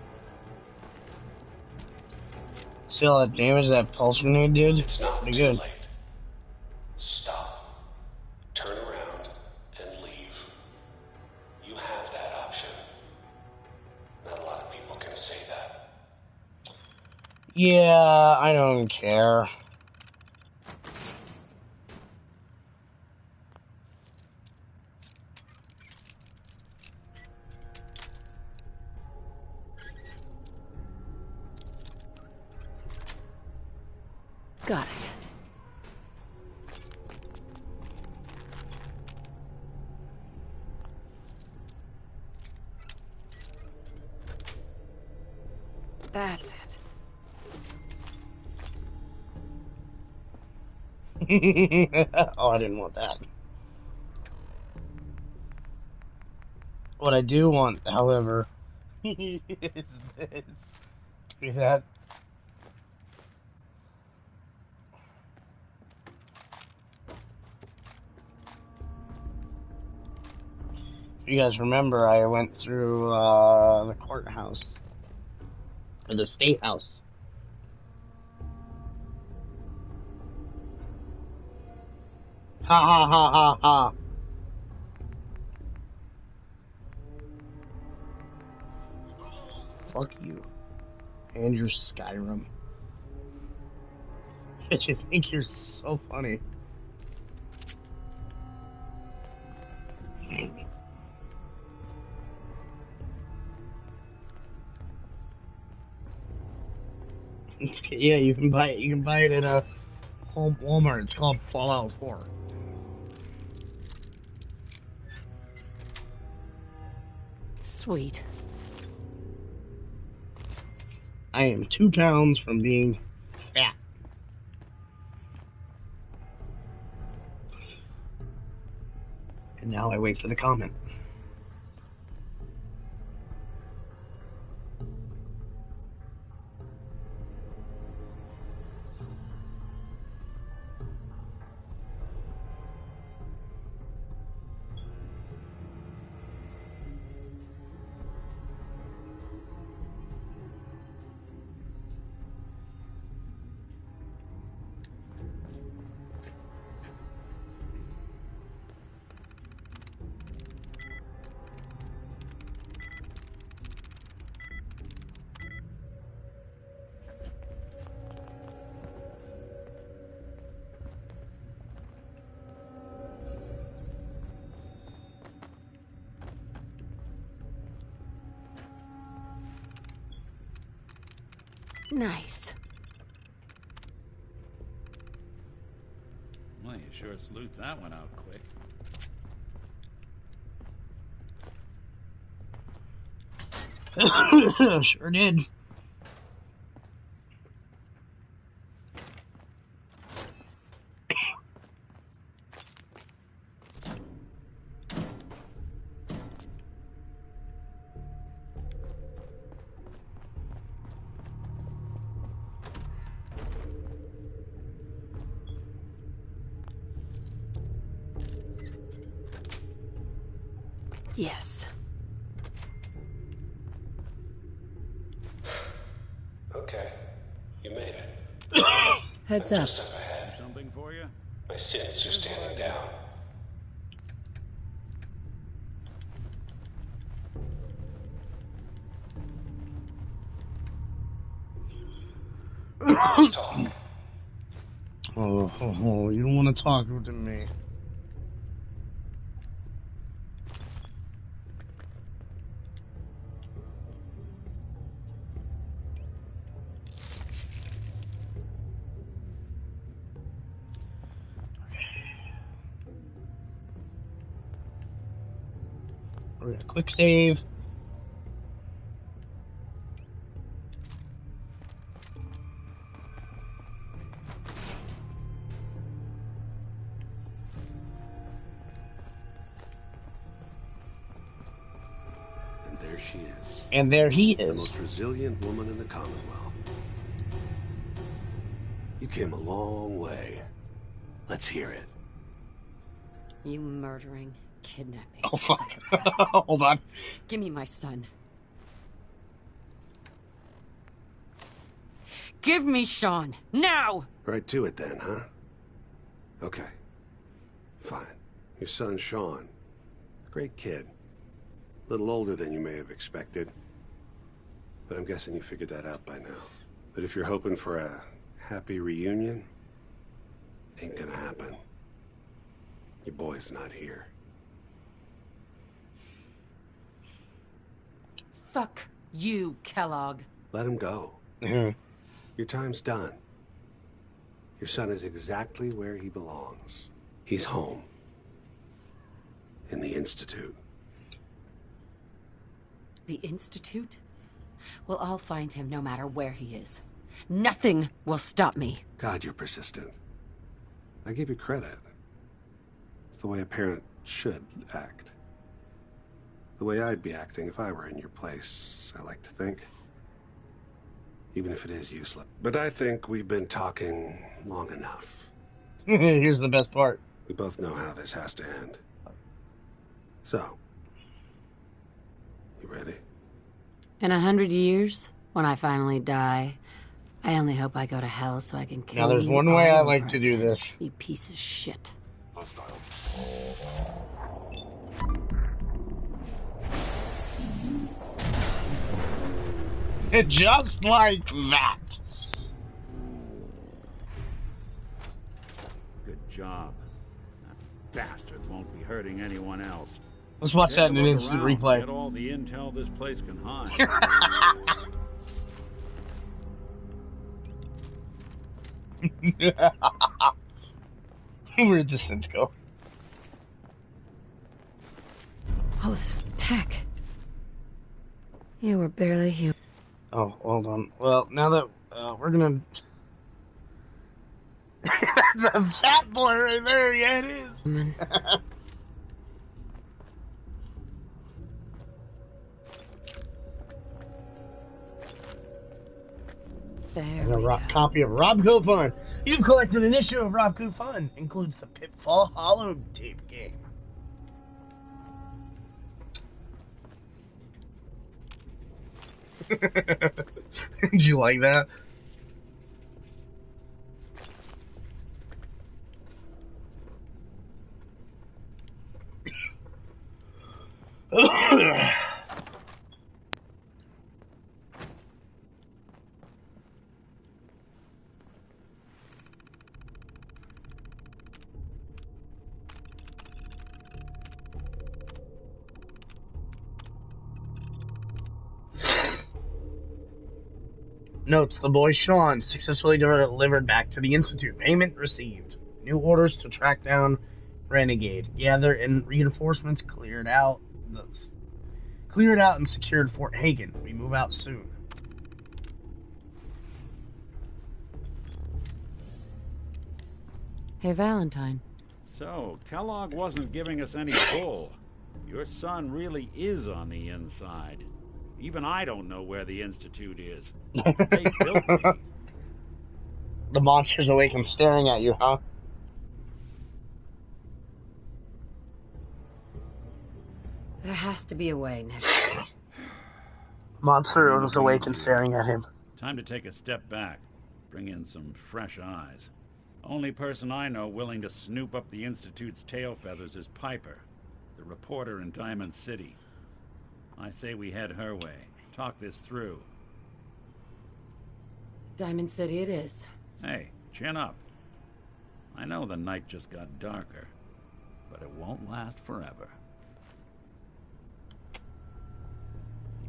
See all that damage that pulse grenade did? It's not pretty too good. late. Stop. Turn around and leave. You have that option. Not a lot of people can say that. Yeah, I don't care. Got it. That's it. Oh, I didn't want that. What I do want, however, is this. See that? If you guys remember, I went through the courthouse. Or the state house. Ha ha ha ha ha. Fuck you. And your Skyrim. You think you're so funny. Yeah, you can buy it. You can buy it at a Walmart. It's called Fallout 4. Sweet. I am 2 pounds from being fat. And now I wait for the comment. Nice. Well, you sure sleuthed that one out quick. Sure did. Yes. Okay, you made it. Heads up. Just up ahead. Something for you? My sins are standing down. Let's talk. Oh, you don't want to talk to me. We're gonna quick save. And there she is. And there he is. The most resilient woman in the Commonwealth. You came a long way. Let's hear it. You murdering, kidnapping. Oh, fuck. Hold on. Give me my son. Give me Sean, now! Right to it then, huh? Okay. Fine. Your son, Sean. Great kid. A little older than you may have expected. But I'm guessing you figured that out by now. But if you're hoping for a happy reunion, ain't gonna happen. Your boy's not here. Fuck you, Kellogg. Let him go. Your time's done. Your son is exactly where he belongs. He's home. In the Institute. The Institute? Well, I'll find him no matter where he is. Nothing will stop me. God, you're persistent. I give you credit. It's the way a parent should act. The way I'd be acting if I were in your place, I like to think. Even if it is useless. But I think we've been talking long enough. Here's the best part. We both know how this has to end. So, You ready? In 100 years, when I finally die, I only hope I go to hell so I can kill you. Now, there's one way I all like over to do again, this. You piece of shit. Hostiles. Just like that. Good job. That bastard won't be hurting anyone else. Let's watch Take that a in an look instant around, replay. Get all the intel this place can hide. Where'd the synth go? All this tech. You were barely human. Oh, hold on. Well, now that we're gonna... That's a fat boy right there. Yeah, it is. And a copy of Robco Fun. You've collected an issue of Robco Fun. Includes the Pitfall holotape game. Did you like that? Notes, the boy Sean successfully delivered back to the Institute. Payment received. New orders to track down Renegade. Gather and reinforcements cleared out and secured Fort Hagen. We move out soon. Hey, Valentine. So, Kellogg wasn't giving us any bull. Your son really is on the inside. Even I don't know where the Institute is. They built me. The monster's awake and staring at you, huh? There has to be a way, Nick. Monster was awake and staring at him. Time to take a step back. Bring in some fresh eyes. Only person I know willing to snoop up the Institute's tail feathers is Piper, the reporter in Diamond City. I say we head her way. Talk this through. Diamond City it is. Hey, chin up. I know the night just got darker, but it won't last forever.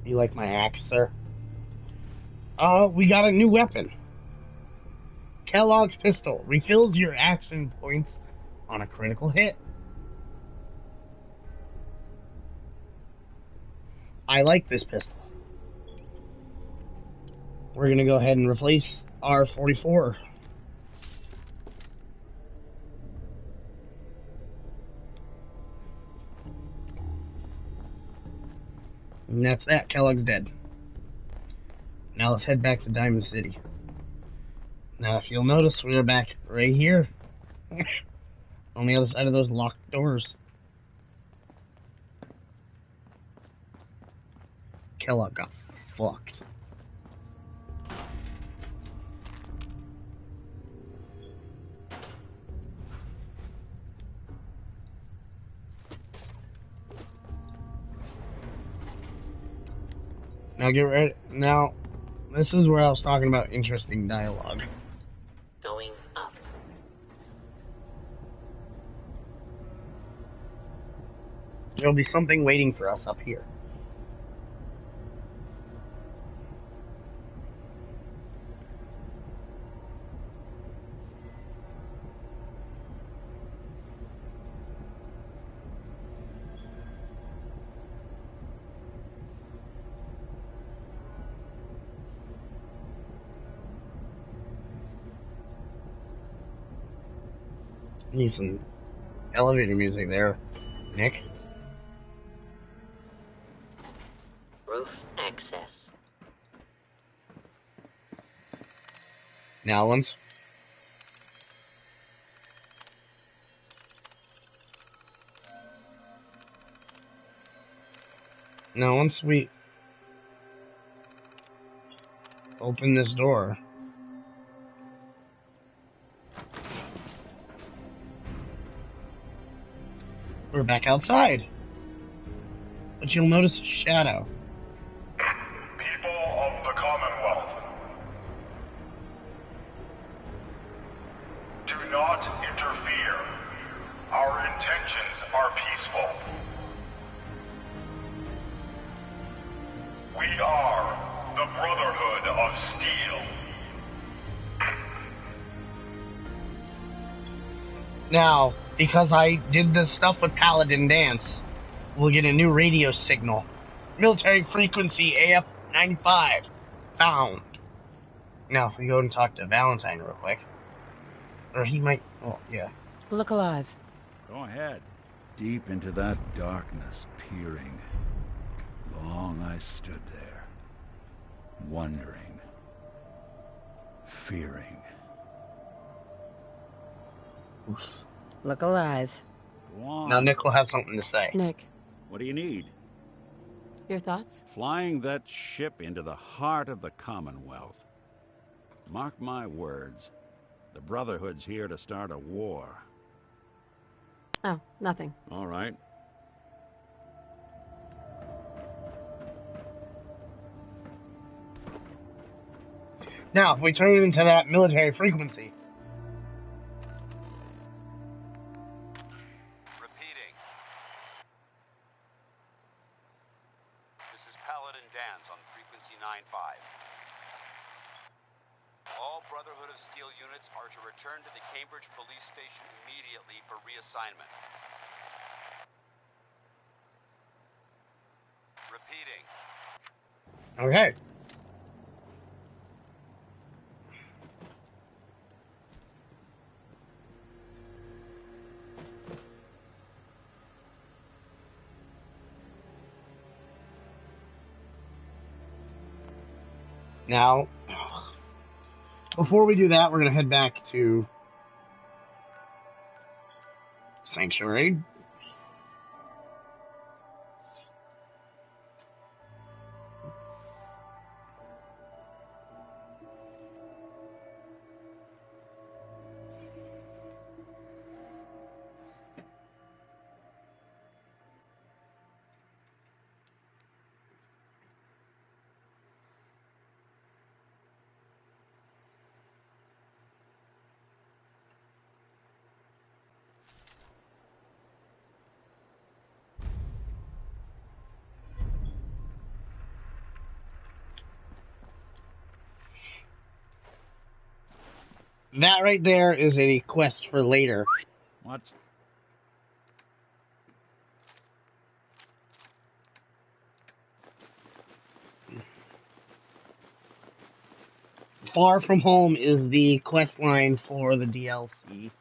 You like my axe, sir? We got a new weapon. Kellogg's pistol refills your action points on a critical hit. I like this pistol. We're gonna go ahead and replace our 44. And that's that. Kellogg's dead. Now let's head back to Diamond City. Now, if you'll notice, we're back right here. On the other side of those locked doors. Kellogg got fucked. Now get ready. Now, this is where I was talking about interesting dialogue. Going up. There'll be something waiting for us up here. Need some elevator music there, Nick. Roof access. Now ones. Now, once we open this door, we're back outside. But you'll notice a shadow. People of the Commonwealth, do not interfere. Our intentions are peaceful. We are the Brotherhood of Steel. Now, because I did this stuff with Paladin Dance, we'll get a new radio signal. Military frequency AF-95 found. Now, if we go and talk to Valentine real quick. Or he might... Oh, yeah. Look alive. Go ahead. Deep into that darkness, peering. Long I stood there, wondering, fearing. Oof. Look alive. Go on. Now Nick will have something to say. Nick, What do you need? your thoughts? Flying that ship into the heart of the Commonwealth. Mark my words, the Brotherhood's here to start a war. Oh, nothing. All right. Now, if we turn it into that military frequency. Repeating. This is Paladin Dance on frequency 9-5. All Brotherhood of Steel units are to return to the Cambridge Police Station immediately for reassignment. Repeating. Okay. Now, before we do that, we're going to head back to Sanctuary. That right there is a quest for later. What? Far From Home is the quest line for the DLC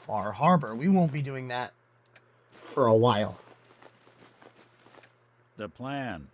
Far Harbor. We won't be doing that for a while. The plan.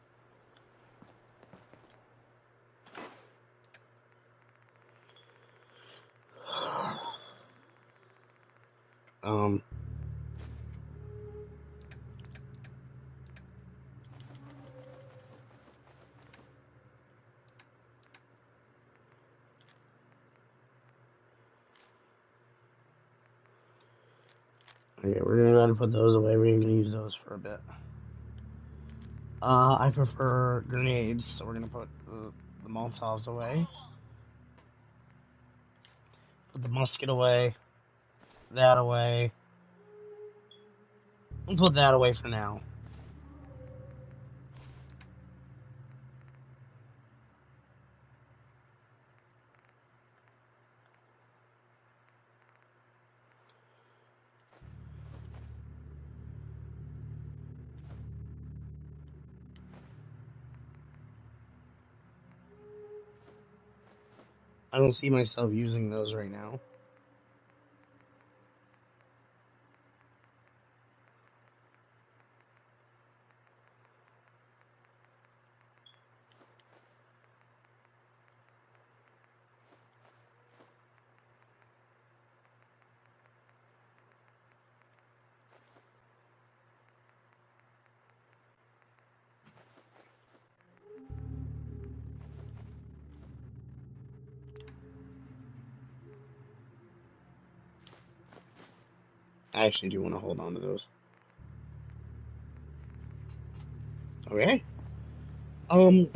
Okay, we're gonna try to put those away. We ain't gonna use those for a bit. I prefer grenades, so we're gonna put the Molotovs away. Put the musket away. That away. We'll put that away for now. I don't see myself using those right now. I actually do want to hold on to those. Okay. We're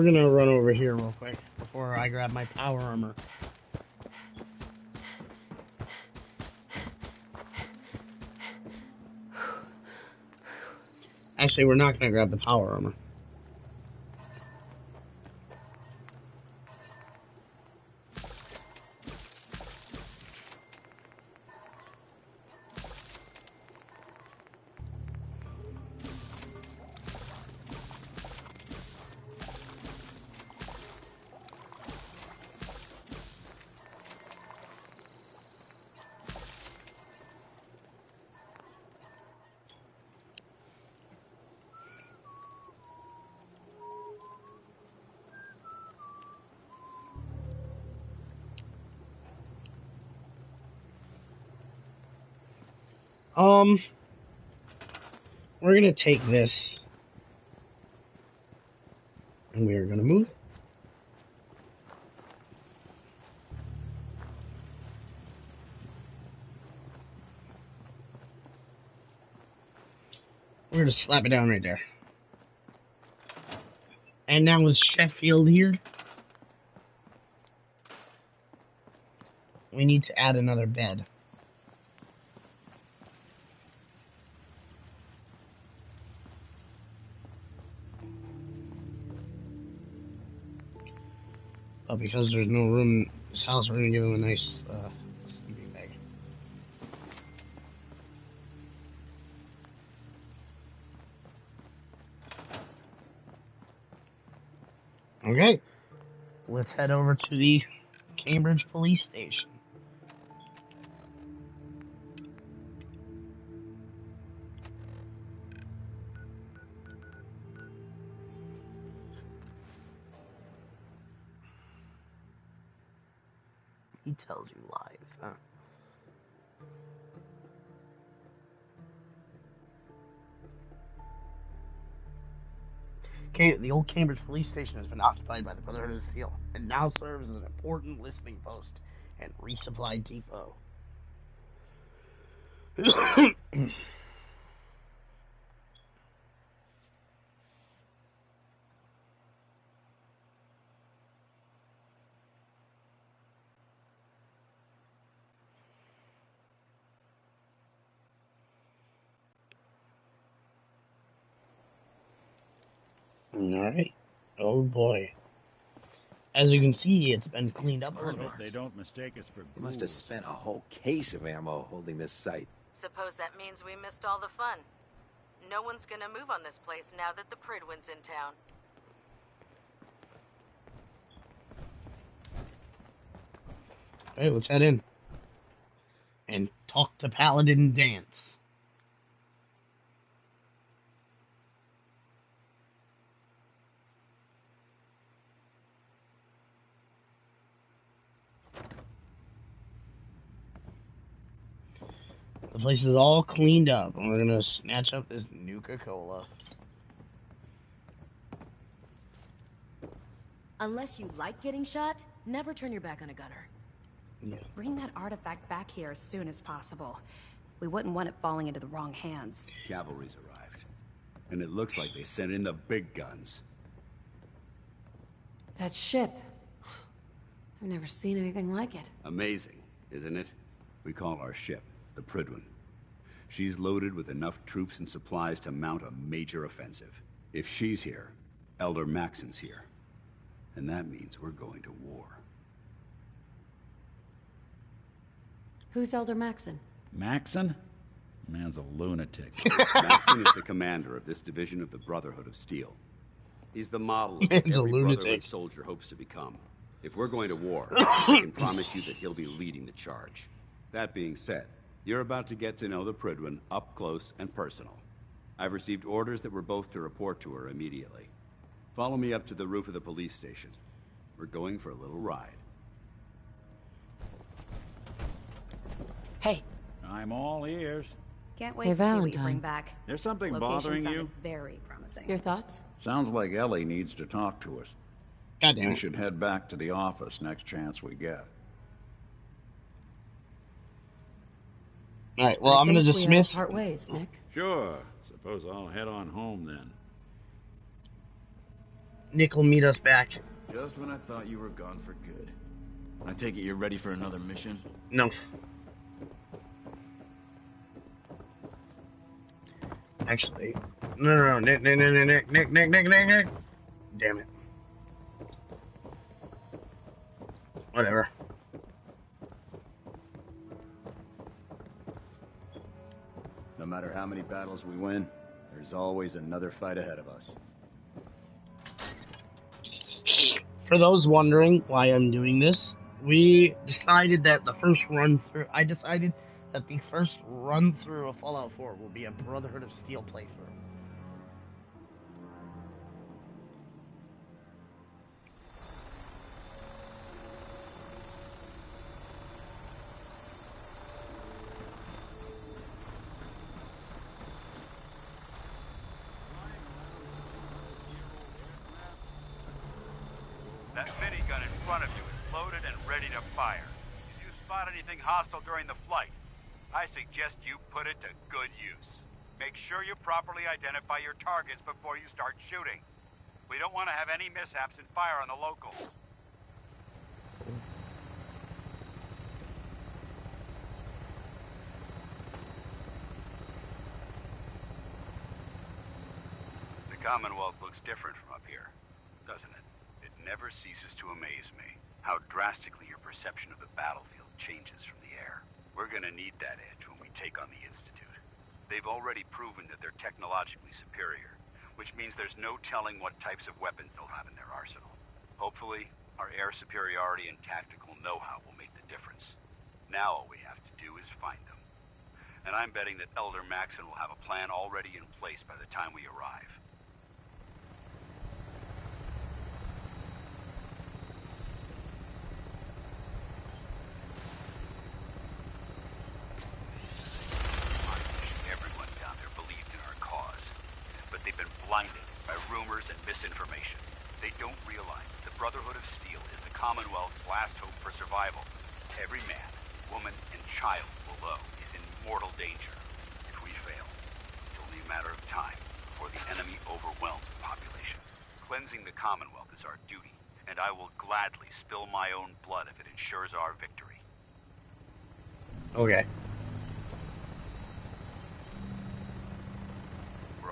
gonna run over here real quick before I grab my power armor. Actually, we're not gonna grab the power armor. We're gonna take this, and we are gonna move. We're gonna slap it down right there. And now with Sheffield here, we need to add another bed. But because there's no room in this house, we're gonna give him a nice sleeping bag. Okay, let's head over to the Cambridge Police Station. He tells you lies, huh? The old Cambridge Police Station has been occupied by the Brotherhood of Steel and now serves as an important listening post and resupply depot. Alright. Oh boy. As you can see, it's been cleaned up a little bit. They don't mistake us for You must have spent a whole case of ammo holding this site. Suppose that means we missed all the fun. No one's gonna move on this place now that the Prydwen's in town. Hey, let's head in. And talk to Paladin Danse. The place is all cleaned up, and we're gonna snatch up this Nuka-Cola. Unless you like getting shot, never turn your back on a gunner. Yeah. Bring that artifact back here as soon as possible. We wouldn't want it falling into the wrong hands. Cavalry's arrived. And it looks like they sent in the big guns. That ship. I've never seen anything like it. Amazing, isn't it? We call our ship the Prydwen. She's loaded with enough troops and supplies to mount a major offensive. If she's here, Elder Maxon's here. And that means we're going to war. Who's Elder Maxon? Maxon? Man's a lunatic. Maxon is the commander of this division of the Brotherhood of Steel. He's the model of what every Brotherhood soldier hopes to become. If we're going to war, I can promise you that he'll be leading the charge. That being said, you're about to get to know the Prydwen up close and personal. I've received orders that we're both to report to her immediately. Follow me up to the roof of the police station. We're going for a little ride. Hey. I'm all ears. Can't wait to see what you bring back. There's something Location bothering sounded you? Very promising. Your thoughts? Sounds like Ellie needs to talk to us. Goddamn. We should head back to the office next chance we get. Alright, well, I'm gonna dismiss. Part ways, Nick. Sure. Suppose I'll head on home then. Nick will meet us back. Just when I thought you were gone for good. I take it you're ready for another mission? No. Actually, no, Nick. Damn it. Whatever. No matter how many battles we win, there's always another fight ahead of us. For those wondering why I'm doing this, we decided that the first run through of Fallout 4 will be a Brotherhood of Steel playthrough. That minigun in front of you is loaded and ready to fire. If you spot anything hostile during the flight, I suggest you put it to good use. Make sure you properly identify your targets before you start shooting. We don't want to have any mishaps and fire on the locals. The Commonwealth looks different from up here, doesn't it? It never ceases to amaze me how drastically your perception of the battlefield changes from the air. We're gonna need that edge when we take on the Institute. They've already proven that they're technologically superior, which means there's no telling what types of weapons they'll have in their arsenal. Hopefully, our air superiority and tactical know-how will make the difference. Now all we have to do is find them. And I'm betting that Elder Maxson will have a plan already in place by the time we arrive. They've been blinded by rumors and misinformation. They don't realize that the Brotherhood of Steel is the Commonwealth's last hope for survival. Every man, woman, and child below is in mortal danger. If we fail, it's only a matter of time before the enemy overwhelms the population. Cleansing the Commonwealth is our duty, and I will gladly spill my own blood if it ensures our victory. Okay.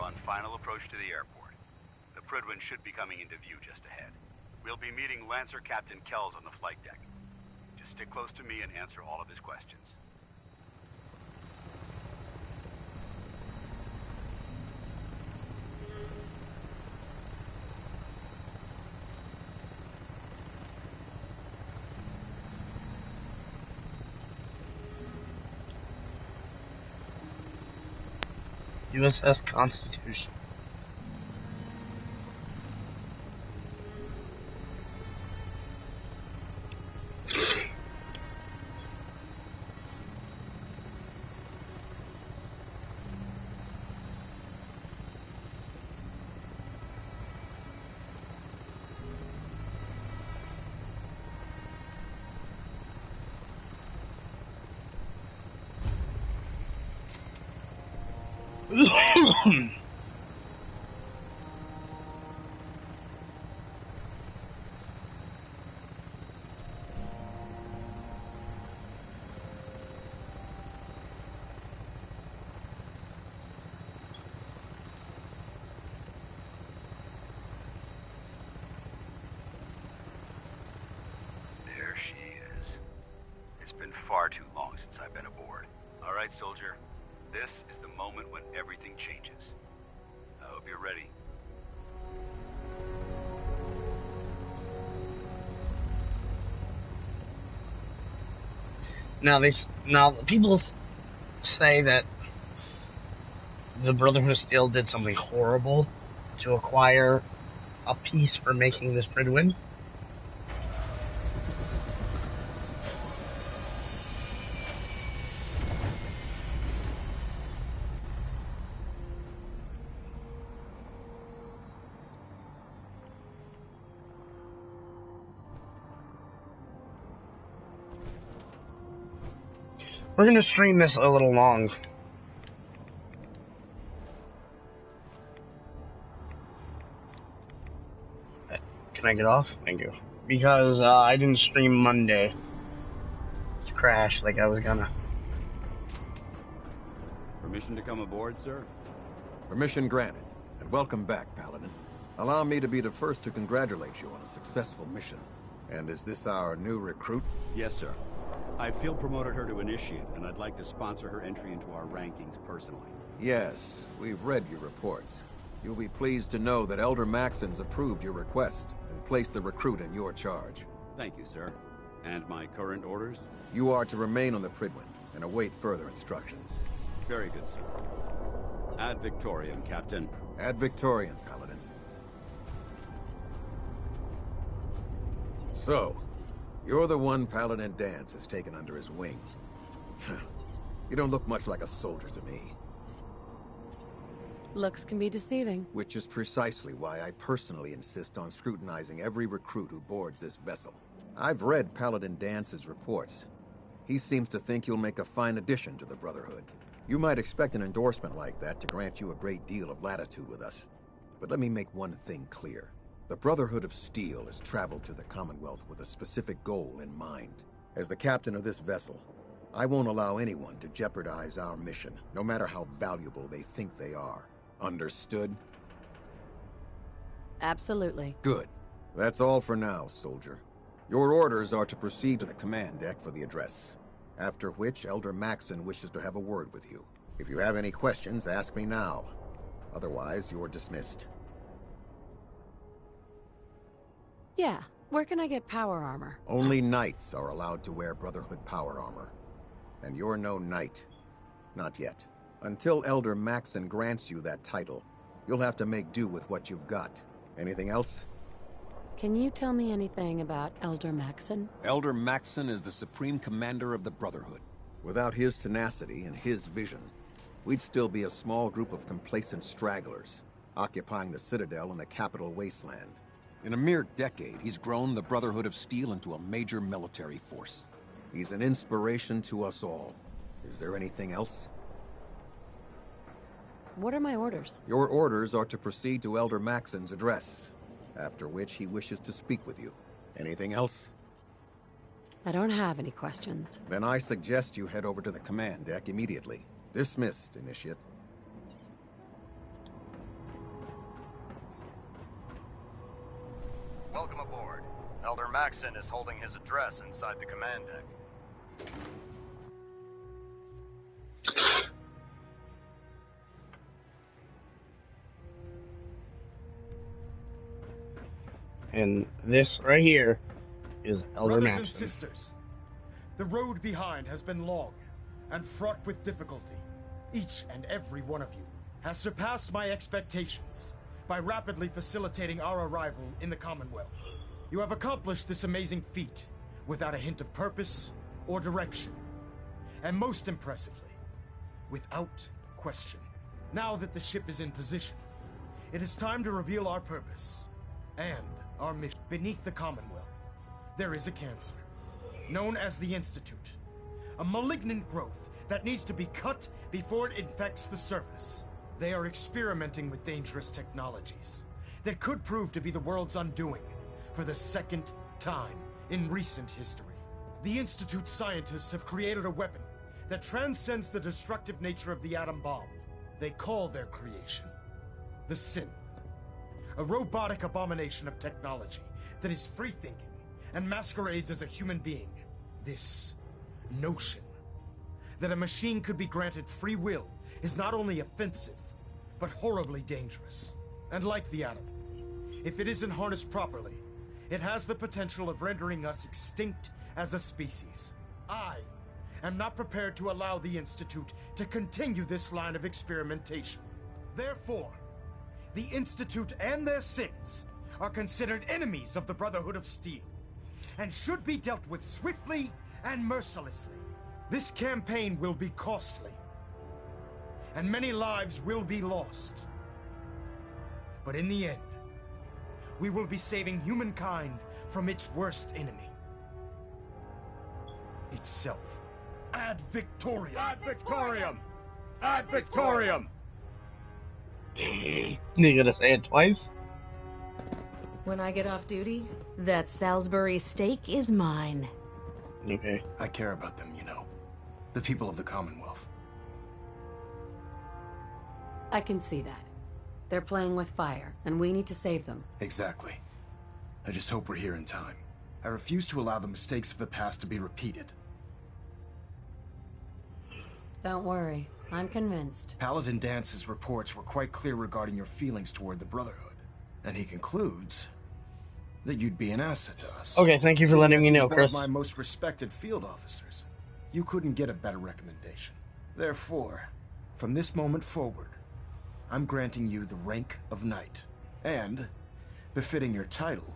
On final approach to the airport. The Prydwen should be coming into view just ahead. We'll be meeting Lancer Captain Kells on the flight deck. Just stick close to me and answer all of his questions. USS Constitution. There she is. It's been far too long since I've been aboard. All right, soldier. This is the moment when everything changes. I hope you're ready. Now people say that the Brotherhood of Steel did something horrible to acquire a piece for making this Prydwen. We're gonna stream this a little long. Can I get off? Thank you. Because I didn't stream Monday. It's crashed like I was gonna. Permission to come aboard, sir? Permission granted. And welcome back, Paladin. Allow me to be the first to congratulate you on a successful mission. And is this our new recruit? Yes, sir. I field promoted her to initiate, and I'd like to sponsor her entry into our rankings personally. Yes, we've read your reports. You'll be pleased to know that Elder Maxon's approved your request and placed the recruit in your charge. Thank you, sir. And my current orders? You are to remain on the Prydwen and await further instructions. Very good, sir. Ad Victoriam, Captain. Ad Victoriam, Paladin. So, you're the one Paladin Danse has taken under his wing. You don't look much like a soldier to me. Looks can be deceiving. Which is precisely why I personally insist on scrutinizing every recruit who boards this vessel. I've read Paladin Dance's reports. He seems to think you'll make a fine addition to the Brotherhood. You might expect an endorsement like that to grant you a great deal of latitude with us. But let me make one thing clear. The Brotherhood of Steel has traveled to the Commonwealth with a specific goal in mind. As the captain of this vessel, I won't allow anyone to jeopardize our mission, no matter how valuable they think they are. Understood? Absolutely. Good. That's all for now, soldier. Your orders are to proceed to the command deck for the address. After which, Elder Maxon wishes to have a word with you. If you have any questions, ask me now. Otherwise, you're dismissed. Yeah. Where can I get power armor? Only knights are allowed to wear Brotherhood power armor. And you're no knight. Not yet. Until Elder Maxon grants you that title, you'll have to make do with what you've got. Anything else? Can you tell me anything about Elder Maxon? Elder Maxon is the supreme commander of the Brotherhood. Without his tenacity and his vision, we'd still be a small group of complacent stragglers, occupying the Citadel and the capital wasteland. In a mere decade, he's grown the Brotherhood of Steel into a major military force. He's an inspiration to us all. Is there anything else? What are my orders? Your orders are to proceed to Elder Maxon's address, after which he wishes to speak with you. Anything else? I don't have any questions. Then I suggest you head over to the command deck immediately. Dismissed, Initiate. Welcome aboard. Elder Maxon is holding his address inside the command deck. And this right here is Elder Brothers Maxon. and sisters, the road behind has been long and fraught with difficulty. Each and every one of you has surpassed my expectations by rapidly facilitating our arrival in the Commonwealth. You have accomplished this amazing feat without a hint of purpose or direction. And most impressively, without question. Now that the ship is in position, it is time to reveal our purpose and our mission. Beneath the Commonwealth, there is a cancer, known as the Institute. A malignant growth that needs to be cut before it infects the surface. They are experimenting with dangerous technologies that could prove to be the world's undoing for the second time in recent history. The Institute scientists have created a weapon that transcends the destructive nature of the atom bomb. They call their creation the Synth. A robotic abomination of technology that is free-thinking and masquerades as a human being. This notion that a machine could be granted free will is not only offensive, but horribly dangerous. And like the atom, if it isn't harnessed properly, it has the potential of rendering us extinct as a species. I am not prepared to allow the Institute to continue this line of experimentation. Therefore, the Institute and their synths are considered enemies of the Brotherhood of Steel, and should be dealt with swiftly and mercilessly. This campaign will be costly, and many lives will be lost. But in the end, we will be saving humankind from its worst enemy. Itself. Ad Victoriam! Ad Victoriam! Ad Victoriam! You're gonna say it twice? When I get off duty, that Salisbury steak is mine. Okay. I care about them, you know. The people of the Commonwealth. I can see that. They're playing with fire, and we need to save them. Exactly. I just hope we're here in time. I refuse to allow the mistakes of the past to be repeated. Don't worry. I'm convinced. Paladin Dance's reports were quite clear regarding your feelings toward the Brotherhood. And he concludes that you'd be an asset to us. Okay, thank you for letting me know, Chris. One of my most respected field officers. You couldn't get a better recommendation. Therefore, from this moment forward, I'm granting you the rank of Knight. And, befitting your title,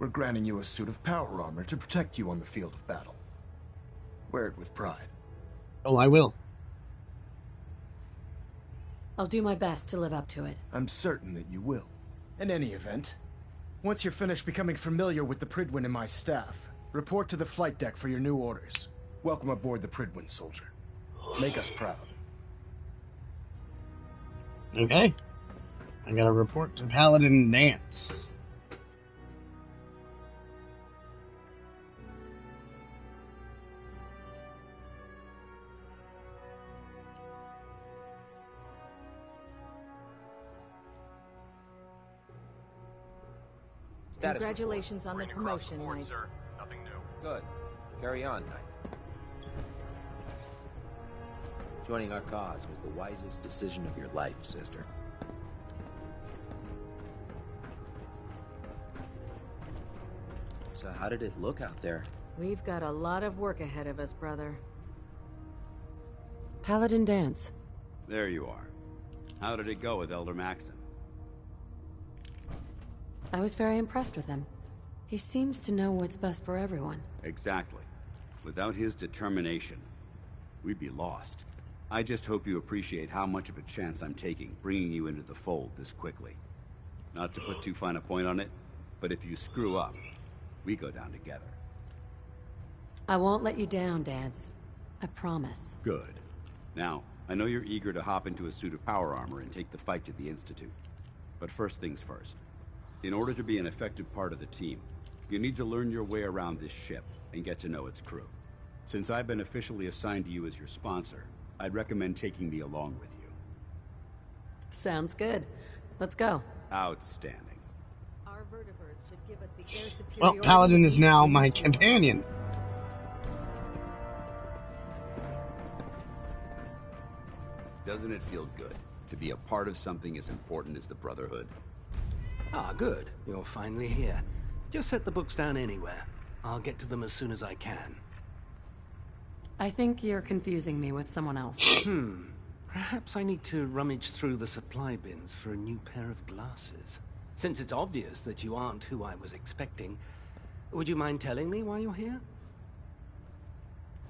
we're granting you a suit of power armor to protect you on the field of battle. Wear it with pride. Oh, I will. I'll do my best to live up to it. I'm certain that you will. In any event, once you're finished becoming familiar with the Prydwen and my staff, report to the flight deck for your new orders. Welcome aboard the Prydwen, soldier. Make us proud. Okay. I gotta report to Paladin Dance. Congratulations on the promotion, Knight. Sir. Nothing new. Good. Carry on, Knight. Joining our cause was the wisest decision of your life, sister. So how did it look out there? We've got a lot of work ahead of us, brother. Paladin Dance. There you are. How did it go with Elder Maxon? I was very impressed with him. He seems to know what's best for everyone. Exactly. Without his determination, we'd be lost. I just hope you appreciate how much of a chance I'm taking, bringing you into the fold this quickly. Not to put too fine a point on it, but if you screw up, we go down together. I won't let you down, Dance. I promise. Good. Now, I know you're eager to hop into a suit of power armor and take the fight to the Institute. But first things first. In order to be an effective part of the team, you need to learn your way around this ship and get to know its crew. Since I've been officially assigned to you as your sponsor, I'd recommend taking me along with you. Sounds good. Let's go. Outstanding. Our vertebrates should give us the air superiority. Well, Paladin is now my companion. Doesn't it feel good to be a part of something as important as the Brotherhood? Ah, good. You're finally here. Just set the books down anywhere. I'll get to them as soon as I can. I think you're confusing me with someone else. Perhaps I need to rummage through the supply bins for a new pair of glasses. Since it's obvious that you aren't who I was expecting, would you mind telling me why you're here?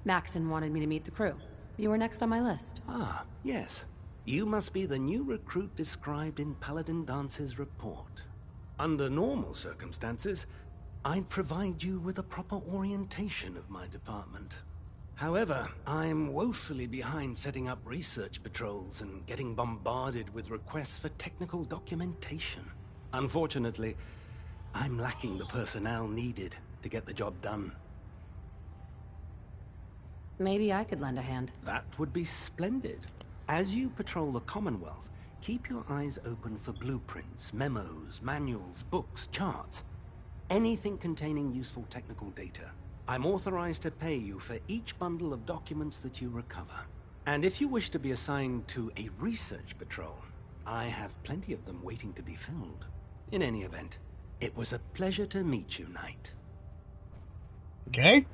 Maxon wanted me to meet the crew. You were next on my list. Ah, yes. You must be the new recruit described in Paladin Dance's report. Under normal circumstances, I'd provide you with a proper orientation of my department. However, I'm woefully behind setting up research patrols and getting bombarded with requests for technical documentation. Unfortunately, I'm lacking the personnel needed to get the job done. Maybe I could lend a hand. That would be splendid. As you patrol the Commonwealth, keep your eyes open for blueprints, memos, manuals, books, charts. Anything containing useful technical data. I'm authorized to pay you for each bundle of documents that you recover. And if you wish to be assigned to a research patrol, I have plenty of them waiting to be filled. In any event, it was a pleasure to meet you, Knight. Okay.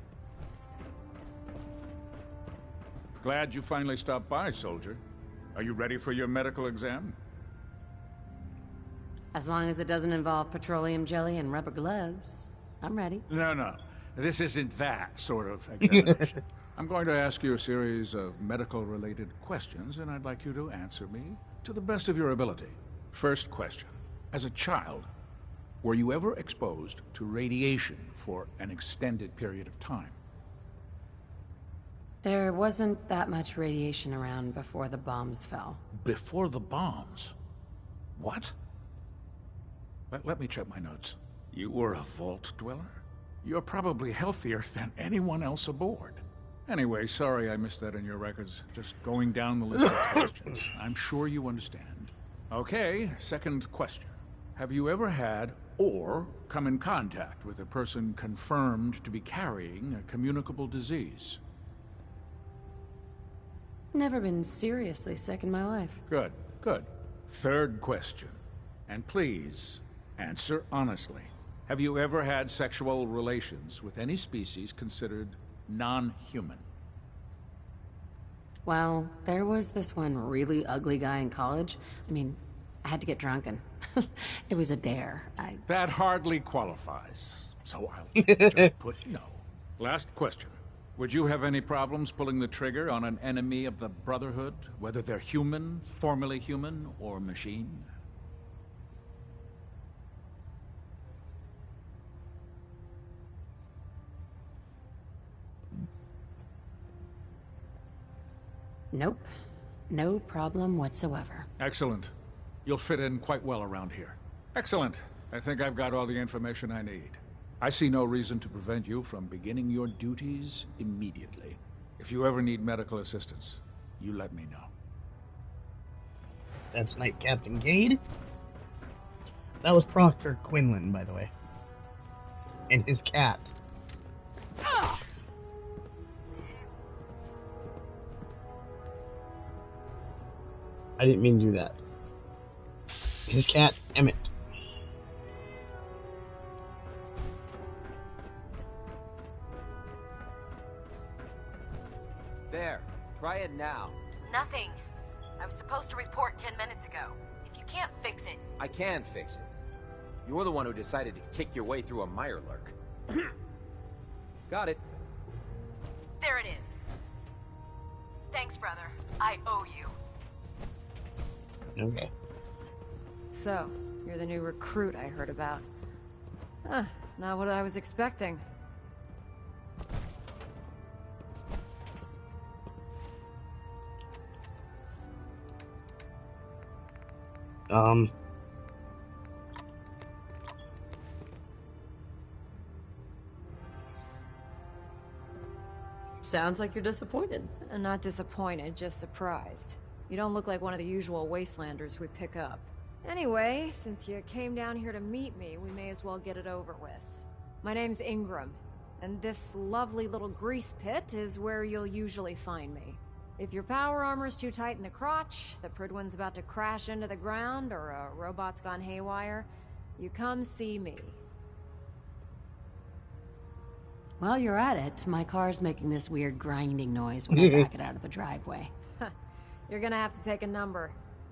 Glad you finally stopped by, soldier. Are you ready for your medical exam? As long as it doesn't involve petroleum jelly and rubber gloves, I'm ready. No. This isn't that sort of examination. I'm going to ask you a series of medical-related questions, and I'd like you to answer me to the best of your ability. First question. As a child, were you ever exposed to radiation for an extended period of time? There wasn't that much radiation around before the bombs fell. Before the bombs? What? Let me check my notes. You were a vault dweller? You're probably healthier than anyone else aboard. Anyway, sorry I missed that in your records. Just going down the list of questions. I'm sure you understand. Okay, second question. Have you ever had or come in contact with a person confirmed to be carrying a communicable disease? Never been seriously sick in my life. Good, good. Third question. And please, answer honestly. Have you ever had sexual relations with any species considered non-human? Well, there was this one really ugly guy in college. I mean, I had to get drunk and it was a dare. That hardly qualifies, so I'll just put no. Last question. Would you have any problems pulling the trigger on an enemy of the Brotherhood, whether they're human, formerly human, or machine? Nope. No problem whatsoever. Excellent. You'll fit in quite well around here. Excellent. I think I've got all the information I need. I see no reason to prevent you from beginning your duties immediately. If you ever need medical assistance, you let me know. That's Night Captain Cade. That was Proctor Quinlan, by the way. And his cat. I didn't mean to do that. His cat, Emmett. There. Try it now. Nothing. I was supposed to report 10 minutes ago. If you can't fix it... I can fix it. You're the one who decided to kick your way through a Mirelurk. Got it. There it is. Thanks, brother. I owe you. Okay. So, you're the new recruit I heard about. Huh, not what I was expecting. Sounds like you're disappointed. Not disappointed, just surprised. You don't look like one of the usual wastelanders we pick up. Anyway, since you came down here to meet me, we may as well get it over with. My name's Ingram, and this lovely little grease pit is where you'll usually find me. If your power armor's too tight in the crotch, the Prydwen's about to crash into the ground, or a robot's gone haywire, you come see me. While you're at it, my car's making this weird grinding noise when I back it out of the driveway. You're gonna have to take a number.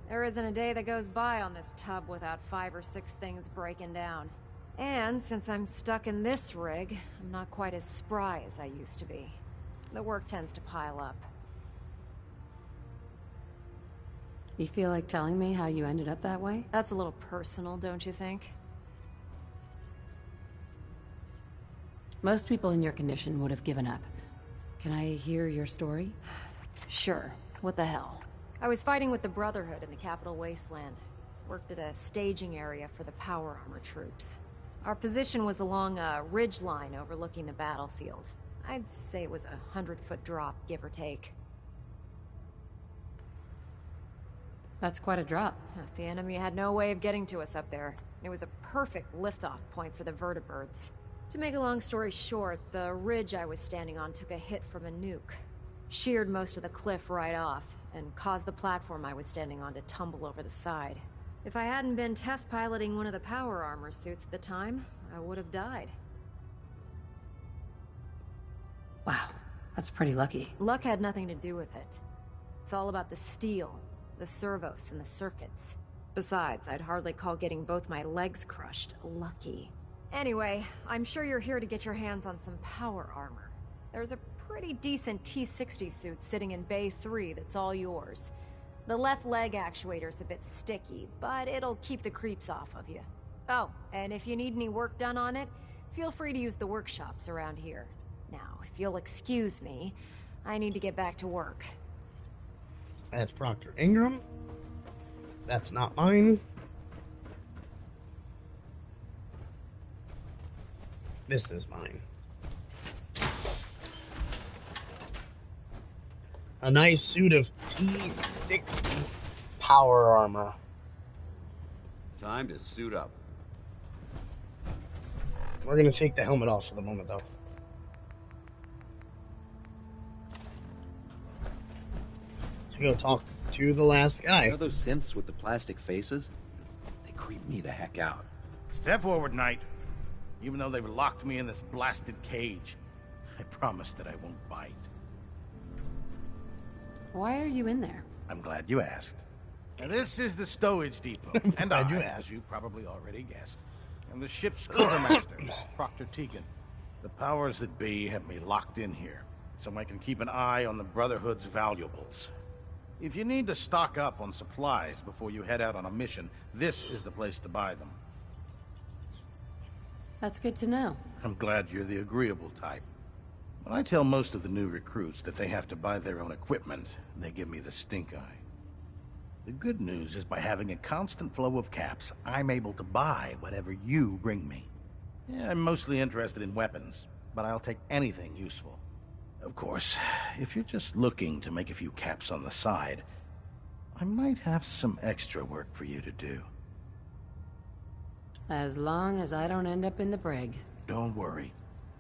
There isn't a day that goes by on this tub without 5 or 6 things breaking down. And since I'm stuck in this rig, I'm not quite as spry as I used to be. The work tends to pile up. You feel like telling me how you ended up that way? That's a little personal, don't you think? Most people in your condition would have given up. Can I hear your story? Sure. What the hell? I was fighting with the Brotherhood in the Capital Wasteland. Worked at a staging area for the power armor troops. Our position was along a ridge line overlooking the battlefield. I'd say it was a 100-foot drop, give or take. That's quite a drop. The enemy had no way of getting to us up there. It was a perfect liftoff point for the vertibirds. To make a long story short, the ridge I was standing on took a hit from a nuke. Sheared most of the cliff right off, and caused the platform I was standing on to tumble over the side. If I hadn't been test piloting one of the power armor suits at the time, I would have died. Wow, that's pretty lucky. Luck had nothing to do with it. It's all about the steel, the servos, and the circuits. Besides, I'd hardly call getting both my legs crushed lucky. Anyway, I'm sure you're here to get your hands on some power armor. There's a pretty decent T-60 suit sitting in Bay 3 that's all yours. The left leg actuator's a bit sticky, but it'll keep the creeps off of you. Oh, and if you need any work done on it, feel free to use the workshops around here. Now, if you'll excuse me, I need to get back to work. That's Proctor Ingram. That's not mine. This is mine. A nice suit of T-60 power armor. Time to suit up. We're gonna take the helmet off for the moment, though. To go talk to the last guy. You know those synths with the plastic faces? They creep me the heck out. Step forward, Knight. Even though they've locked me in this blasted cage, I promise that I won't bite. Why are you in there? I'm glad you asked. Now, this is the stowage depot, and as you probably already guessed, am the ship's quartermaster, Proctor Tegan. The powers that be have me locked in here, so I can keep an eye on the Brotherhood's valuables. If you need to stock up on supplies before you head out on a mission, this is the place to buy them. That's good to know. I'm glad you're the agreeable type. When I tell most of the new recruits that they have to buy their own equipment, they give me the stink eye. The good news is by having a constant flow of caps, I'm able to buy whatever you bring me. Yeah, I'm mostly interested in weapons, but I'll take anything useful. Of course, if you're just looking to make a few caps on the side, I might have some extra work for you to do. As long as I don't end up in the brig. Don't worry.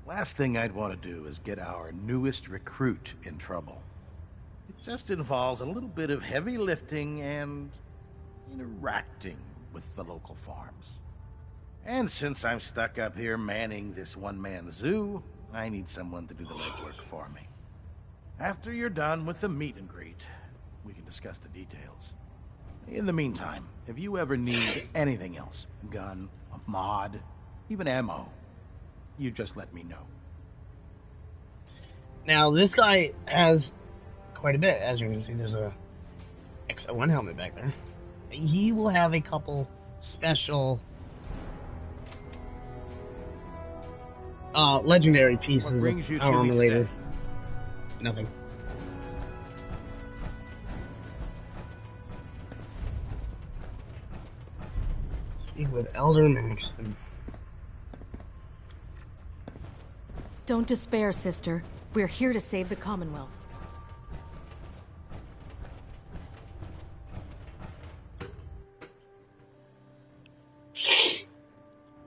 Last thing I'd want to do is get our newest recruit in trouble. It just involves a little bit of heavy lifting and interacting with the local farms. And since I'm stuck up here manning this one-man zoo, I need someone to do the legwork for me. After you're done with the meet and greet, we can discuss the details. In the meantime, if you ever need anything else, gun, a mod, even ammo, you just let me know. Now, this guy has quite a bit. As you can see, there's a XO1 helmet back there. He will have a couple special legendary pieces of armor later. Nothing. Speak with Elder Maxson. Don't despair, sister. We're here to save the Commonwealth.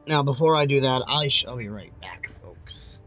Now, before I do that, I shall be right back, folks.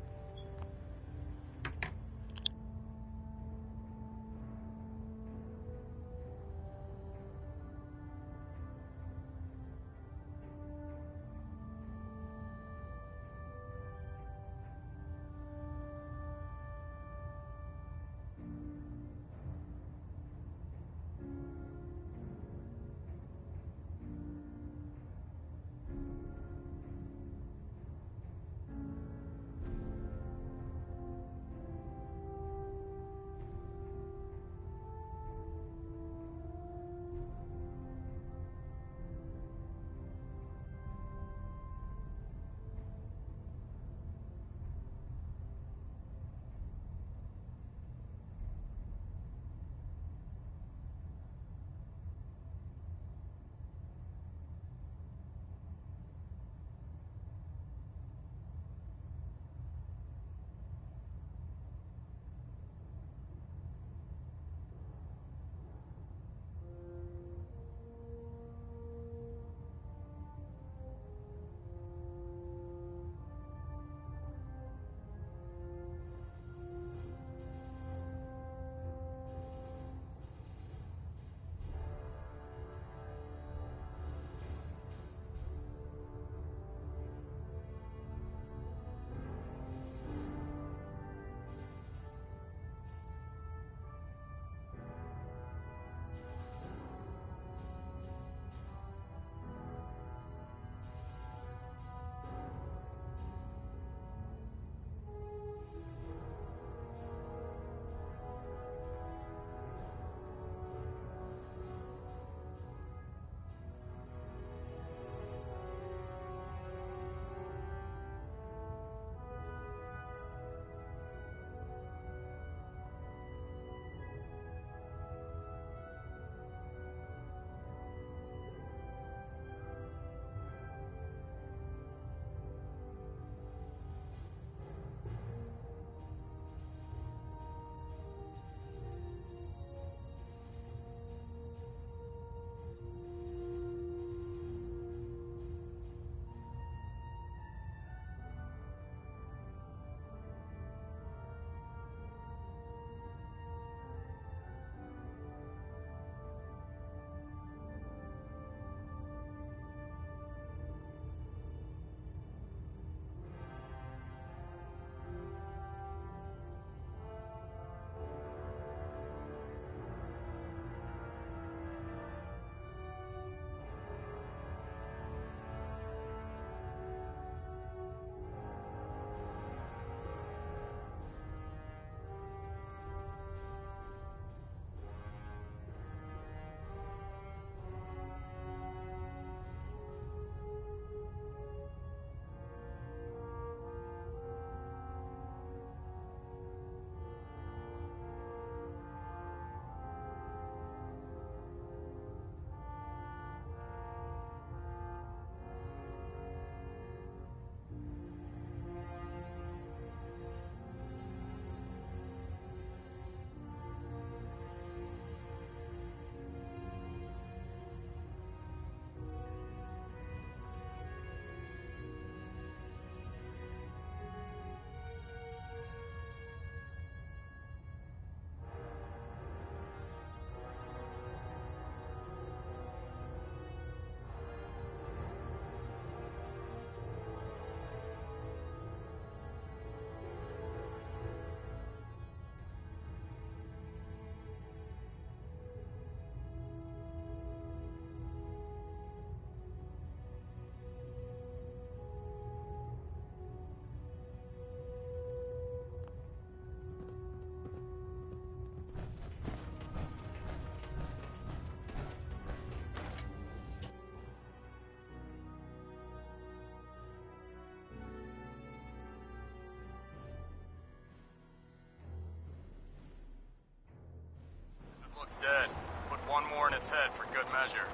It's dead. Put one more in its head for good measure.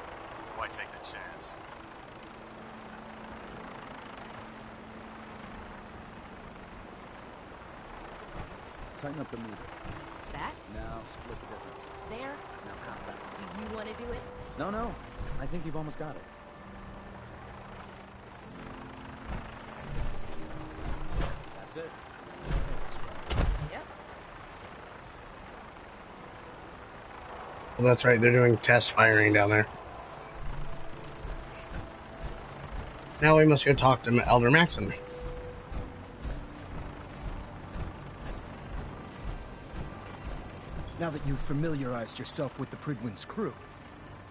Why take the chance? Tighten up the meter. That? Now split the difference. There? Now count that. Do you want to do it? No. I think you've almost got it. That's it. Yep. Well, that's right. They're doing test firing down there. Now we must go talk to Elder Maxson. Now that you've familiarized yourself with the Prydwen's crew,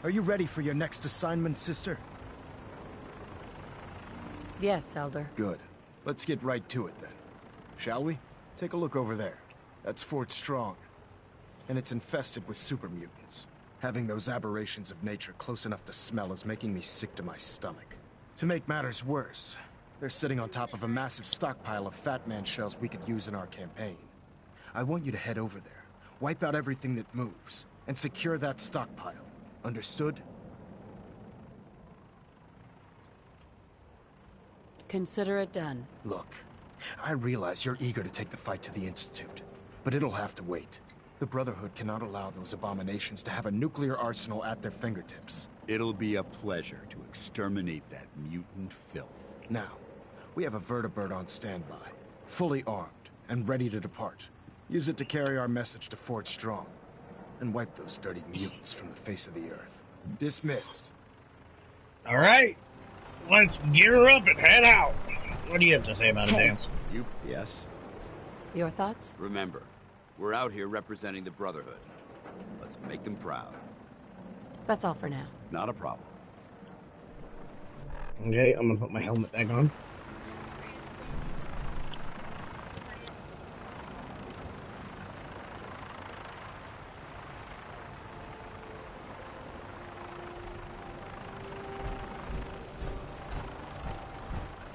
are you ready for your next assignment, sister? Yes, Elder. Good. Let's get right to it then. Shall we? Take a look over there. That's Fort Strong. And it's infested with super mutants. Having those aberrations of nature close enough to smell is making me sick to my stomach. To make matters worse, they're sitting on top of a massive stockpile of Fat Man shells we could use in our campaign. I want you to head over there. Wipe out everything that moves, and secure that stockpile. Understood? Consider it done. Look, I realize you're eager to take the fight to the Institute, but it'll have to wait. The Brotherhood cannot allow those abominations to have a nuclear arsenal at their fingertips. It'll be a pleasure to exterminate that mutant filth. Now, we have a vertibird on standby, fully armed, and ready to depart. Use it to carry our message to Fort Strong, and wipe those dirty mutants from the face of the earth. Dismissed. All right, let's gear up and head out. What do you have to say about it, Dance? Yes? Your thoughts? Remember, we're out here representing the Brotherhood. Let's make them proud. That's all for now. Not a problem. Okay, I'm gonna put my helmet back on.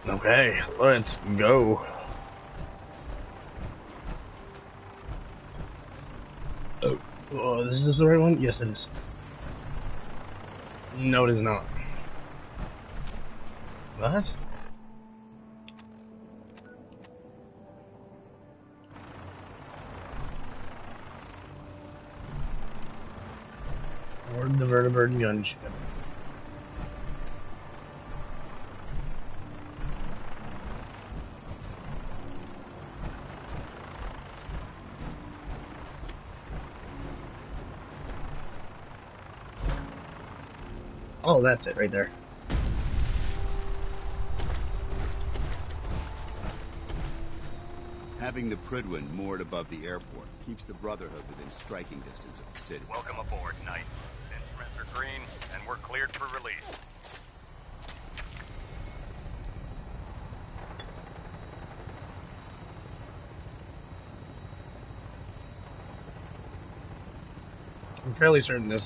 Okay, let's go. Oh, is this the right one? Yes, it is. No, it is not. What? Board the vertibird gunship. Oh, that's it right there. Having the Prydwen moored above the airport keeps the Brotherhood within striking distance of the city. Welcome aboard, Knight. Instruments are green, and we're cleared for release. I'm fairly certain this,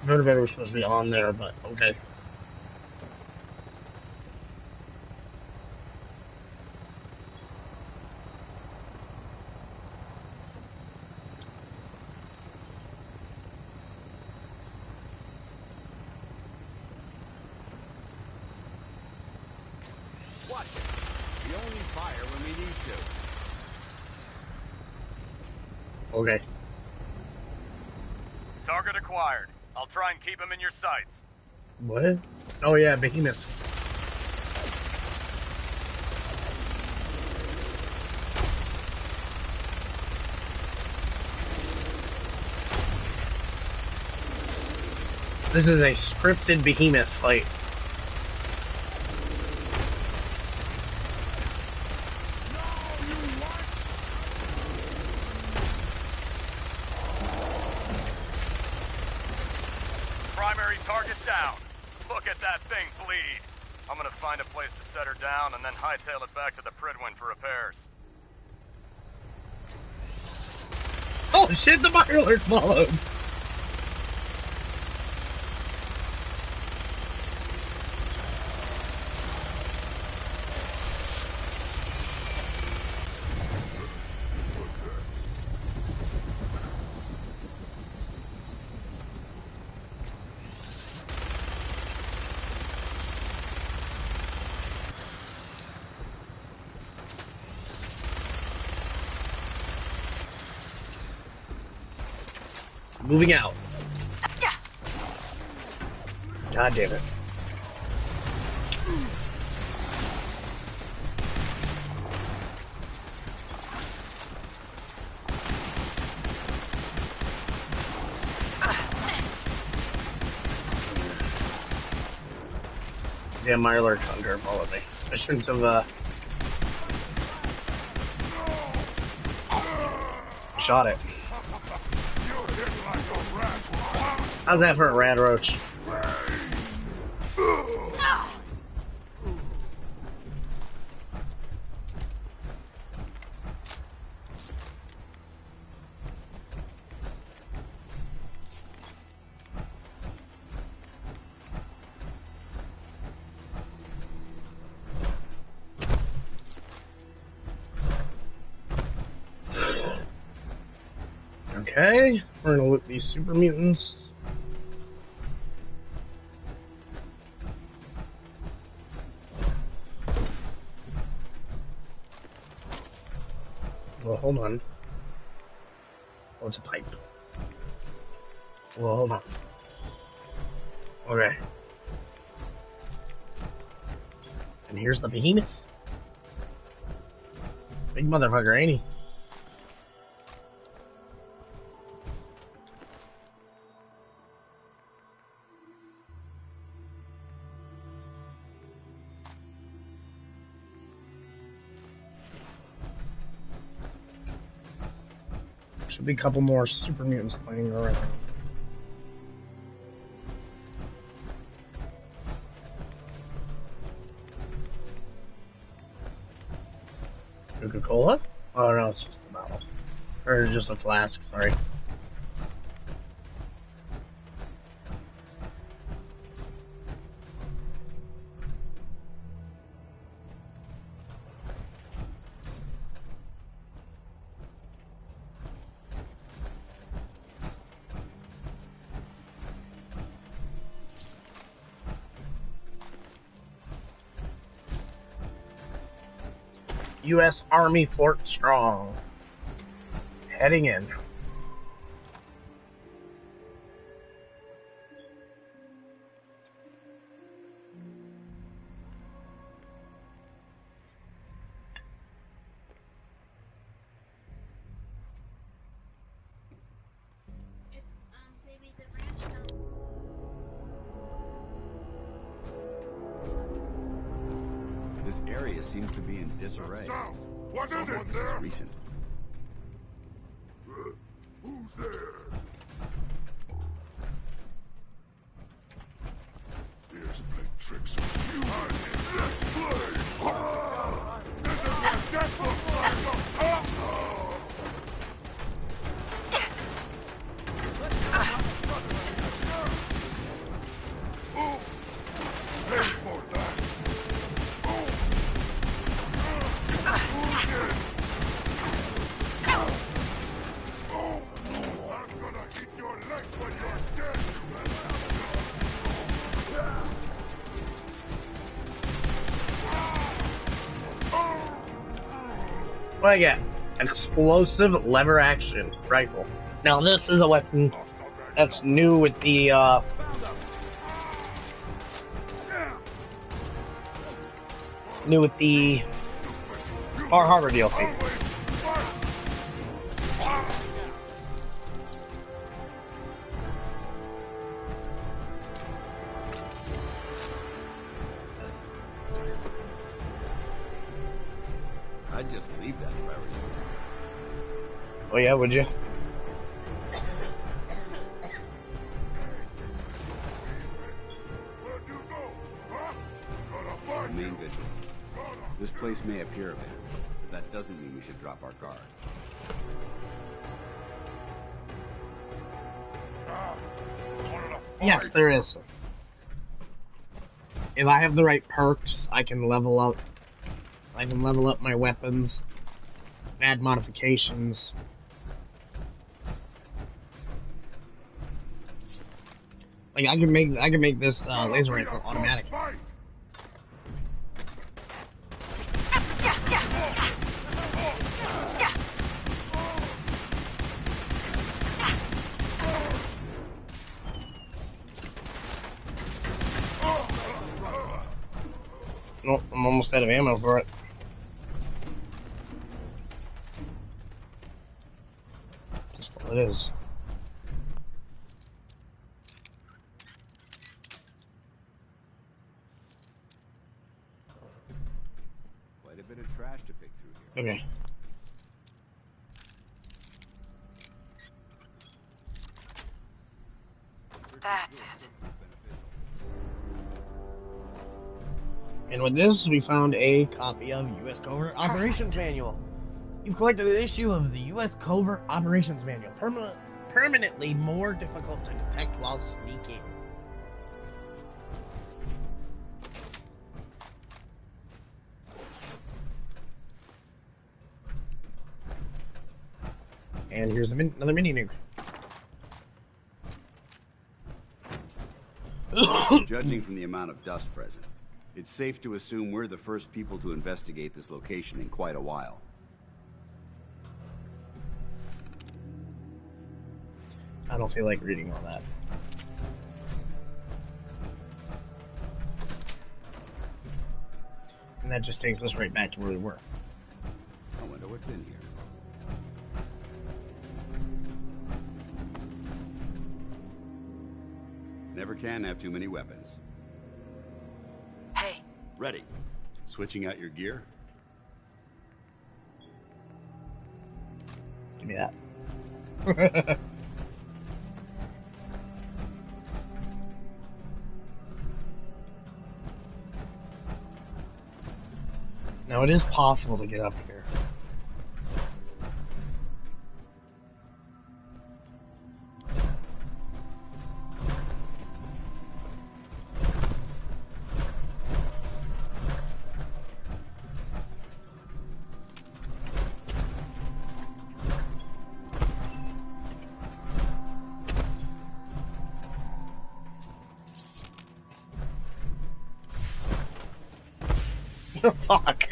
vertebrae was supposed to be on there, but okay. Watch it. We only fire when we need to. Okay. Target acquired. I'll try and keep him in your sights. What? Oh yeah, Behemoth. This is a scripted Behemoth fight. Primary target down. Look at that thing bleed. I'm gonna find a place to set her down and then hightail it back to the Prydwen for repairs. Oh shit, the Mirelurk followed! Moving out. God damn it. Damn, my alert's under all of me. I shouldn't have, shot it. How's that for a rad roach? Okay, we're gonna loot these super mutants. Well, hold on. Oh, it's a pipe. Well, hold on. Okay. And here's the behemoth. Big motherfucker, ain't he? Should be a couple more super mutants laying around. Coca-Cola? Oh no, it's just a bottle. Or just a flask, sorry. U.S. Army Fort Strong. Heading in. This area seems to be in disarray. What is it This there? is recent. Who's there? Here's to play tricks on you. Let's play! This is what death looks like! Pay for that! What I get? Explosive lever action rifle. Now this is a weapon that's new with the Far Harbor DLC. I'd just leave that if I were you. Oh yeah, would you? Remain vigilant. This place may appear abandoned, but that doesn't mean we should drop our guard. Yes, there is. If I have the right perks, I can level up. I can level up my weapons, add modifications. Like I can make this laser rifle automatic. Nope, I'm almost out of ammo for it. That's all it is. Quite a bit of trash to pick through here. Okay. That's it. And with this, we found a copy of U.S. Covert Operations Manual. You've collected an issue of the U.S. Covert Operations Manual, permanently more difficult to detect while sneaking. And here's another mini nuke. Judging from the amount of dust present, it's safe to assume we're the first people to investigate this location in quite a while. I don't feel like reading all that. And that just takes us right back to where we were. I wonder what's in here. Never can have too many weapons. Hey. Ready. Switching out your gear? Give me that. Now it is possible to get up here. Fuck.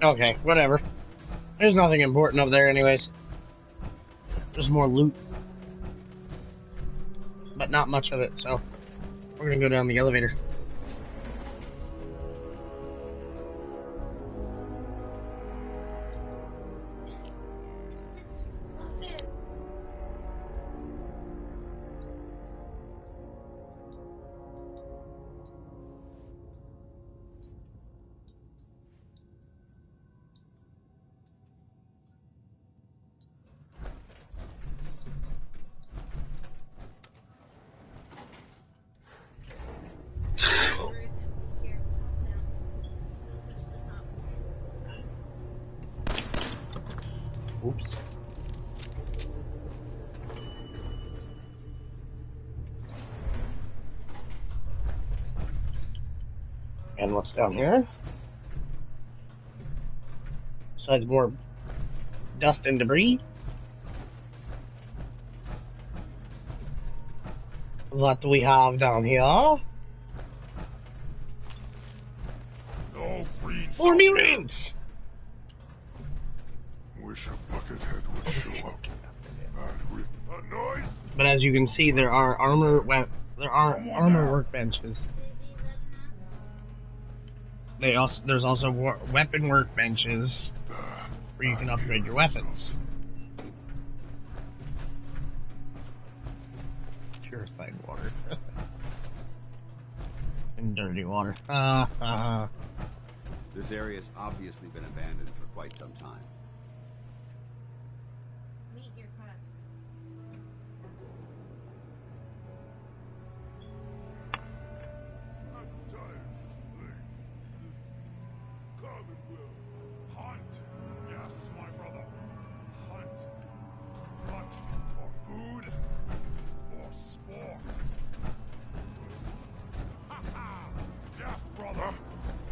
Okay, whatever. There's nothing important up there anyways. There's more loot. But not much of it, so we're gonna go down the elevator. Oops. And what's down here? Besides more dust and debris. What do we have down here? No green. More mutants! Wish a buckethead would show up. A noise? But as you can see, there are armor workbenches. There's also weapon workbenches where you can upgrade your weapons. Purified water. And dirty water. This area's obviously been abandoned for quite some time.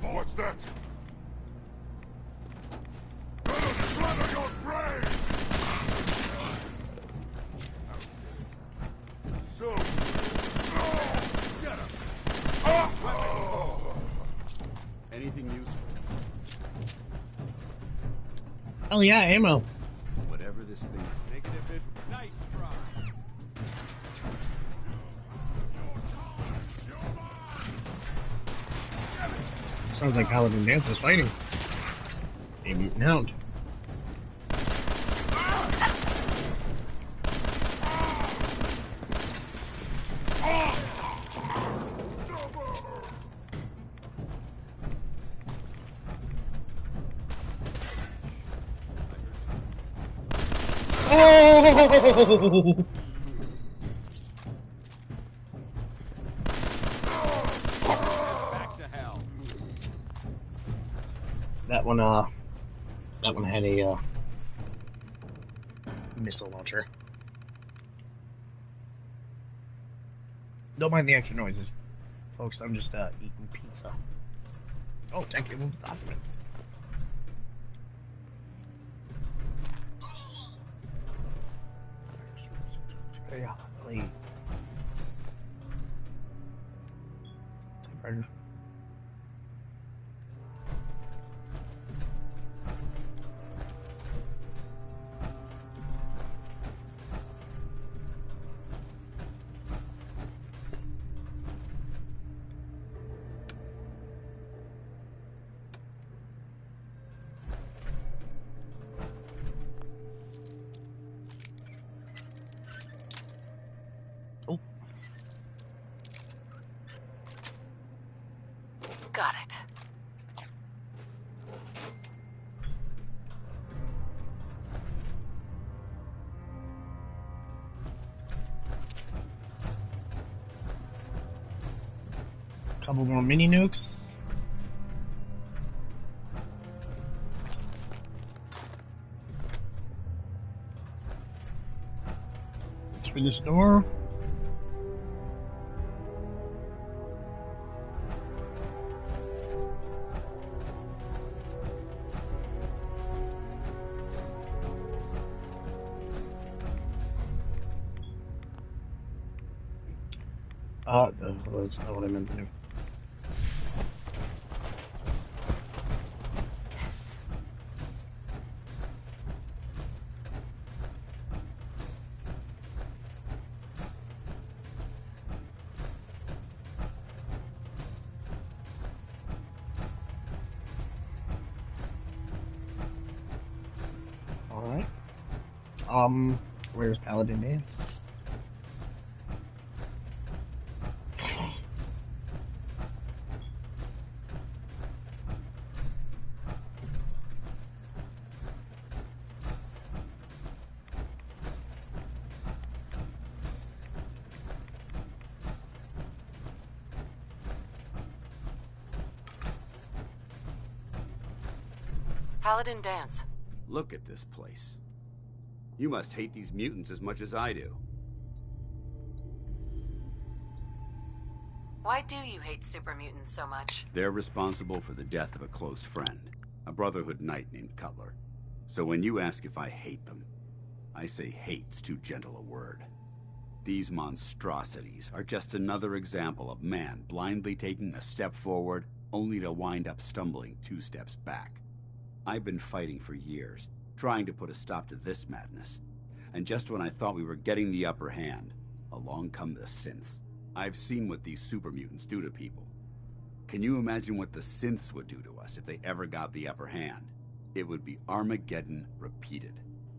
What's that? Splatter your brain! So, Oh yeah, ammo. Whatever this thing. Negative visual. Nice try. Sounds like Paladin Danse is fighting. A mutant hound. Oh! That one had a missile launcher. Don't mind the extra noises, folks. I'm just eating pizza. Oh, thank you. Document. Yeah, please. Typewriter. Got it. Couple more mini nukes. Through this door. That's not what I meant to do. All right. Where's Paladin Danse? Paladin Danse. Look at this place. You must hate these mutants as much as I do. Why do you hate super mutants so much? They're responsible for the death of a close friend, a Brotherhood knight named Cutler. So when you ask if I hate them, I say hate's too gentle a word. These monstrosities are just another example of man blindly taking a step forward, only to wind up stumbling 2 steps back. I've been fighting for years, trying to put a stop to this madness. And just when I thought we were getting the upper hand, along come the synths. I've seen what these super mutants do to people. Can you imagine what the synths would do to us if they ever got the upper hand? It would be Armageddon repeated,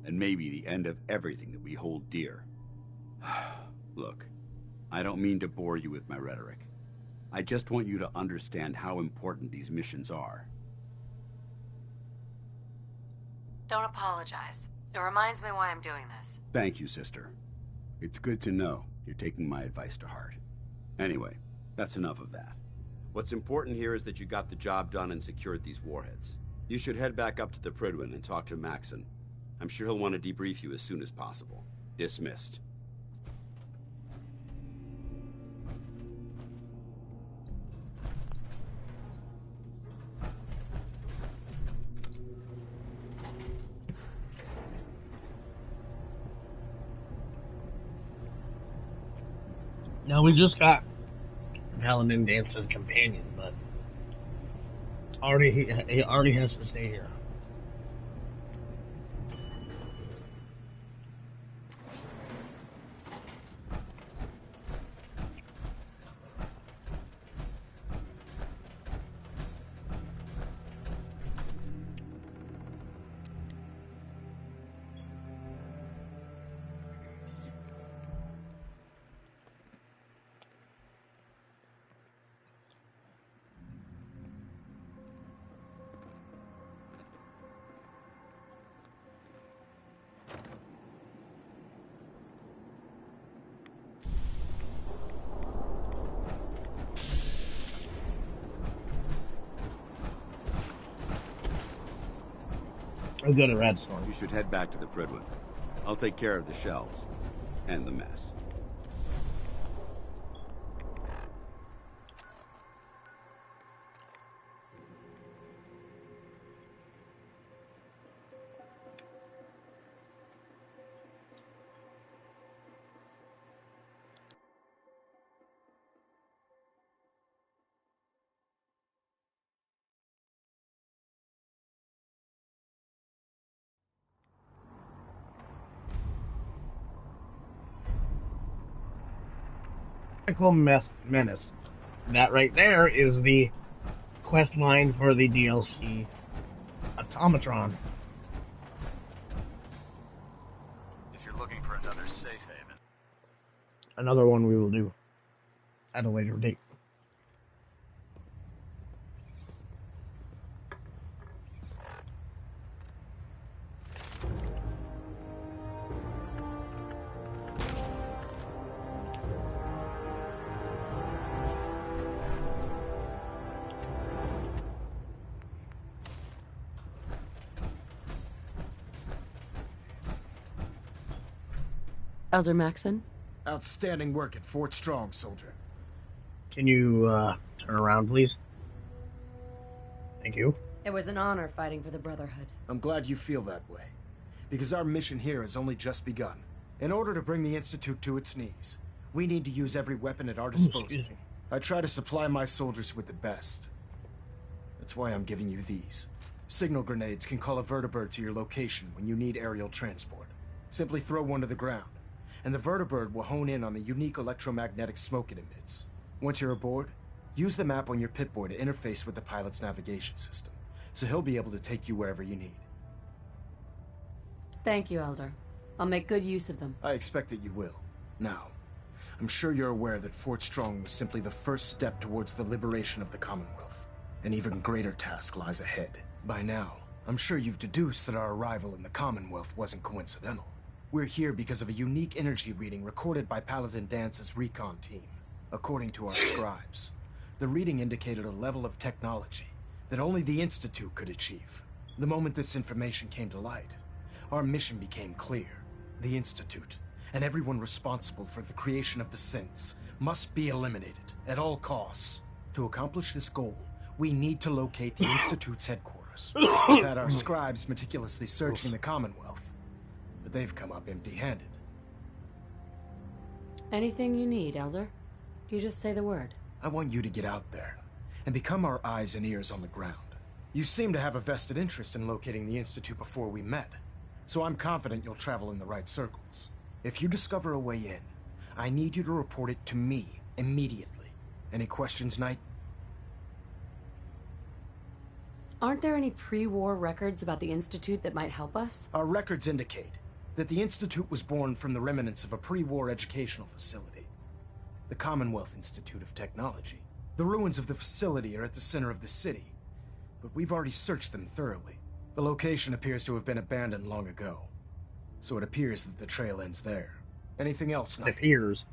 and maybe the end of everything that we hold dear. Look, I don't mean to bore you with my rhetoric. I just want you to understand how important these missions are. Don't apologize. It reminds me why I'm doing this. Thank you, sister. It's good to know you're taking my advice to heart. Anyway, that's enough of that. What's important here is that you got the job done and secured these warheads. You should head back up to the Prydwen and talk to Maxon. I'm sure he'll want to debrief you as soon as possible. Dismissed. Now we just got Paladin Dance's companion, but he already has to stay here. I'll go to Redstorm. You should head back to the Prydwen. I'll take care of the shells. And the mess. Menace. That right there is the quest line for the DLC Automatron. If you're looking for another safe haven. Another one we will do at a later date. Elder Maxon? Outstanding work at Fort Strong, soldier. Can you turn around, please? Thank you. It was an honor fighting for the Brotherhood. I'm glad you feel that way, because our mission here has only just begun. In order to bring the Institute to its knees, we need to use every weapon at our disposal. I try to supply my soldiers with the best. That's why I'm giving you these. Signal grenades can call a vertibird to your location when you need aerial transport. Simply throw one to the ground, and the vertibird will hone in on the unique electromagnetic smoke it emits. Once you're aboard, use the map on your Pip-Boy to interface with the pilot's navigation system, so he'll be able to take you wherever you need. Thank you, Elder. I'll make good use of them. I expect that you will. Now, I'm sure you're aware that Fort Strong was simply the first step towards the liberation of the Commonwealth. An even greater task lies ahead. By now, I'm sure you've deduced that our arrival in the Commonwealth wasn't coincidental. We're here because of a unique energy reading recorded by Paladin Dance's recon team. According to our scribes, the reading indicated a level of technology that only the Institute could achieve. The moment this information came to light, our mission became clear. The Institute, and everyone responsible for the creation of the synths, must be eliminated at all costs. To accomplish this goal, we need to locate the Institute's headquarters. We've had our scribes meticulously searching the Commonwealth, but they've come up empty-handed. Anything you need, Elder? You just say the word. I want you to get out there and become our eyes and ears on the ground. You seem to have a vested interest in locating the Institute before we met, so I'm confident you'll travel in the right circles. If you discover a way in, I need you to report it to me immediately. Any questions, Knight? Aren't there any pre-war records about the Institute that might help us? Our records indicate that the Institute was born from the remnants of a pre-war educational facility, the Commonwealth Institute of Technology. The ruins of the facility are at the center of the city, but we've already searched them thoroughly. The location appears to have been abandoned long ago, so it appears that the trail ends there. Anything else, Knight? It appears.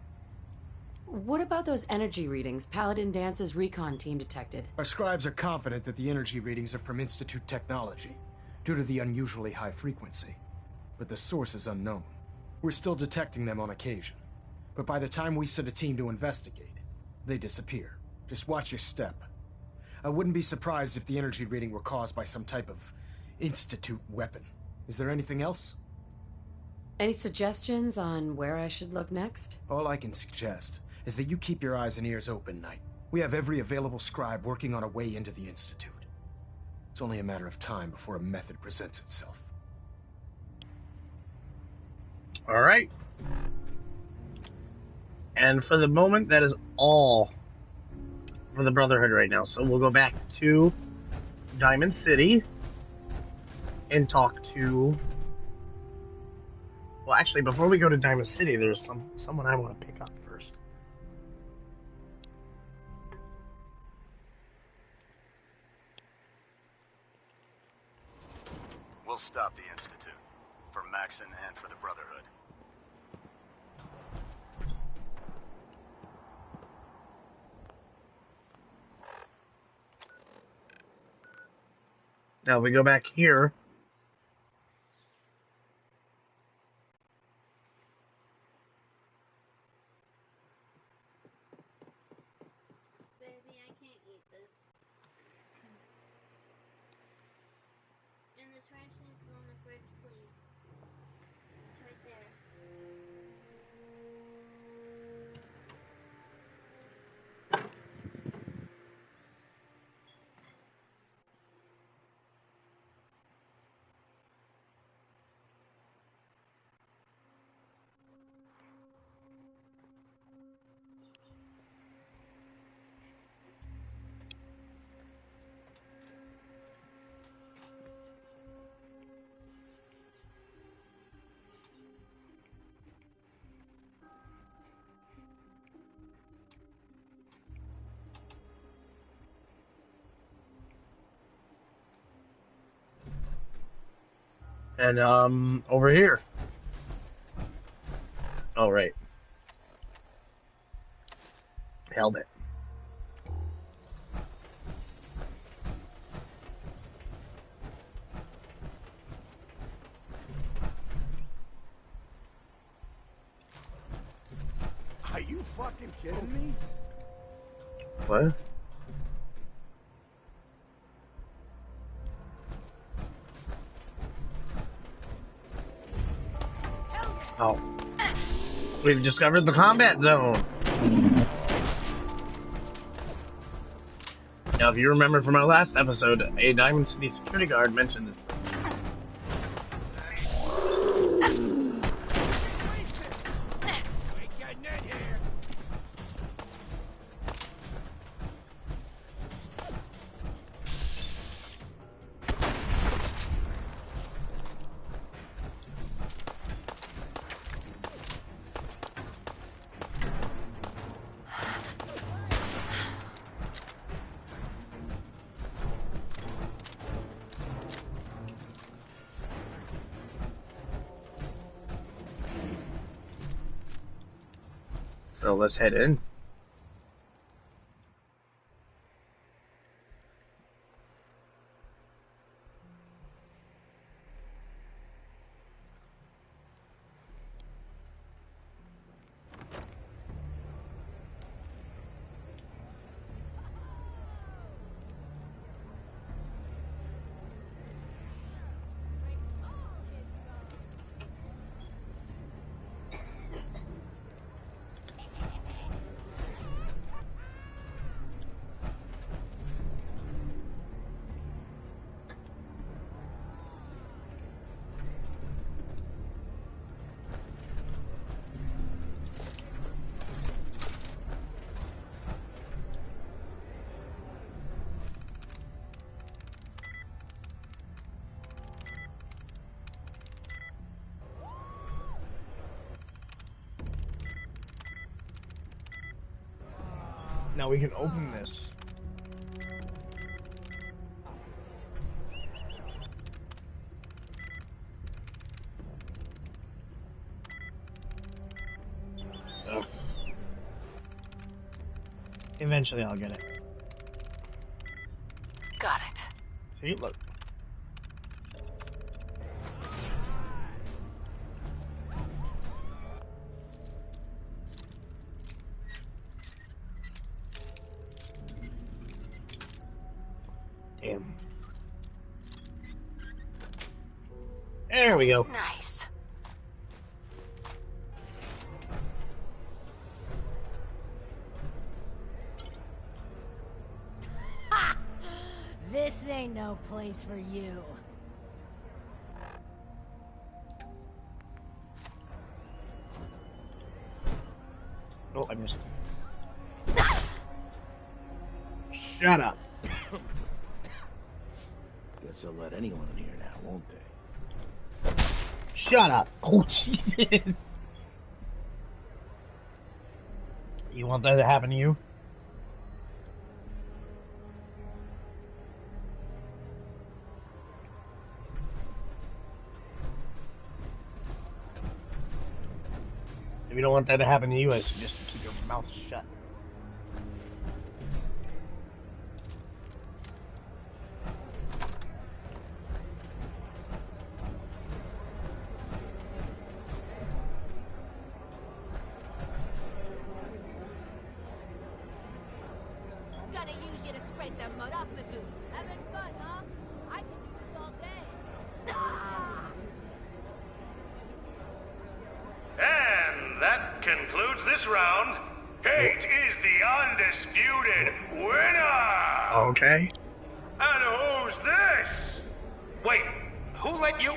What about those energy readings Paladin Dance's recon team detected? Our scribes are confident that the energy readings are from Institute technology, due to the unusually high frequency. But the source is unknown. We're still detecting them on occasion, but by the time we send a team to investigate, they disappear. Just watch your step. I wouldn't be surprised if the energy reading were caused by some type of Institute weapon. Is there anything else? Any suggestions on where I should look next? All I can suggest is that you keep your eyes and ears open, Knight. We have every available scribe working on a way into the Institute. It's only a matter of time before a method presents itself. All right. And for the moment, that is all for the Brotherhood right now. So we'll go back to Diamond City and talk to... Well, actually, before we go to Diamond City, there's someone I want to pick up first. We'll stop the Institute. For Maxon and for the Brotherhood. Now we go back here. ranch needs to go on the fridge, please. It's right there. And, over here. Oh, right. Helmet. Are you fucking kidding me? What? Oh. We've discovered the combat zone. Now, if you remember from our last episode, a Diamond City security guard mentioned this. So let's head in. Now we can open this. Ugh. Eventually I'll get it. Got it. See, look. Damn. There we go. Nice. Ha! This ain't no place for you. Oh, I missed. Shut up. Guess they'll let anyone in here now, won't they? Shut up. Oh, Jesus. You want that to happen to you? If you don't want that to happen to you, I suggest you keep your mouth shut. Gonna use you to scrape the mud off my boots. Having fun, huh? I can do this all day. concludes this round. Kate is the undisputed winner! Okay. And who's this? Wait, who let you...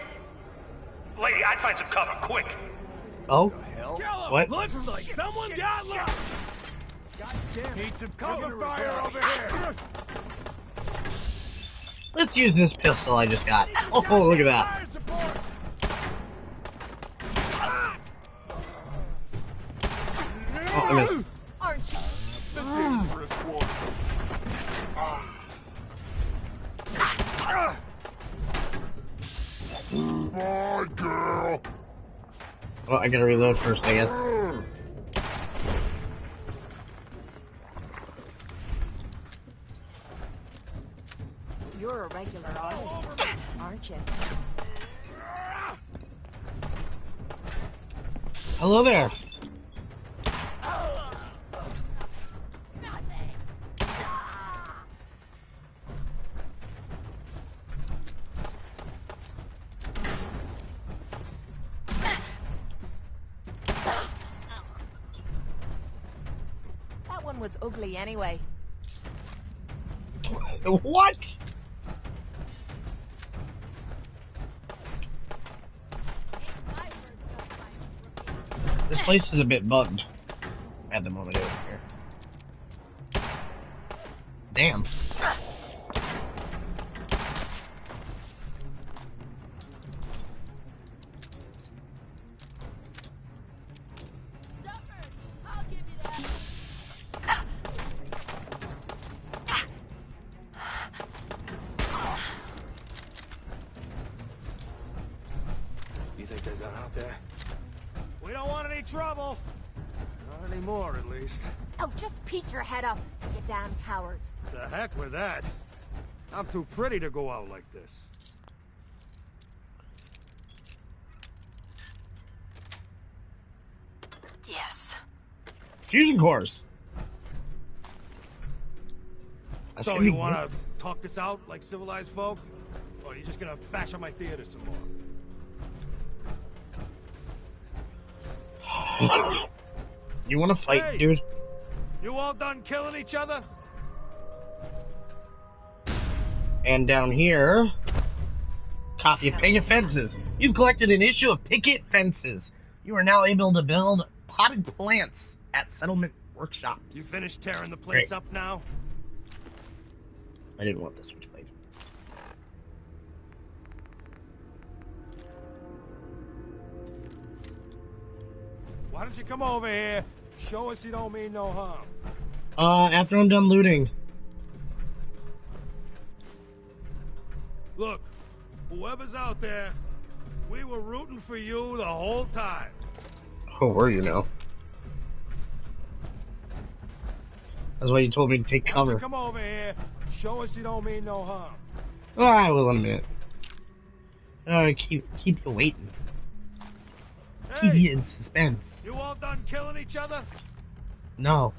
Lady, I'd find some cover, quick. Oh? What? Looks like someone got luck! Need some cover fire over here! Let's use this pistol I just got. Oh, look at that. Oh, I missed. Aren't you? The dangerous one. My girl. Well, I gotta reload first, I guess. You're a regular artist, aren't you? Hello there. That one was ugly anyway. What? This place is a bit bugged at the moment over here. Damn. You think they're done out there? We don't want any trouble. Not anymore, at least. Oh, just peek your head up, you damn coward. The heck with that. I'm too pretty to go out like this. Yes. Fusion cores. So you want to talk this out like civilized folk? Or are you just gonna bash on my theater some more? You want to fight, Hey, dude? You all done killing each other? And down here, copy of Picket Fences. You've collected an issue of Picket Fences. You are now able to build potted plants at settlement workshops. You finished tearing the place up now? I didn't want the switchblade. Why don't you come over here? Show us you don't mean no harm. After I'm done looting. Look, whoever's out there, we were rooting for you the whole time. Oh, were you now? That's why you told me to take Why don't cover. you come over here? Show us you don't mean no harm. Alright, well, in a minute. Alright, keep you waiting. Keep you in suspense. You all done killing each other? No.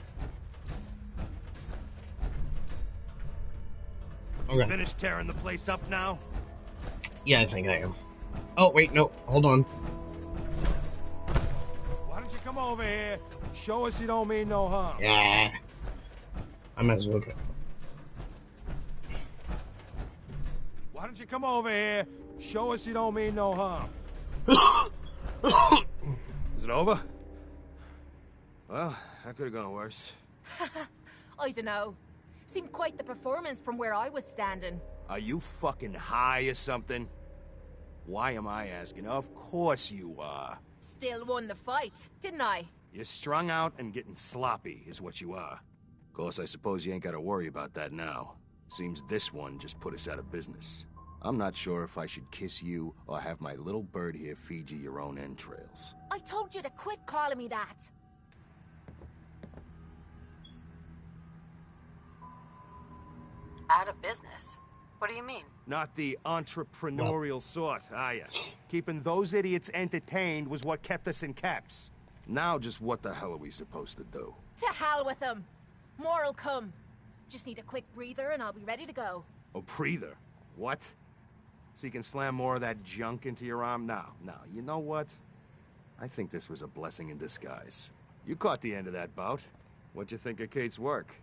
You Okay. finished tearing the place up now? Yeah, I think I am. Oh, wait, no. Hold on. Why don't you come over here? Show us you don't mean no harm. Yeah. I might as well go. Why don't you come over here? Show us you don't mean no harm. Is it over? Well, that could have gone worse. I don't know. Seemed quite the performance from where I was standing. Are you fucking high or something? Why am I asking? Of course you are. Still won the fight, didn't I? You're strung out and getting sloppy is what you are. Of course, I suppose you ain't gotta worry about that now. Seems this one just put us out of business. I'm not sure if I should kiss you or have my little bird here feed you your own entrails. I told you to quit calling me that. Out of business? What do you mean? Not the entrepreneurial sort, are ya? Keeping those idiots entertained was what kept us in caps. Now just what the hell are we supposed to do? To hell with them. More'll come. Just need a quick breather and I'll be ready to go. A breather? What? So you can slam more of that junk into your arm? No, you know what? I think this was a blessing in disguise. You caught the end of that bout. What'd you think of Kate's work?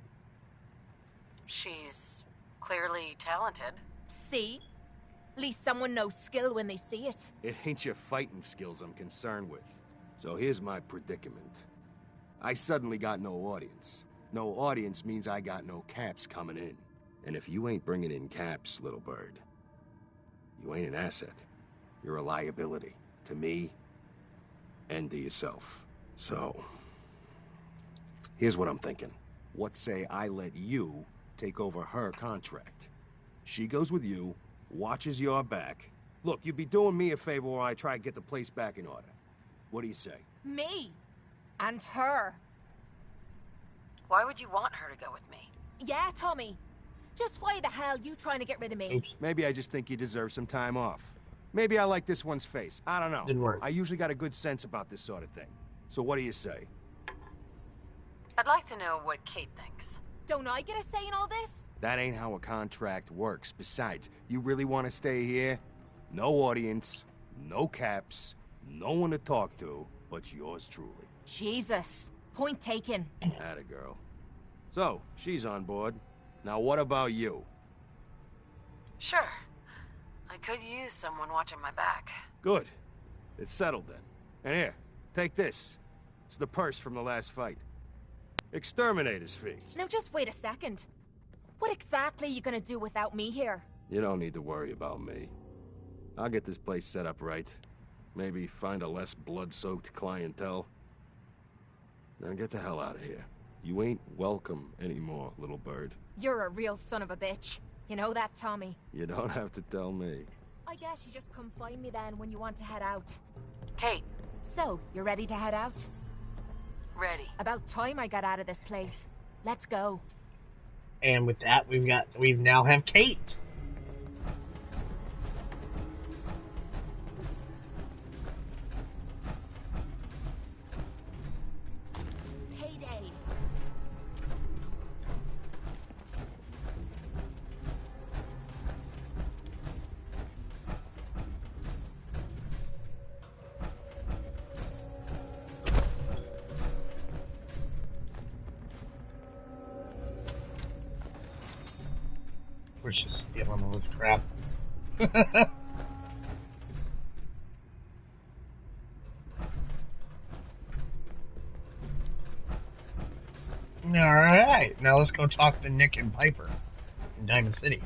She's clearly talented. See? At least someone knows skill when they see it. It ain't your fighting skills I'm concerned with. So here's my predicament. I suddenly got no audience. No audience means I got no caps coming in. And if you ain't bringing in caps, little bird, you ain't an asset. You're a liability to me and to yourself. So, here's what I'm thinking. What say I let you take over her contract? She goes with you, watches your back. Look, you'd be doing me a favor while I try to get the place back in order. What do you say? Me? And her? Why would you want her to go with me? Yeah, Tommy. Just why the hell you trying to get rid of me? Oops. Maybe I just think you deserve some time off. Maybe I like this one's face. I don't know. Didn't work. I usually got a good sense about this sort of thing. So what do you say? I'd like to know what Kate thinks. Don't I get a say in all this? That ain't how a contract works. Besides, you really want to stay here? No audience, no caps, no one to talk to, but yours truly. Jesus. Point taken. Atta girl. So, she's on board. Now what about you? Sure. I could use someone watching my back. Good. It's settled then. And here, take this. It's the purse from the last fight. Exterminator's fee. Now just wait a second. What exactly are you gonna do without me here? You don't need to worry about me. I'll get this place set up right. Maybe find a less blood-soaked clientele. Now get the hell out of here. You ain't welcome anymore, little bird. You're a real son of a bitch. You know that, Tommy? You don't have to tell me. I guess you just come find me then when you want to head out. Kate. So, you're ready to head out? Ready. About time I got out of this place. Let's go. And with that, we now have Kate. Payday. We're just stealing all this crap. Alright, now let's go talk to Nick and Piper in Diamond City.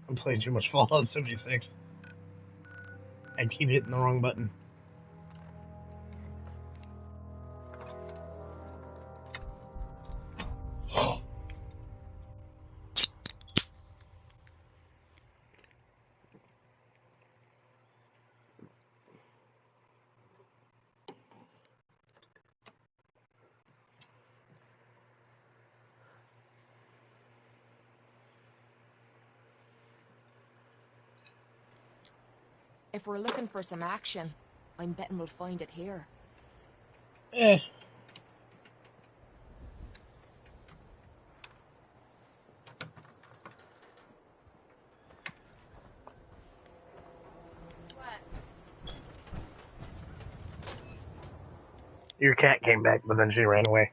I'm playing too much Fallout 76. I keep hitting the wrong button. If we're looking for some action, I'm betting we'll find it here. Your cat came back, but then she ran away.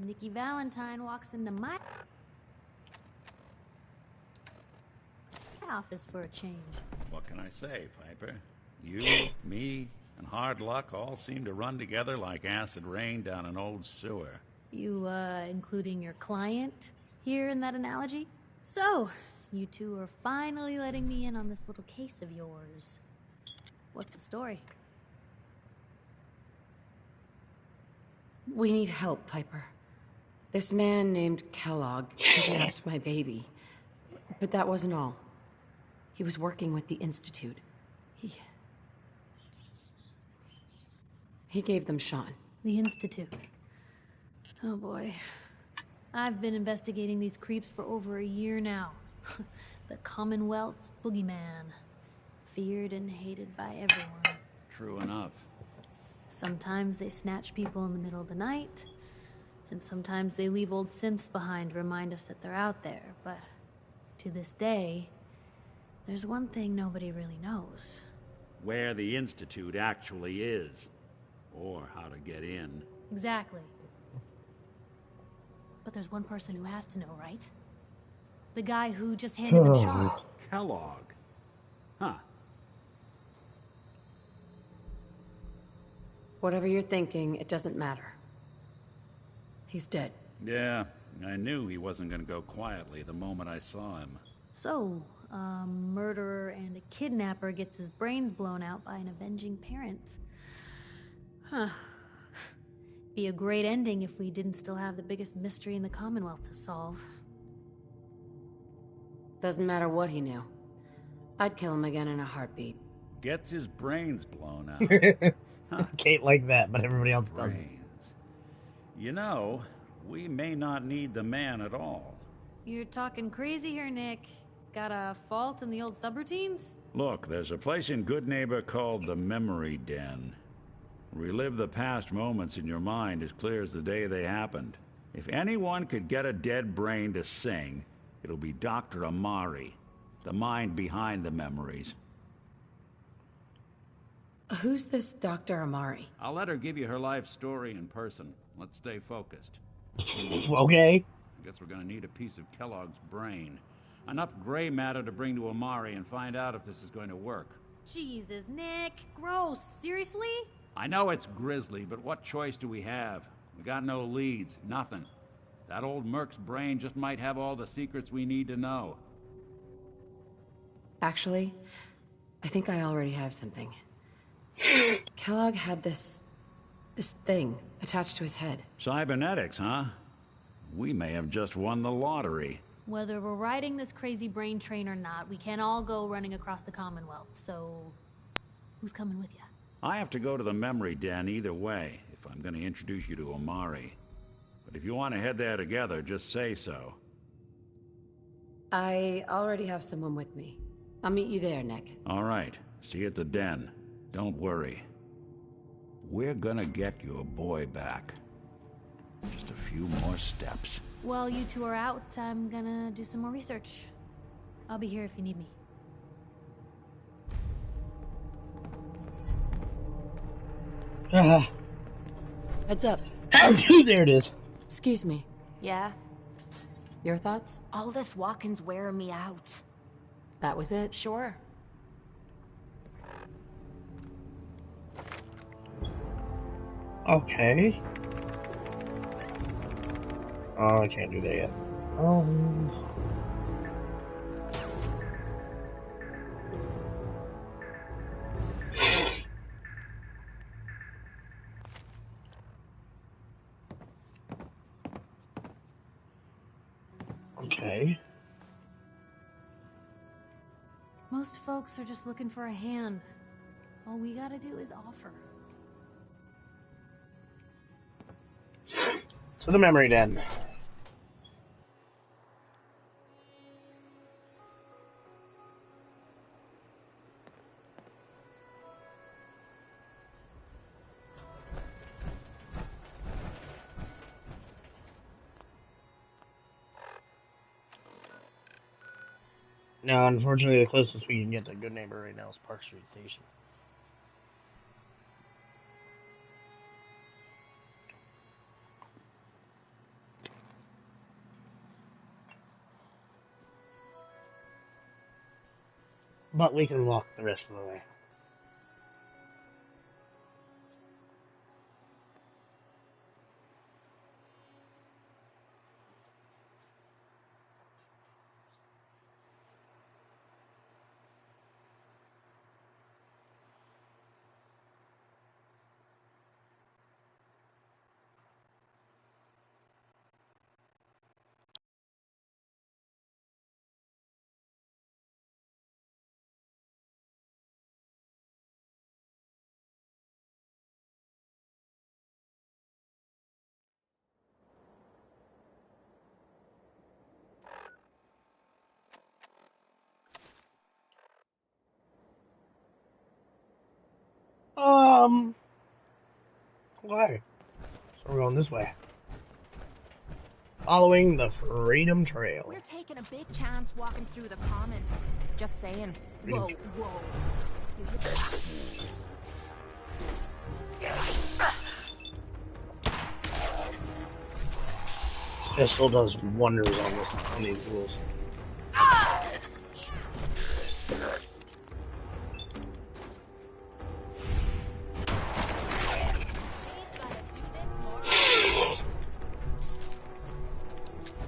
Nikki Valentine walks into my office for a change. What can I say, Piper? You, me, and Hard Luck all seem to run together like acid rain down an old sewer. You, including your client here in that analogy? So, you two are finally letting me in on this little case of yours. What's the story? We need help, Piper. This man named Kellogg kidnapped my baby. But that wasn't all. He was working with the Institute. He gave them Sean. The Institute. Oh boy. I've been investigating these creeps for over a year now. The Commonwealth's boogeyman. Feared and hated by everyone. True enough. Sometimes they snatch people in the middle of the night, and sometimes they leave old synths behind to remind us that they're out there, but to this day, there's one thing nobody really knows. Where the Institute actually is. Or how to get in. Exactly. But there's one person who has to know, right? The guy who just handed them Sean. Kellogg. Huh. Whatever you're thinking, it doesn't matter. He's dead. Yeah, I knew he wasn't gonna go quietly the moment I saw him. So, a murderer and a kidnapper gets his brains blown out by an avenging parent. Huh. Be a great ending if we didn't still have the biggest mystery in the Commonwealth to solve. Doesn't matter what he knew. I'd kill him again in a heartbeat. Gets his brains blown out. Huh. Kate like that, but everybody else doesn't. Brains. You know, we may not need the man at all. You're talking crazy here, Nick. Got a fault in the old subroutines? Look, there's a place in Goodneighbor called the Memory Den. Relive the past moments in your mind as clear as the day they happened. If anyone could get a dead brain to sing, it'll be Dr. Amari, the mind behind the memories. Who's this Dr. Amari? I'll let her give you her life story in person. Let's stay focused. Okay. I guess we're gonna need a piece of Kellogg's brain. Enough gray matter to bring to Amari and find out if this is going to work. Jesus, Nick. Gross. Seriously? I know it's grisly, but what choice do we have? We got no leads, nothing. That old Merc's brain just might have all the secrets we need to know. Actually, I think I already have something. Kellogg had this thing attached to his head. Cybernetics, huh? We may have just won the lottery. Whether we're riding this crazy brain train or not, we can't all go running across the Commonwealth, so who's coming with you? I have to go to the Memory Den either way, if I'm going to introduce you to Amari. But if you want to head there together, just say so. I already have someone with me. I'll meet you there, Nick. All right. See you at the den. Don't worry. We're gonna get your boy back. Just a few more steps. While you two are out, I'm gonna do some more research. I'll be here if you need me. Heads up. There it is. Excuse me. Yeah? Your thoughts? All this walking's wearing me out. That was it? Sure. Okay. Oh, I can't do that yet. Okay. Most folks are just looking for a hand. All we gotta do is offer. To the Memory Den. Now, unfortunately, the closest we can get to Goodneighbor right now is Park Street Station. but we can walk the rest of the way. Why? So we're going this way. Following the Freedom Trail. We're taking a big chance walking through the common. Just saying. Whoa, whoa. Pistol does wonders on these rules.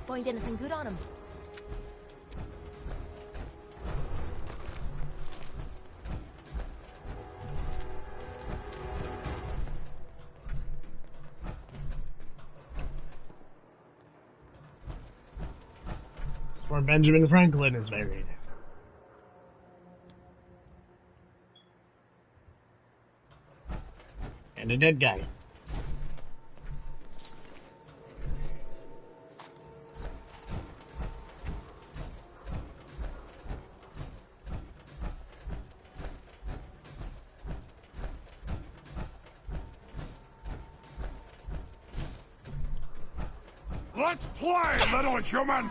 Find anything good on him? That's where Benjamin Franklin is buried. And a dead guy. Let's play, little human!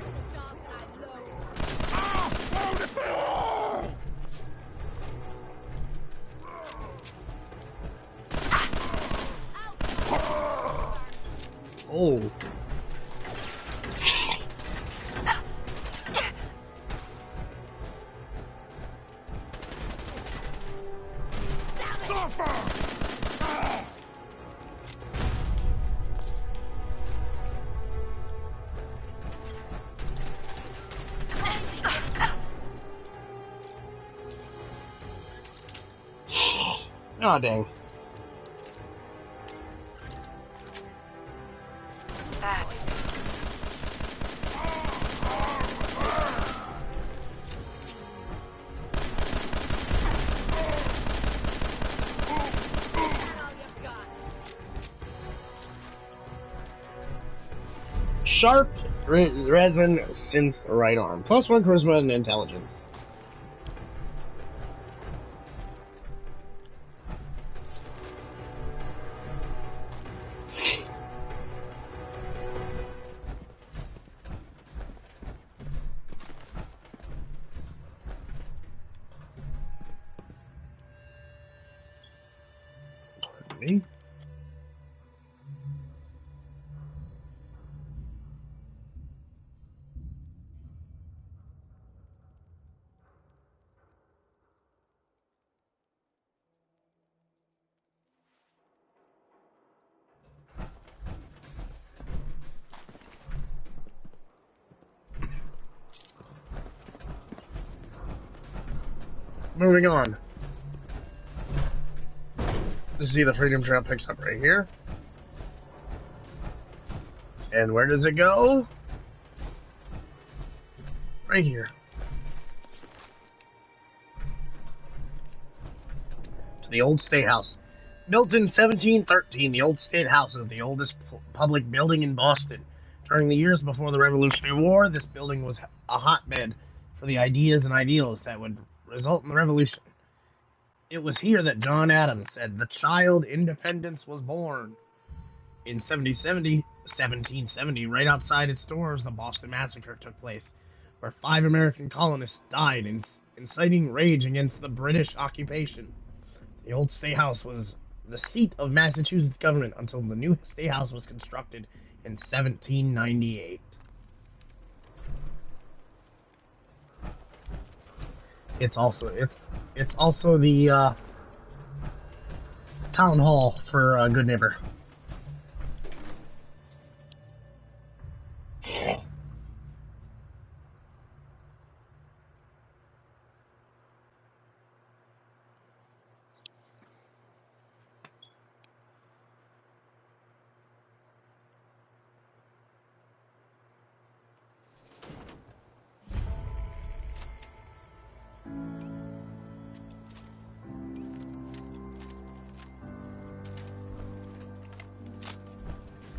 Oh. Oh, dang. Sharp resin synth right arm. +1 charisma and intelligence. Me? Moving on. See, the Freedom Trail picks up right here. And where does it go? Right here. To the Old State House. Built in 1713, the Old State House is the oldest public building in Boston. During the years before the Revolutionary War, this building was a hotbed for the ideas and ideals that would result in the Revolution. It was here that John Adams said the child independence was born. In 1770, right outside its doors, the Boston Massacre took place, where 5 American colonists died, inciting rage against the British occupation. The Old State House was the seat of Massachusetts government until the new State House was constructed in 1798. It's also the town hall for Good Neighbor.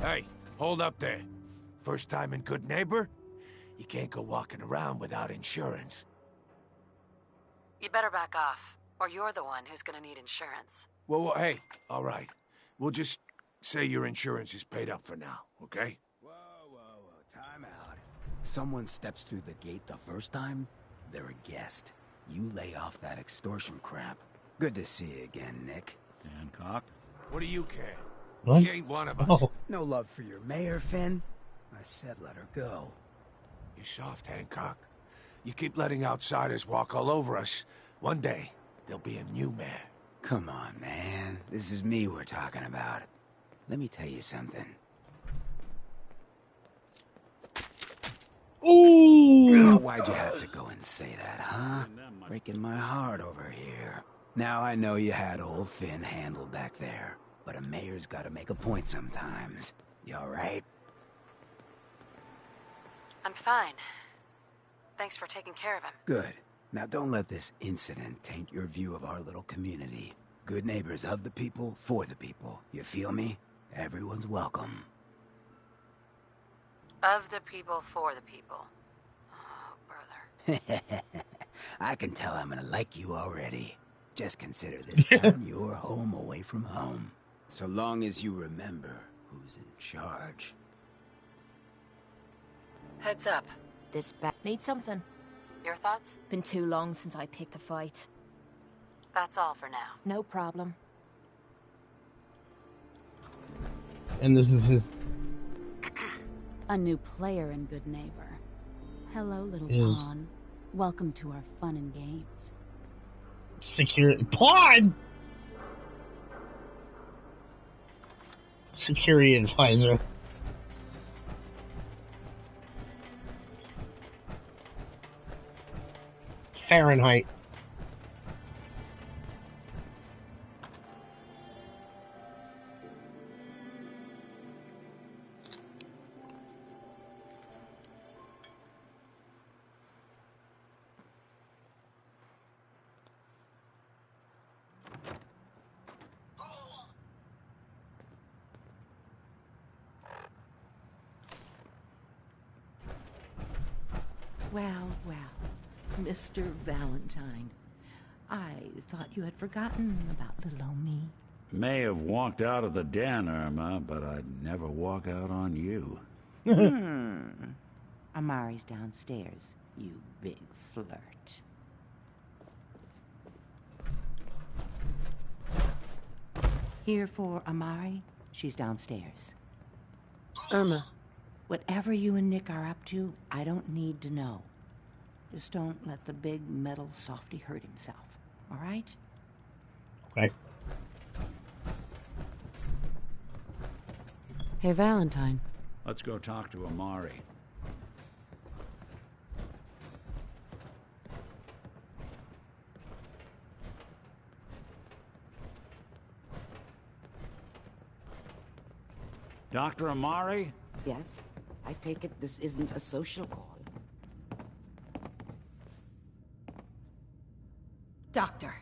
Hey, hold up there. First time in Good Neighbor? You can't go walking around without insurance. You better back off, or you're the one who's gonna need insurance. Well, hey, all right. We'll just say your insurance is paid up for now, okay? Time out. Someone steps through the gate the first time, they're a guest. You lay off that extortion crap. Good to see you again, Nick. Hancock? What do you care? What? She ain't one of us. Oh. No love for your mayor, Finn? I said let her go. You soft, Hancock. You keep letting outsiders walk all over us. One day, there'll be a new mayor. Come on, man. This is me we're talking about. Let me tell you something. Ooh! Why'd you have to go and say that, huh? Breaking my heart over here. Now I know you had old Finn handled back there, but a mayor's gotta make a point sometimes. You alright? I'm fine. Thanks for taking care of him. Good. Now don't let this incident taint your view of our little community. Good neighbors of the people, for the people. You feel me? Everyone's welcome. Of the people, for the people. Oh, brother. I can tell I'm gonna like you already. Just consider this town your home away from home. So long as you remember who's in charge. Heads up. This need something. Your thoughts? Been too long since I picked a fight. That's all for now. No problem. And this is his A new player in Good Neighbor. Hello, little Is- pawn. Welcome to our fun and games. security pod. Security advisor. Fahrenheit. Well, well, Mr. Valentine. I thought you had forgotten about little old me. May have walked out of the den, Irma, but I'd never walk out on you. Amari's downstairs, you big flirt. Here for Amari? She's downstairs. Irma. Whatever you and Nick are up to, I don't need to know. Just don't let the big metal softy hurt himself, all right? Okay. Hey, Valentine. Let's go talk to Amari. Dr. Amari? Yes? I take it this isn't a social call. Doctor,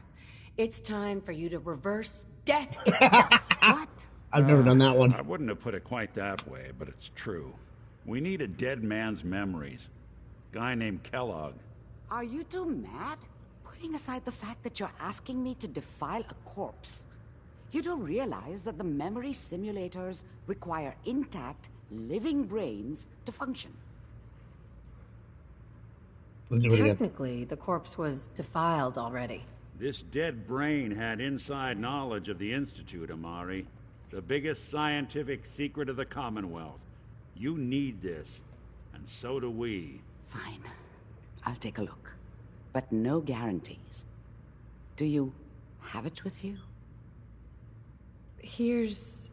it's time for you to reverse death itself. What? I've never done that one. I wouldn't have put it quite that way, but it's true. We need a dead man's memories. Guy named Kellogg. Are you two mad? Putting aside the fact that you're asking me to defile a corpse, you don't realize that the memory simulators require intact, living brains to function. Let's do it again. Technically, the corpse was defiled already. This dead brain had inside knowledge of the Institute, Amari. The biggest scientific secret of the Commonwealth. You need this, and so do we. Fine. I'll take a look. but no guarantees. Do you have it with you? Here's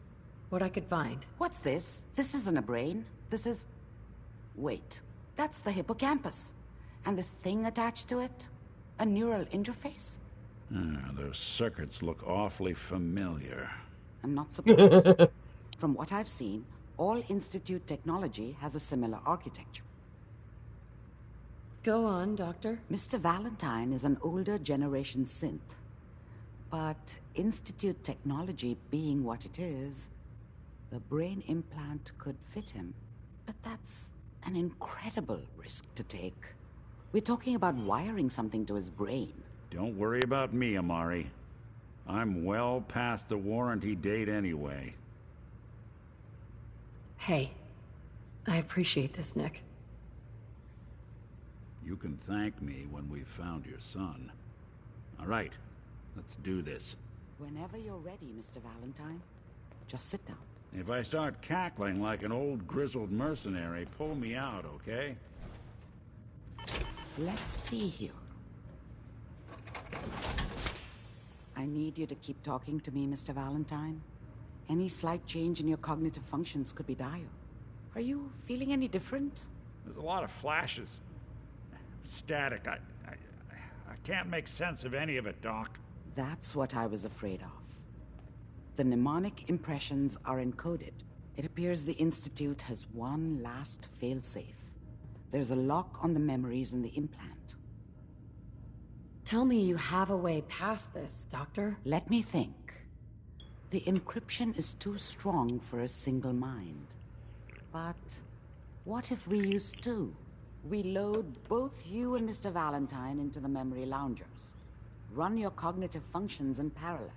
what I could find. What's this? This isn't a brain. This is... Wait, that's the hippocampus. And this thing attached to it? A neural interface? Those circuits look awfully familiar. I'm not surprised. From what I've seen, all Institute technology has a similar architecture. Go on, Doctor. Mr. Valentine is an older generation synth. But Institute technology being what it is, the brain implant could fit him. But that's an incredible risk to take. We're talking about wiring something to his brain. Don't worry about me, Amari. I'm well past the warranty date anyway. Hey, I appreciate this, Nick. You can thank me when we've found your son. All right, let's do this. Whenever you're ready, Mr. Valentine. Just sit down. If I start cackling like an old grizzled mercenary, pull me out, okay? Let's see here. I need you to keep talking to me, Mr. Valentine. Any slight change in your cognitive functions could be dire. Are you feeling any different? There's a lot of flashes. Static. I can't make sense of any of it, Doc. That's what I was afraid of. The mnemonic impressions are encoded. It appears the Institute has one last failsafe. There's a lock on the memories in the implant. Tell me you have a way past this, Doctor. Let me think. The encryption is too strong for a single mind. But what if we use two? We load both you and Mr. Valentine into the memory loungers. Run your cognitive functions in parallel.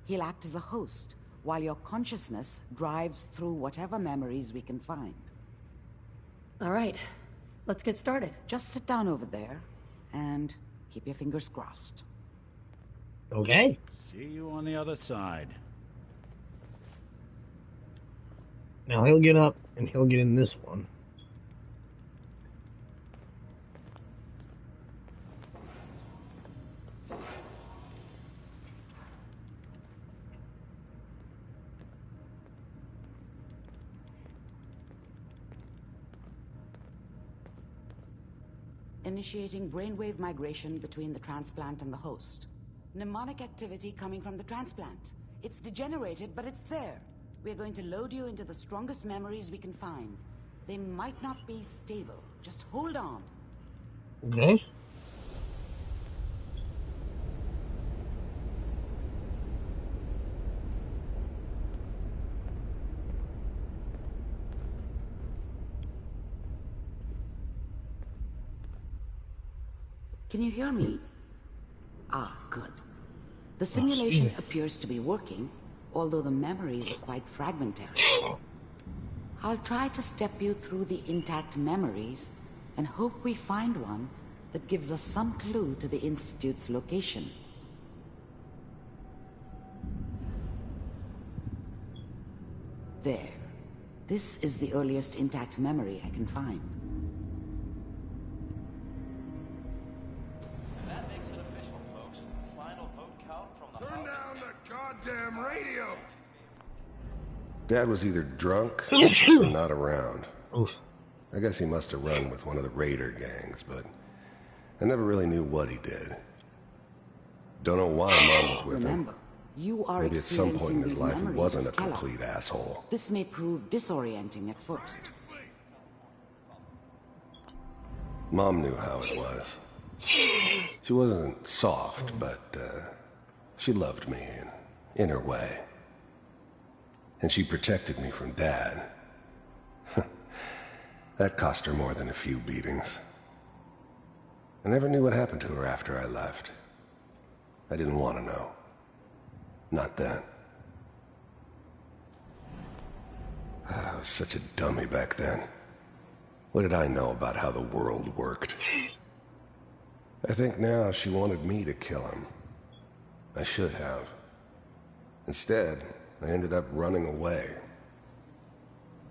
He'll act as a host, while your consciousness drives through whatever memories we can find. All right, let's get started. Just sit down over there, and keep your fingers crossed. Okay. See you on the other side. Now he'll get up, and he'll get in this one. Initiating brainwave migration between the transplant and the host. Mnemonic activity coming from the transplant. It's degenerated, but it's there. We're going to load you into the strongest memories we can find. They might not be stable. Just hold on. Okay. Can you hear me? Ah, good. The simulation appears to be working, although the memories are quite fragmentary. I'll try to step you through the intact memories and hope we find one that gives us some clue to the Institute's location. There. This is the earliest intact memory I can find. Turn down the goddamn radio! Dad was either drunk or not around. Oof. I guess he must have run with one of the raider gangs, but I never really knew what he did. Don't know why Mom was with him. You are Maybe at some point in his these life he memories wasn't as a Kellogg. complete asshole. This may prove disorienting at first. Mom knew how it was. She wasn't soft, but she loved me in her way. And she protected me from Dad. That cost her more than a few beatings. I never knew what happened to her after I left. I didn't want to know. Not then. I was such a dummy back then. What did I know about how the world worked? I think now she wanted me to kill him. I should have. Instead, I ended up running away.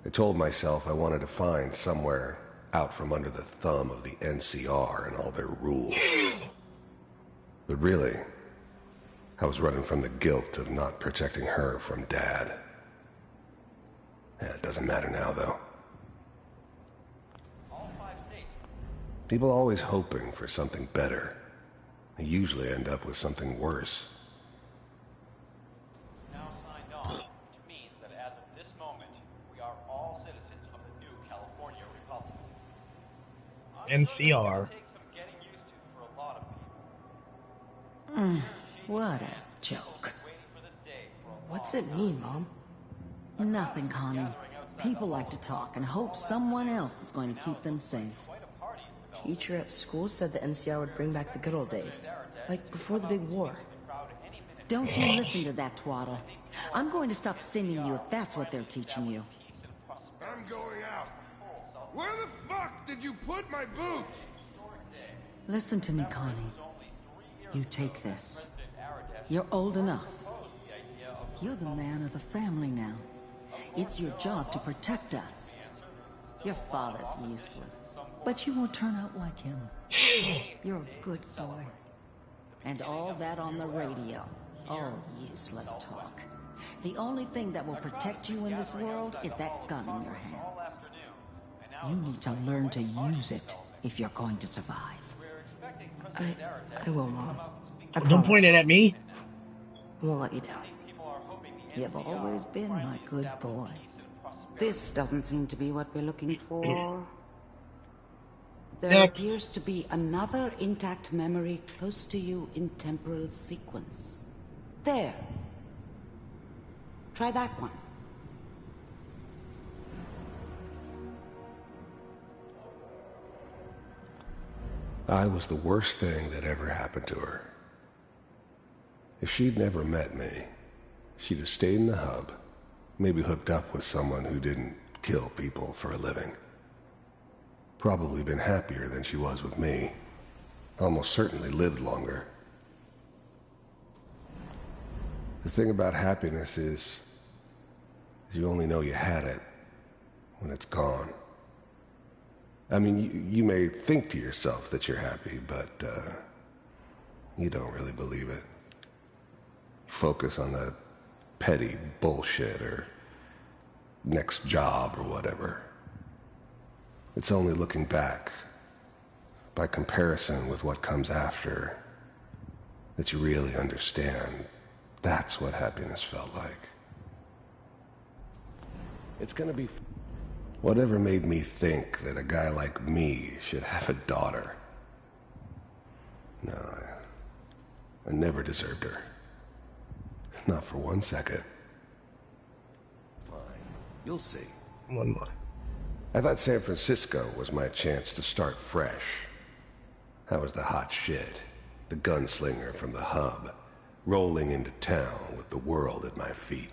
I told myself I wanted to find somewhere out from under the thumb of the NCR and all their rules. But really, I was running from the guilt of not protecting her from Dad. Yeah, it doesn't matter now, though. People are always hoping for something better. They usually end up with something worse. Now signed on, which means that as of this moment, we are all citizens of the new California Republic. NCR. What a joke. What's it mean, Mom? Nothing, Connie. People like to talk and hope someone else is going to keep them safe. Teacher at school said the NCR would bring back the good old days. Like before the big war. Don't you listen to that twaddle. I'm going to stop sending you if that's what they're teaching you. I'm going out. Where the fuck did you put my boots? Listen to me, Connie. You take this. You're old enough. You're the man of the family now. It's your job to protect us. Your father's useless, but you won't turn out like him. You're a good boy. And all that on the radio, all useless talk. The only thing that will protect you in this world is that gun in your hands. You need to learn to use it if you're going to survive. I will, Mom. Don't point it at me. I won't let you down. You've always been my good boy. This doesn't seem to be what we're looking for. There appears to be another intact memory close to you in temporal sequence. There. Try that one. I was the worst thing that ever happened to her. If she'd never met me, she'd have stayed in the hub, maybe hooked up with someone who didn't kill people for a living. Probably been happier than she was with me. Almost certainly lived longer. The thing about happiness is you only know you had it when it's gone. I mean, you may think to yourself that you're happy, but you don't really believe it. Focus on the petty bullshit or next job or whatever. It's only looking back, by comparison with what comes after, that you really understand that's what happiness felt like. It's gonna be... Whatever made me think that a guy like me should have a daughter? No, I never deserved her. Not for 1 second. Fine. You'll see. One more. I thought San Francisco was my chance to start fresh. I was the hot shit, the gunslinger from the hub, rolling into town with the world at my feet.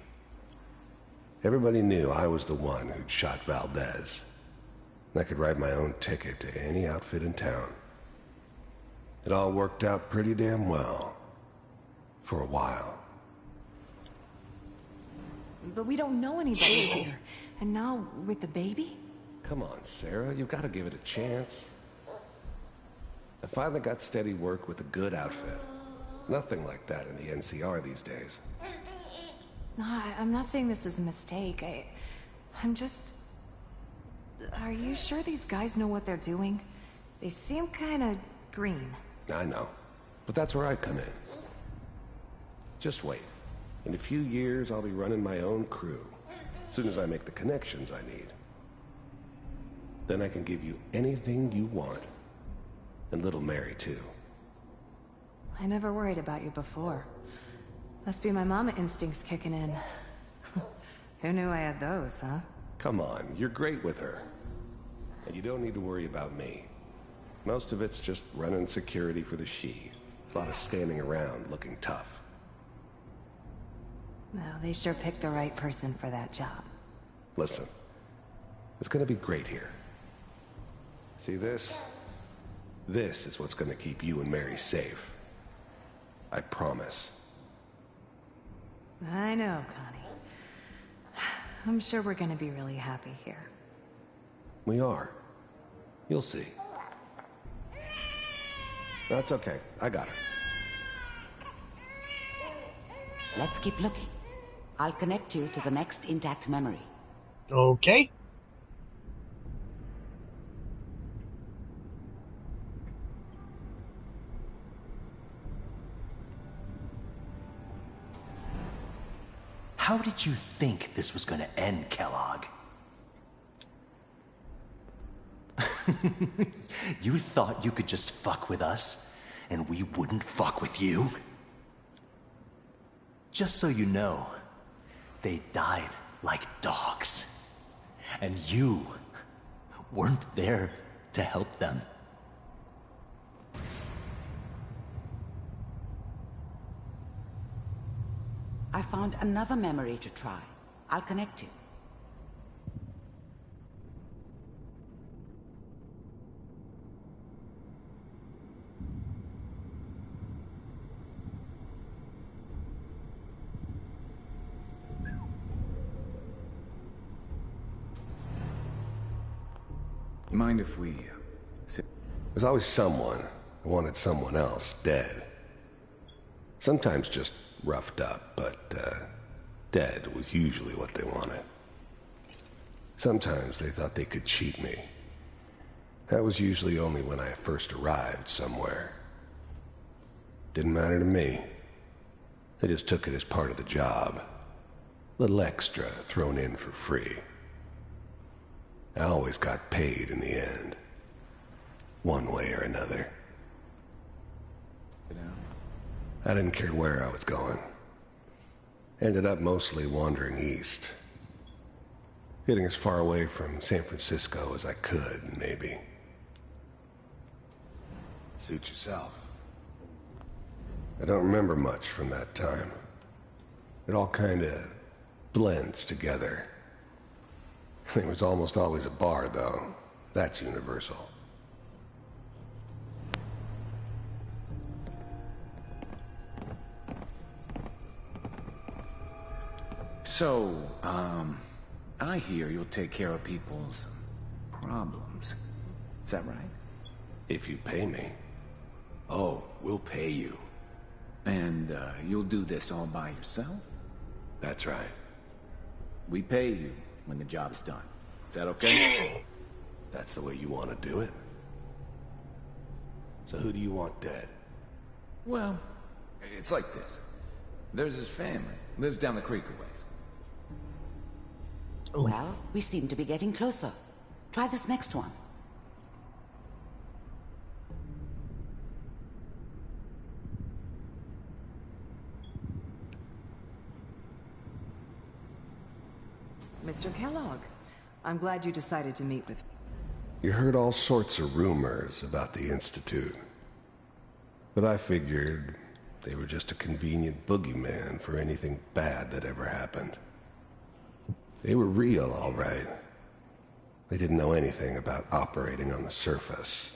Everybody knew I was the one who'd shot Valdez. And I could write my own ticket to any outfit in town. It all worked out pretty damn well. For a while. But we don't know anybody here. And now, with the baby? Come on, Sarah, you've got to give it a chance. I finally got steady work with a good outfit. Nothing like that in the NCR these days. No, I'm not saying this was a mistake. I'm just... Are you sure these guys know what they're doing? They seem kinda green. I know. But that's where I come in. Just wait. In a few years, I'll be running my own crew. As soon as I make the connections I need. Then I can give you anything you want. And little Mary, too. I never worried about you before. Must be my mama instincts kicking in. Who knew I had those, huh? Come on, you're great with her. And you don't need to worry about me. Most of it's just running security for the she. A lot of standing around looking tough. Well, they sure picked the right person for that job. Listen, it's gonna be great here. See this? This is what's gonna keep you and Mary safe. I promise. I know, Connie. I'm sure we're gonna be really happy here. We are. You'll see. That's okay. I got it. Let's keep looking. I'll connect you to the next intact memory. Okay. How did you think this was gonna end, Kellogg? You thought you could just fuck with us, and we wouldn't fuck with you? Just so you know, they died like dogs. And you weren't there to help them. I found another memory to try. I'll connect you. Mind if we sit? There's always someone who wanted someone else dead. Sometimes just roughed up, but dead was usually what they wanted. Sometimes they thought they could cheat me. That was usually only when I first arrived somewhere. Didn't matter to me. They just took it as part of the job. Little extra thrown in for free. I always got paid in the end. One way or another. I didn't care where I was going. Ended up mostly wandering east. Getting as far away from San Francisco as I could, maybe. Suit yourself. I don't remember much from that time. It all kinda blends together. There was almost always a bar, though. That's universal. So, I hear you'll take care of people's problems. Is that right? If you pay me. Oh, we'll pay you. And, you'll do this all by yourself? That's right. We pay you when the job is done. Is that okay? That's the way you want to do it? So who do you want dead? Well, it's like this. There's his family. Lives down the creek a ways. Well, we seem to be getting closer. Try this next one. Mr. Kellogg, I'm glad you decided to meet with me. You heard all sorts of rumors about the Institute. But I figured they were just a convenient boogeyman for anything bad that ever happened. They were real, all right. They didn't know anything about operating on the surface.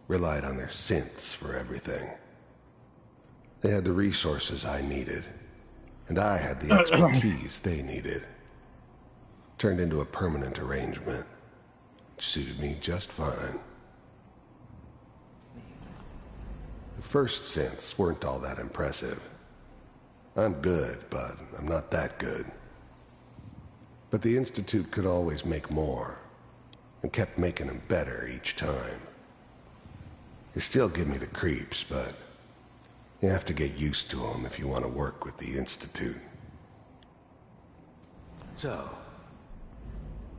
Relied on their synths for everything. They had the resources I needed, and I had the expertise they needed. Turned into a permanent arrangement. Suited me just fine. The first synths weren't all that impressive. I'm good, but I'm not that good. But the Institute could always make more, and kept making them better each time. They still give me the creeps, but you have to get used to them if you want to work with the Institute. So,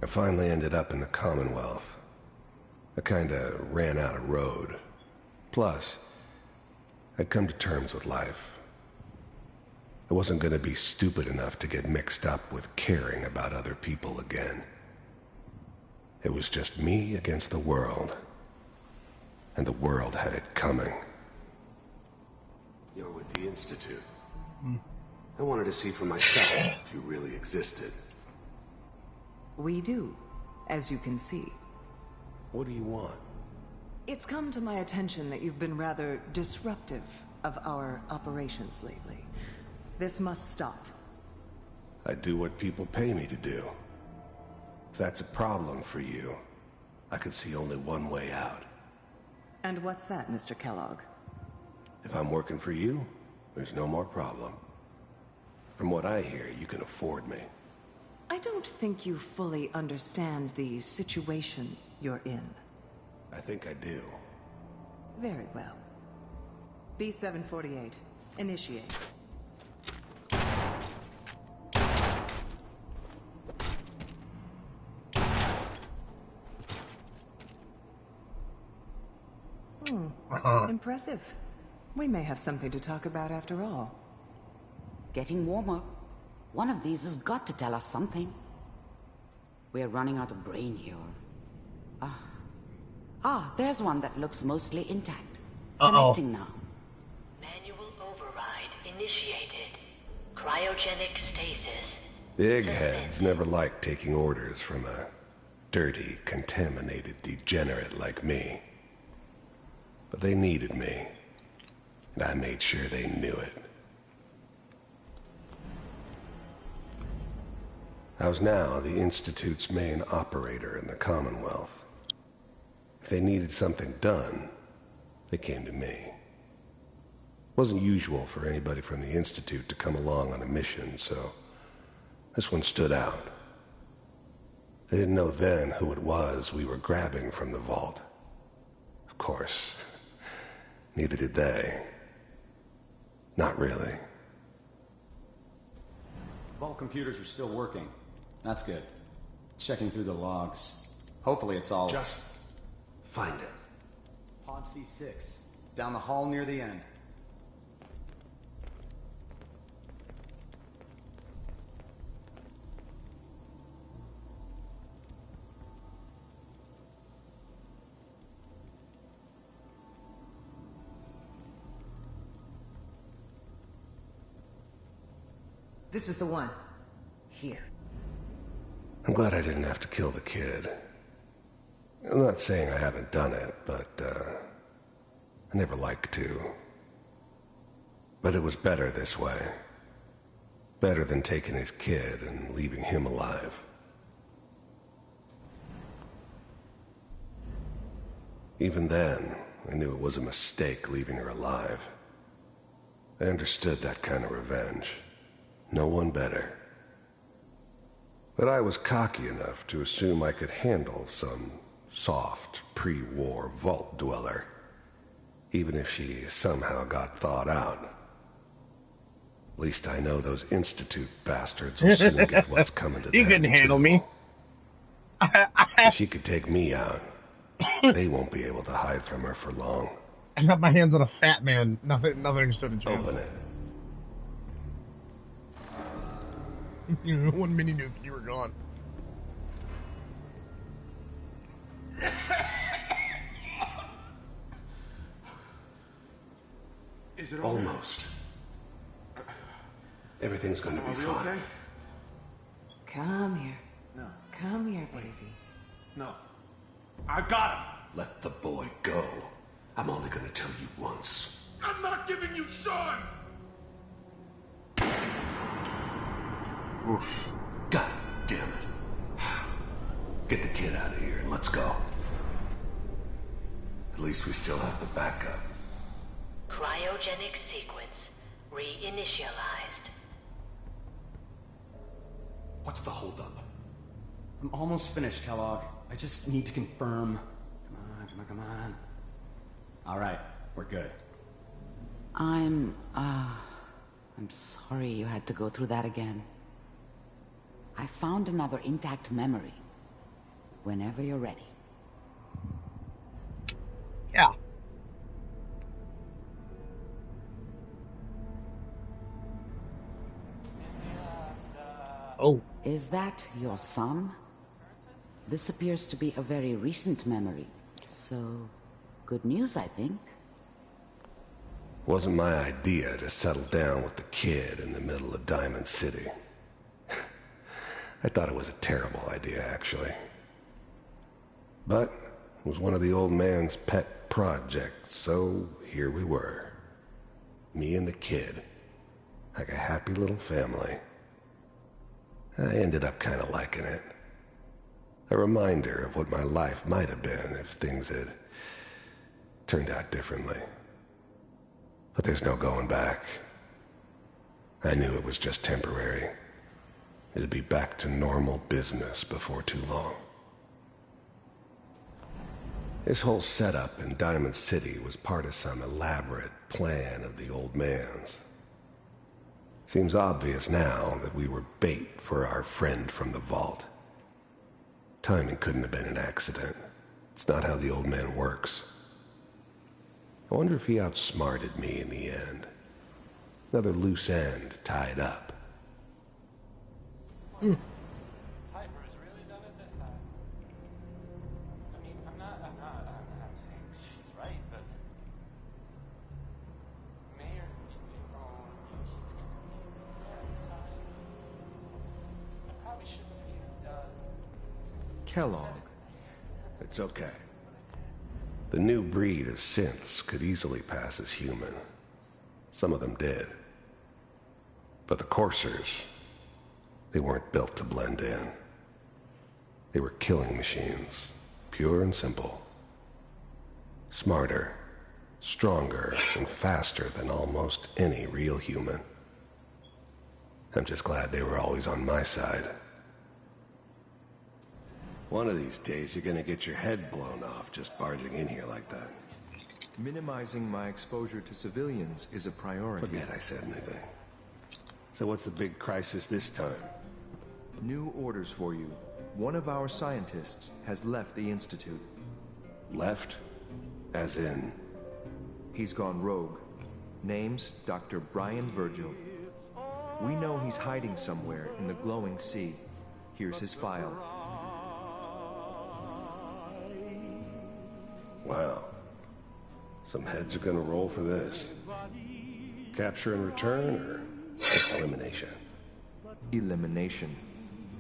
I finally ended up in the Commonwealth. I kinda ran out of road. Plus, I'd come to terms with life. I wasn't gonna be stupid enough to get mixed up with caring about other people again. It was just me against the world. And the world had it coming. You're with the Institute. I wanted to see for myself if you really existed. We do, as you can see. What do you want? It's come to my attention that you've been rather disruptive of our operations lately. This must stop. I do what people pay me to do. If that's a problem for you, I could see only one way out. And what's that, Mr. Kellogg? If I'm working for you, there's no more problem. From what I hear, you can afford me. I don't think you fully understand the situation you're in. I think I do. Very well. B-748. Initiate. Impressive. We may have something to talk about after all. Getting warmer. One of these has got to tell us something. We're running out of brain here. There's one that looks mostly intact. Connecting now. Manual override initiated. Cryogenic stasis. The eggheads never liked taking orders from a dirty, contaminated degenerate like me. But they needed me, and I made sure they knew it. I was now the Institute's main operator in the Commonwealth. If they needed something done, they came to me. It wasn't usual for anybody from the Institute to come along on a mission, so this one stood out. I didn't know then who it was we were grabbing from the vault. Of course, neither did they. Not really. Vault computers are still working. That's good. Checking through the logs. Hopefully it's all... Just find it. Pod C6. Down the hall near the end. This is the one. Here. I'm glad I didn't have to kill the kid. I'm not saying I haven't done it, but, I never liked to. But it was better this way. Better than taking his kid and leaving him alive. Even then, I knew it was a mistake leaving her alive. I understood that kind of revenge. No one better. But I was cocky enough to assume I could handle some soft, pre-war vault dweller, even if she somehow got thawed out. At least I know those Institute bastards will soon get what's coming to them. You couldn't handle me. If she could take me out, they won't be able to hide from her for long. I got my hands on a fat man. Nothing stood a chance. Open it. One mini nuke, you were gone. Is it almost? Everything's going to be fine. Okay? Come here. No. Come here, baby. No. I've got him. Let the boy go. I'm only going to tell you once. I'm not giving you Sean! Oof. God damn it. Get the kid out of here and let's go. At least we still have the backup. Cryogenic sequence reinitialized. What's the holdup? I'm almost finished, Kellogg. I just need to confirm. Come on. All right, we're good. I'm sorry you had to go through that again. I found another intact memory. Whenever you're ready. Yeah. Oh. Is that your son? This appears to be a very recent memory. So, good news, I think. Wasn't my idea to settle down with the kid in the middle of Diamond City. I thought it was a terrible idea, actually. But it was one of the old man's pet projects, so here we were. Me and the kid. Like a happy little family. I ended up kind of liking it. A reminder of what my life might have been if things had turned out differently. But there's no going back. I knew it was just temporary. It'd be back to normal business before too long. His whole setup in Diamond City was part of some elaborate plan of the old man's. Seems obvious now that we were bait for our friend from the vault. Timing couldn't have been an accident. It's not how the old man works. I wonder if he outsmarted me in the end. Another loose end tied up. Piper has really done it this time. I mean, I'm not saying she's right, but Mayor, he keeps giving me a hard time. I probably shouldn't have Kellogg. It's okay. The new breed of synths could easily pass as human. Some of them did. But the coursers, they weren't built to blend in. They were killing machines, pure and simple. Smarter, stronger, and faster than almost any real human. I'm just glad they were always on my side. One of these days, you're gonna get your head blown off just barging in here like that. Minimizing my exposure to civilians is a priority. Forget I said anything. So what's the big crisis this time? New orders for you. One of our scientists has left the Institute. Left? As in? He's gone rogue. Name's Dr. Brian Virgil. We know he's hiding somewhere in the glowing sea. Here's his file. Wow. Some heads are gonna roll for this. Capture and return, or just elimination? Elimination.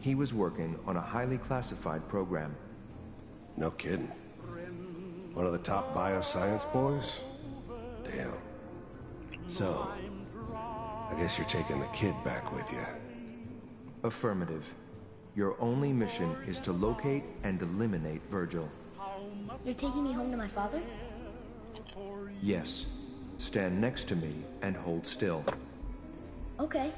He was working on a highly classified program. No kidding. One of the top bioscience boys? Damn. So, I guess you're taking the kid back with you. Affirmative. Your only mission is to locate and eliminate Virgil. You're taking me home to my father? Yes. Stand next to me and hold still. Okay.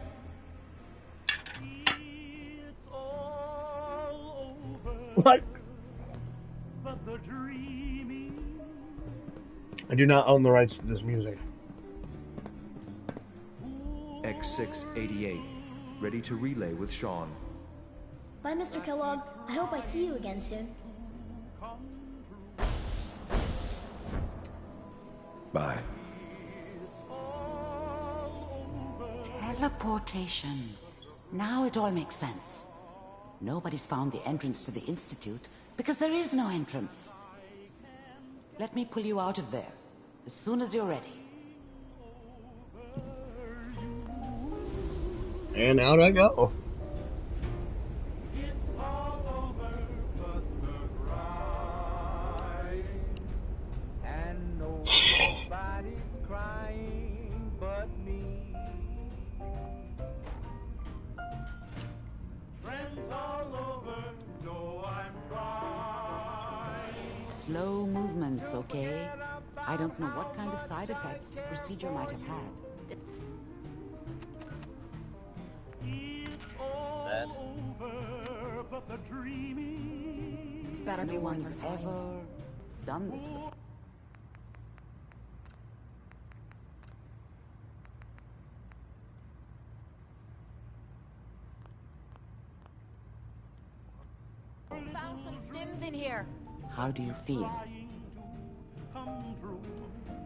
What? I do not own the rights to this music. X688. Ready to relay with Sean. Bye, Mr. Kellogg. I hope I see you again soon. Bye. Teleportation. Now it all makes sense. Nobody's found the entrance to the Institute because there is no entrance. Let me pull you out of there as soon as you're ready. And out I go. Slow movements, okay? I don't know what kind of side effects the procedure might have had. That? It's better no one's ever done this before. Found some stims in here. How do you feel?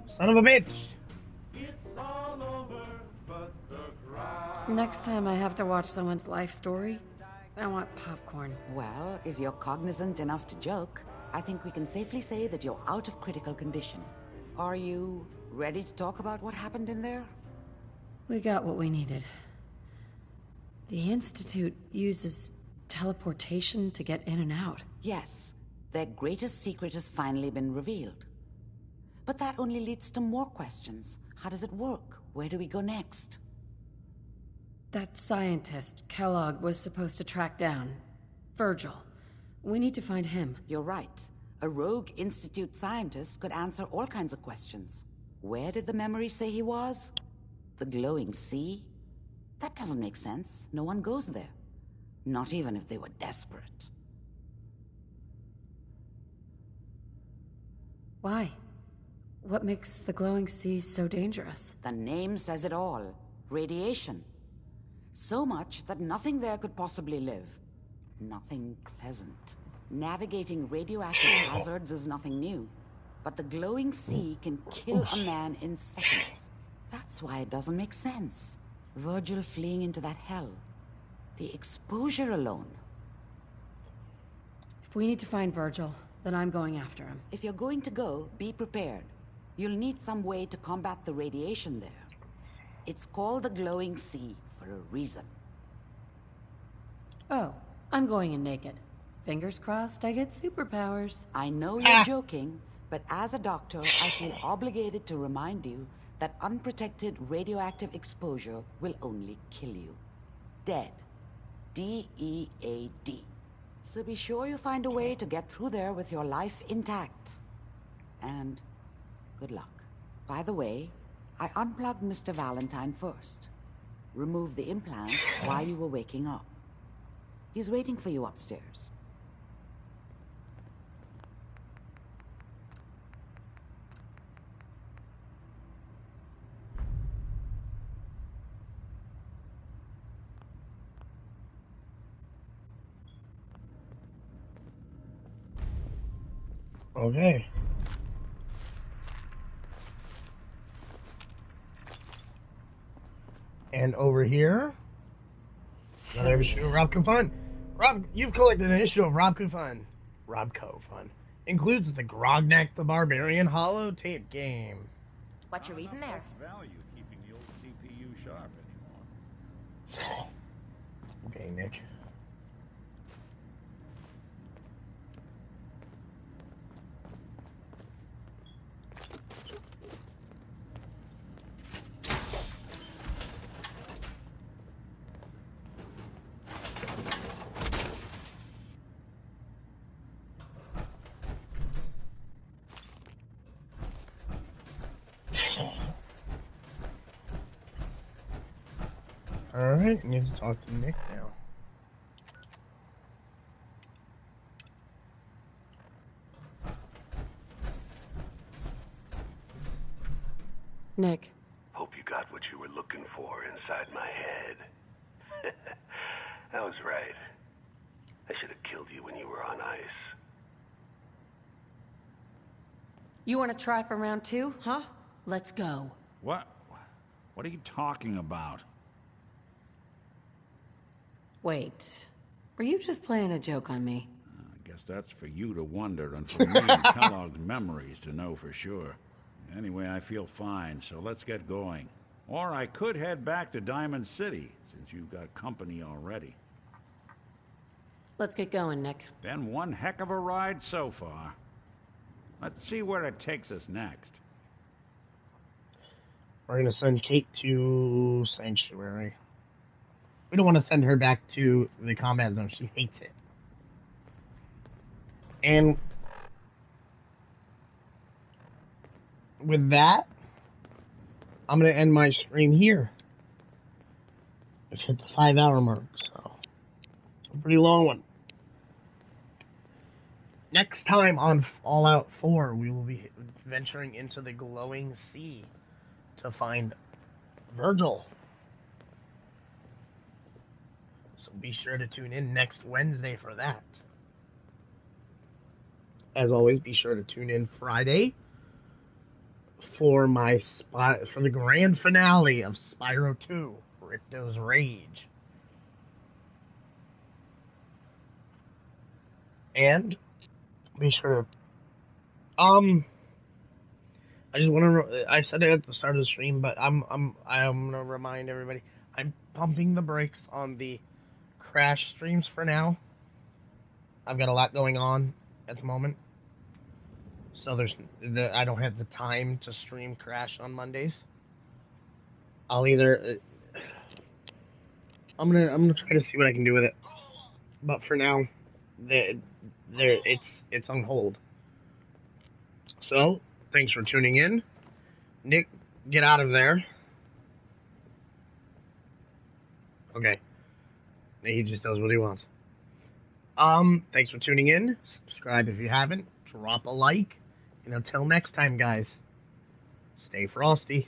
Son of a bitch! Next time I have to watch someone's life story, I want popcorn. Well, if you're cognizant enough to joke, I think we can safely say that you're out of critical condition. Are you ready to talk about what happened in there? We got what we needed. The Institute uses teleportation to get in and out. Yes. Their greatest secret has finally been revealed. But that only leads to more questions. How does it work? Where do we go next? That scientist, Kellogg, was supposed to track down. Virgil. We need to find him. You're right. A rogue Institute scientist could answer all kinds of questions. Where did the memory say he was? The glowing sea? That doesn't make sense. No one goes there. Not even if they were desperate. Why? What makes the glowing sea so dangerous? The name says it all. Radiation. So much that nothing there could possibly live. Nothing pleasant. Navigating radioactive hazards is nothing new. But the glowing sea can kill a man in seconds. That's why it doesn't make sense. Virgil fleeing into that hell. The exposure alone. If we need to find Virgil, then I'm going after him. If you're going to go, be prepared. You'll need some way to combat the radiation there. It's called the glowing sea for a reason. Oh, I'm going in naked. Fingers crossed I get superpowers. I know you're joking, but as a doctor, I feel obligated to remind you that unprotected radioactive exposure will only kill you. Dead. D-E-A-D. So be sure you find a way to get through there with your life intact. And good luck. By the way, I unplugged Mr. Valentine first. Removed the implant while you were waking up. He's waiting for you upstairs. Okay. And over here, another issue of Robco Fun. Rob, you've collected an issue of Robco Fun. Robco Fun. Includes the Grognak the Barbarian holotape game. What you reading there? Value keeping the old CPU sharp anymore. Okay, Nick. Alright, need to talk to Nick now. Nick. Hope you got what you were looking for inside my head. I was right. I should have killed you when you were on ice. You want to try for round 2, huh? Let's go. What are you talking about? Wait. Were you just playing a joke on me? I guess that's for you to wonder and for me and Kellogg's memories to know for sure. Anyway, I feel fine, so let's get going. Or I could head back to Diamond City, since you've got company already. Let's get going, Nick. Been one heck of a ride so far. Let's see where it takes us next. We're gonna send Kate to Sanctuary. We don't want to send her back to the combat zone. She hates it. And with that, I'm going to end my stream here. We've hit the 5-hour mark, so a pretty long one. Next time on Fallout 4, we will be venturing into the glowing sea to find Virgil. So be sure to tune in next Wednesday for that. As always, be sure to tune in Friday for for the grand finale of Spyro 2, Ricto's Rage. And be sure to I just want to I said it at the start of the stream, but I'm going to remind everybody, I'm pumping the brakes on the Crash streams for now. I've got a lot going on at the moment, so I don't have the time to stream Crash on Mondays. I'm gonna try to see what I can do with it, but for now, it's on hold. So thanks for tuning in, Nick. Get out of there. Okay. He just does what he wants. Thanks for tuning in. Subscribe if you haven't. Drop a like. And until next time, guys, stay frosty.